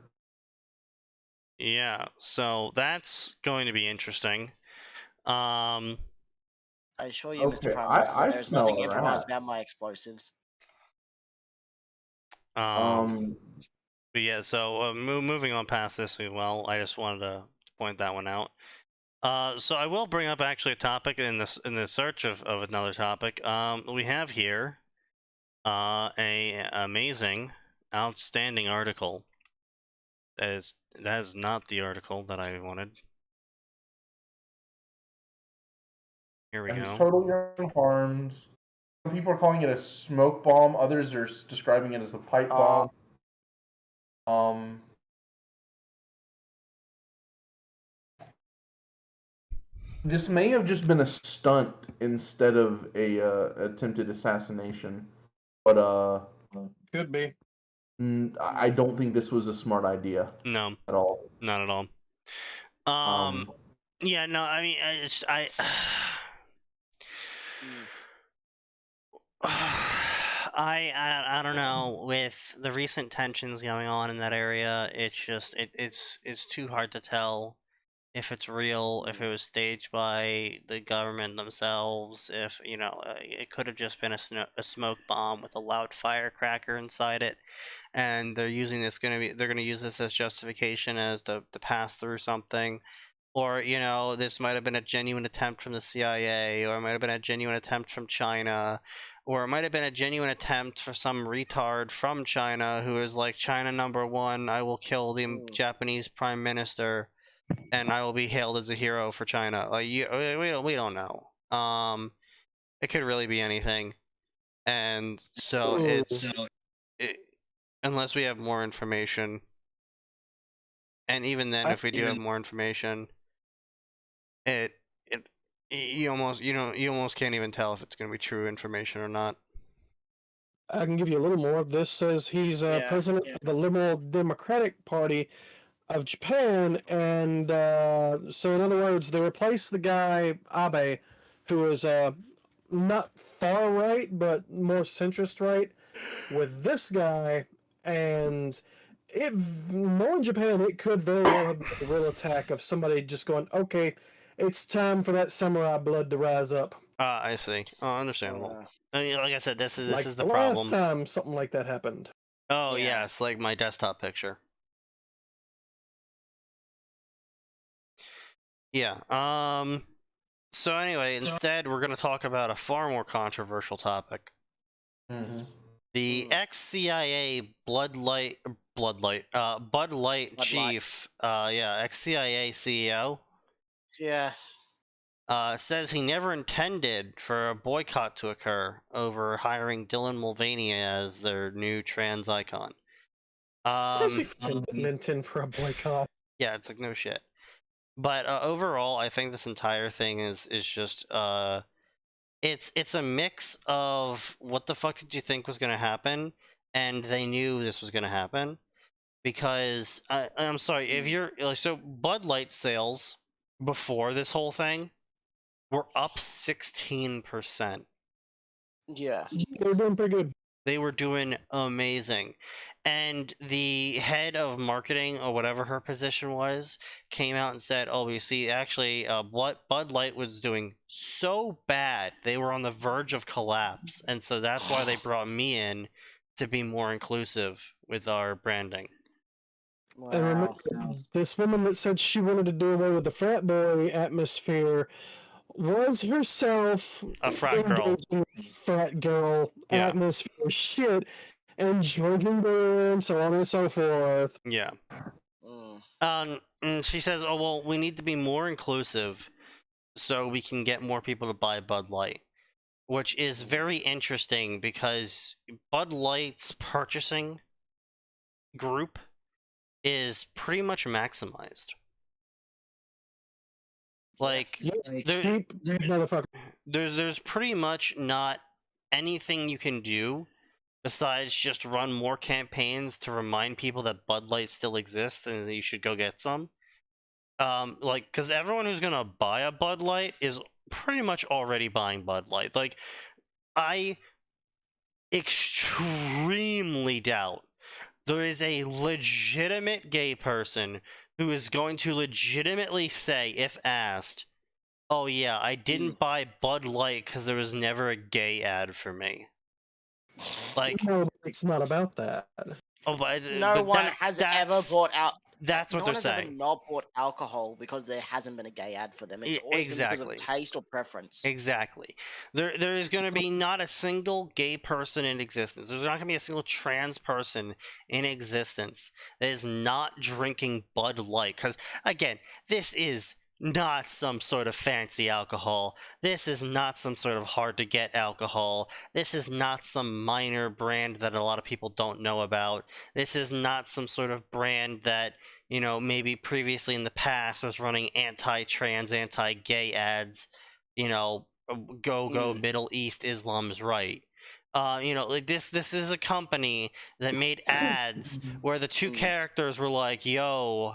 Yeah, so that's going to be interesting. I assure you, Mr. Prime Minister, there's nothing improvised about my explosives. But yeah, so moving on past this, I just wanted to point that one out. So I will bring up actually a topic in the search of another topic. We have here a amazing, outstanding article. That is not the article that I wanted. Here we go. He's totally unharmed. Some people are calling it a smoke bomb. Others are describing it as a pipe bomb. This may have just been a stunt instead of a attempted assassination, but could be. I don't think this was a smart idea. No, at all. Not at all. Yeah, no, I mean, I don't know. With the recent tensions going on in that area, it's just it's too hard to tell if it's real, if it was staged by the government themselves, if it could have just been a smoke bomb with a loud firecracker inside it, and they're using this they're gonna use this as justification as to pass through something. Or, this might have been a genuine attempt from the CIA, or it might have been a genuine attempt from China, or it might have been a genuine attempt for some retard from China who is like, China #1, I will kill the Japanese prime minister, and I will be hailed as a hero for China. Like, we don't know. It could really be anything. And so unless we have more information, and even then, if we do have more information, you almost can't even tell if it's going to be true information or not. I can give you a little more. This says he's president of the Liberal Democratic Party of Japan, and so in other words, they replaced the guy Abe, who is not far right but more centrist right, with this guy, and knowing Japan, it could very well have been a real attack of somebody just going, okay, it's time for that samurai blood to rise up. I see. Oh, understandable. I mean, like I said, this is the problem. Last time something like that happened. Oh yeah, it's like my desktop picture. Yeah. So anyway, instead we're going to talk about a far more controversial topic. The ex-CIA Bud Light chief, ex-CIA CEO. Yeah. Says he never intended for a boycott to occur over hiring Dylan Mulvaney as their new trans icon. Of course he didn't intend for a boycott. Yeah, it's like no shit. But overall, I think this entire thing is just it's a mix of what the fuck did you think was gonna happen, and they knew this was gonna happen, because I'm sorry, if you're like, so Bud Light sales before this whole thing were up 16%. Yeah, they were doing pretty good. They were doing amazing. And the head of marketing, or whatever her position was, came out and said, oh, you see, actually, what Bud Light was doing so bad, they were on the verge of collapse. And so that's why they brought me in to be more inclusive with our branding. Wow. And remember, this woman that said she wanted to do away with the frat boy atmosphere was herself a frat girl. Frat girl atmosphere shit, and drinking beer and so on and so forth. Yeah. And she says, oh, well, we need to be more inclusive so we can get more people to buy Bud Light, which is very interesting because Bud Light's purchasing group is pretty much maximized. Like, there's pretty much not anything you can do besides just run more campaigns to remind people that Bud Light still exists and that you should go get some. Like, because everyone who's gonna buy a Bud Light is pretty much already buying Bud Light. Like, I extremely doubt there is a legitimate gay person who is going to legitimately say, if asked, oh yeah, I didn't buy Bud Light because there was never a gay ad for me. Like, No, it's not about that. oh, but No one has ever bought out. That's what no they're one has saying. ever not bought alcohol because there hasn't been a gay ad for them. It's always been because of taste or preference. Exactly. There is going to be not a single gay person in existence. There's not going to be a single trans person in existence that is not drinking Bud Light. Because, again, this is not some sort of fancy alcohol. This is not some sort of hard-to-get alcohol. This is not some minor brand that a lot of people don't know about. This is not some sort of brand that, you know, maybe previously in the past was running anti-trans, anti-gay ads, you know, go Middle East, Islam's right. You know, like this is a company that made ads where the two characters were like, yo,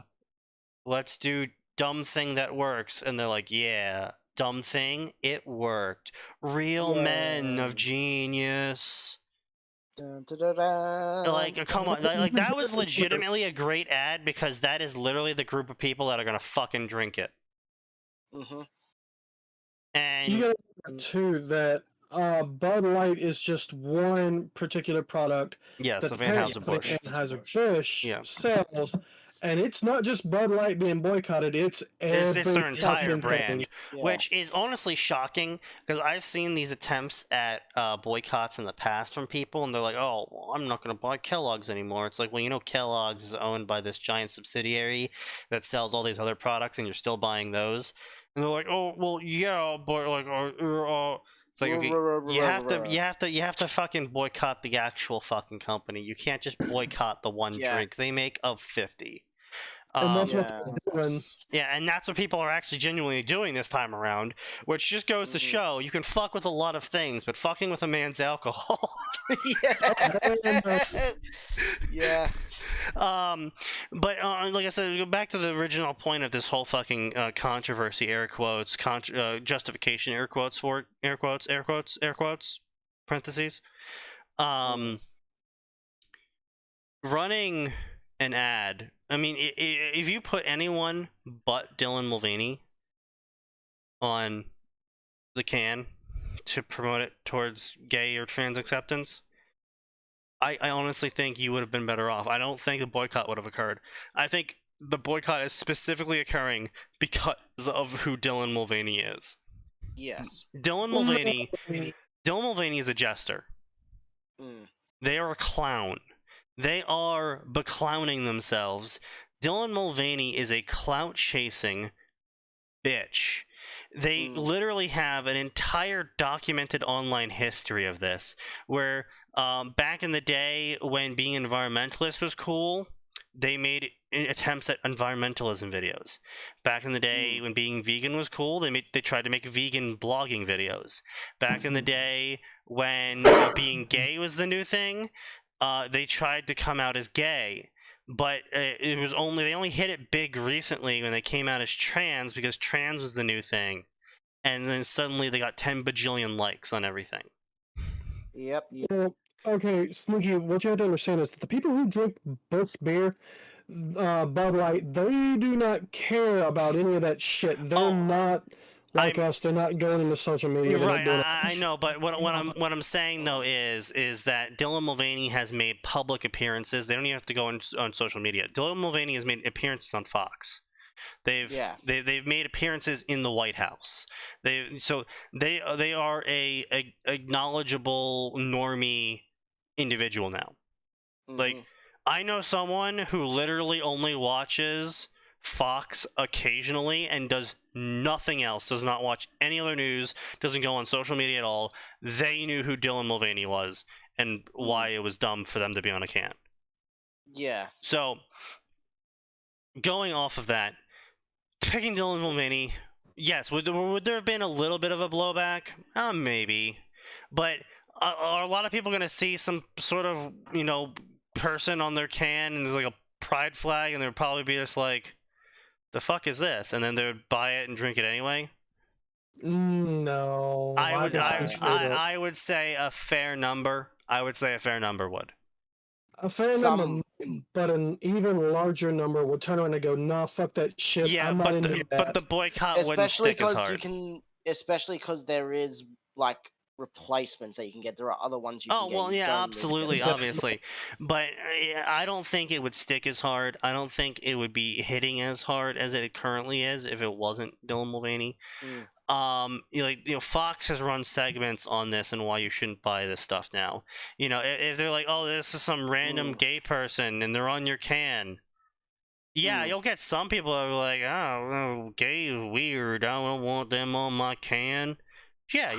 let's do dumb thing that works, and they're like, yeah, dumb thing, it worked. Real men of genius. Dun, dun, dun, dun. Like, come on, like that was legitimately a great ad because that is literally the group of people that are gonna fucking drink it. And you gotta remember too that Bud Light is just one particular product that of Anheuser-Busch. Anheuser-Busch sells, and it's not just Bud Light being boycotted; it's their entire brand, Yeah. which is honestly shocking because I've seen these attempts at boycotts in the past from people, and they're like, "Oh, well, I'm not going to buy Kellogg's anymore." It's like, well, you know, Kellogg's is owned by this giant subsidiary that sells all these other products, and you're still buying those. And they're like, "Oh, well, yeah, but like, it's like, okay, you have to fucking boycott the actual fucking company. You can't just boycott the one drink they make of 50." And that's what they're doing. Yeah, and that's what people are actually genuinely doing this time around, which just goes to show you can fuck with a lot of things, but fucking with a man's alcohol. Yeah. But like I said, go back to the original point of this whole fucking controversy, air quotes, justification, air quotes, parentheses. Running an ad. I mean, if you put anyone but Dylan Mulvaney on the can to promote it towards gay or trans acceptance, I honestly think you would have been better off. I don't think a boycott would have occurred. I think the boycott is specifically occurring because of who Dylan Mulvaney is. Yes. Dylan Mulvaney is a jester. They are a clown. They are beclowning themselves. Dylan Mulvaney is a clout-chasing bitch. They literally have an entire documented online history of this, where back in the day when being environmentalist was cool, they made attempts at environmentalism videos. Back in the day when being vegan was cool, they tried to make vegan blogging videos. Back in the day when being gay was the new thing, they tried to come out as gay, but they only hit it big recently when they came out as trans, because trans was the new thing, and then suddenly they got 10 bajillion likes on everything. Yep. Well, okay, Sneaky, what you have to understand is that the people who drink Busch beer, Bud Light, they do not care about any of that shit. They're not like us. They're not going into social media. Right, I know, but what I'm saying though is that Dylan Mulvaney has made public appearances. They don't even have to go on social media. Dylan Mulvaney has made appearances on Fox. They've made appearances in the White House. They are a acknowledgeable normie individual now. Like, I know someone who literally only watches Fox occasionally and does nothing else, does not watch any other news, doesn't go on social media at all. They knew who Dylan Mulvaney was and why it was dumb for them to be on a can. Yeah. So, going off of that, picking Dylan Mulvaney, yes, would there have been a little bit of a blowback? Maybe. But are a lot of people going to see some sort of, person on their can and there's like a pride flag, and they'll probably be just like, the fuck is this? And then they would buy it and drink it anyway? No. I would say a fair number. I would say a fair number would. A fair number, but an even larger number would turn around and go, nah, fuck that shit. Yeah, I'm not into that. but the boycott wouldn't stick as hard. Especially because there is, like, replacements that you can get. There are other ones you Oh can get. well, You yeah, don't need to absolutely, get obviously, but I don't think it would stick as hard. I don't think it would be hitting as hard as it currently is if it wasn't Dylan Mulvaney. Fox has run segments on this and why you shouldn't buy this stuff now. If they're like, oh, this is some random gay person and they're on your can. Yeah, you'll get some people that are like, oh, gay is weird. I don't want them on my can. Yeah,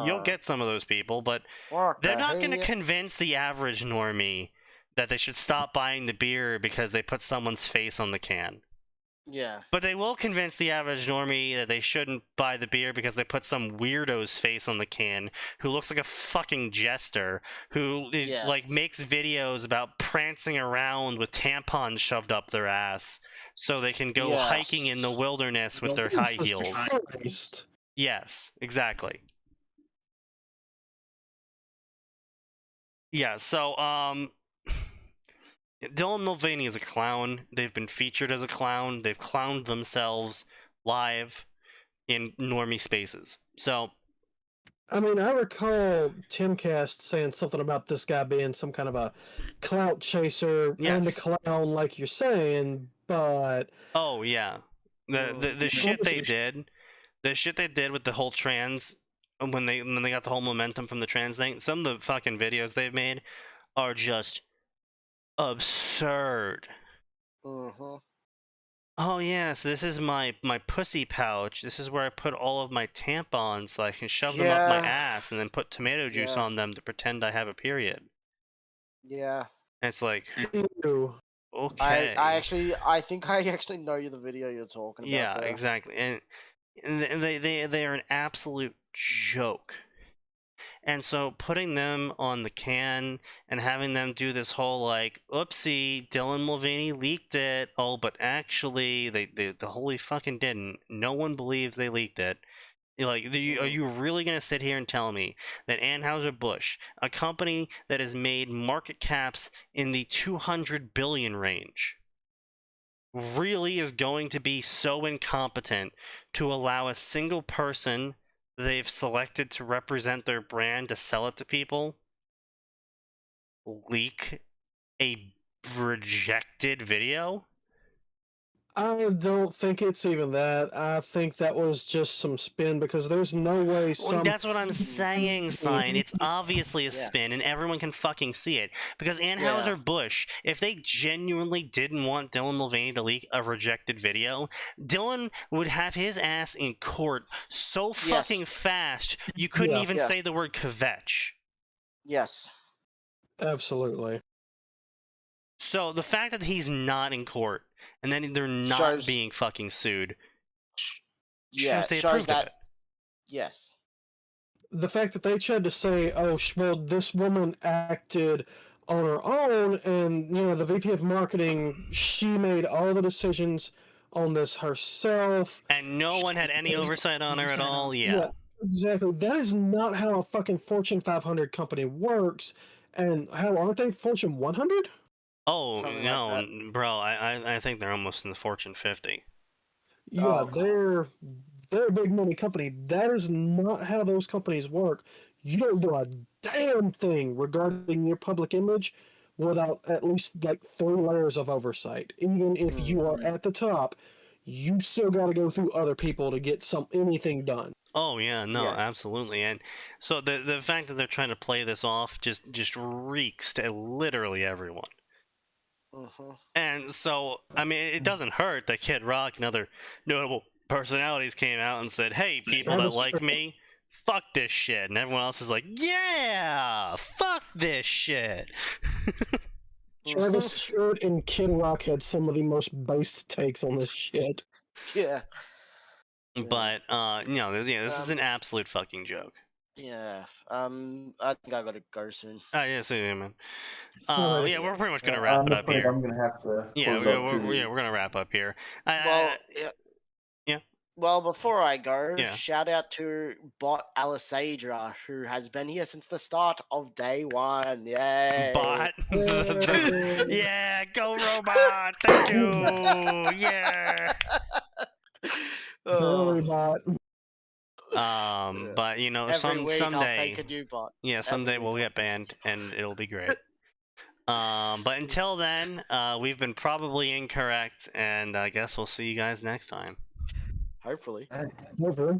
you'll get some of those people, but they're not going to convince the average normie that they should stop buying the beer because they put someone's face on the can. Yeah. But they will convince the average normie that they shouldn't buy the beer because they put some weirdo's face on the can who looks like a fucking jester who makes videos about prancing around with tampons shoved up their ass so they can go hiking in the wilderness with their high heels. Yes, exactly. Yeah, so Dylan Mulvaney is a clown. They've been featured as a clown. They've clowned themselves live in normie spaces. So, I mean, I recall Timcast saying something about this guy being some kind of a clout chaser and a clown, like you're saying, but... Oh, yeah. The shit they did, with the whole trans, when they got the whole momentum from the trans thing, some of the fucking videos they've made are just absurd. Oh yeah, so this is my pussy pouch. This is where I put all of my tampons so I can shove them up my ass and then put tomato juice on them to pretend I have a period. Yeah. And it's like, ew. Okay. I think I actually know the video you're talking about. Yeah, exactly. And they are an absolute joke. And so putting them on the can and having them do this whole like, oopsie, Dylan Mulvaney leaked it. Oh, but actually they wholly fucking didn't. No one believes they leaked it. Are you really going to sit here and tell me that Anheuser-Busch, a company that has made market caps in the 200 billion range, really is going to be so incompetent to allow a single person they've selected to represent their brand to sell it to people leak a rejected video? I don't think it's even that. I think that was just some spin because there's no way Well, that's what I'm saying, Sign. It's obviously a spin, and everyone can fucking see it. Because Anheuser-Busch, if they genuinely didn't want Dylan Mulvaney to leak a rejected video, Dylan would have his ass in court so fucking fast you couldn't even say the word kvetch. Yes. Absolutely. So the fact that he's not in court and then they're not being fucking sued shows they approved of it. Yes. The fact that they tried to say, oh, well, this woman acted on her own, and, the VP of marketing, she made all the decisions on this herself. And no one had any oversight on her at all? Yeah. Exactly. That is not how a fucking Fortune 500 company works. And how aren't they Fortune 100? Oh, no, like bro, I think they're almost in the Fortune 50. Yeah, they're a big money company. That is not how those companies work. You don't do a damn thing regarding your public image without at least like 3 layers of oversight. Even if you are at the top, you still got to go through other people to get anything done. Oh yeah, no, absolutely. And so the fact that they're trying to play this off just reeks to literally everyone. And so, I mean, it doesn't hurt that Kid Rock and other notable personalities came out and said, hey, people that like me, fuck this shit. And everyone else is like, yeah, fuck this shit. Travis Stewart and Kid Rock had some of the most base takes on this shit. Yeah. But, this is an absolute fucking joke. Yeah. I think I gotta go soon. Oh, yeah, see you, man. We're pretty much gonna wrap it up here. I'm gonna have to. We're gonna wrap up here. Well, before I go, shout out to Bot Alisadra, who has been here since the start of day 1. Yay! Bot. Yeah, go robot. Thank you. Yeah. Bot. But you know, Every week I'll someday, fake a new bot. yeah, someday we'll get banned, and it'll be great. But until then, we've been probably incorrect, and I guess we'll see you guys next time. Hopefully. Never.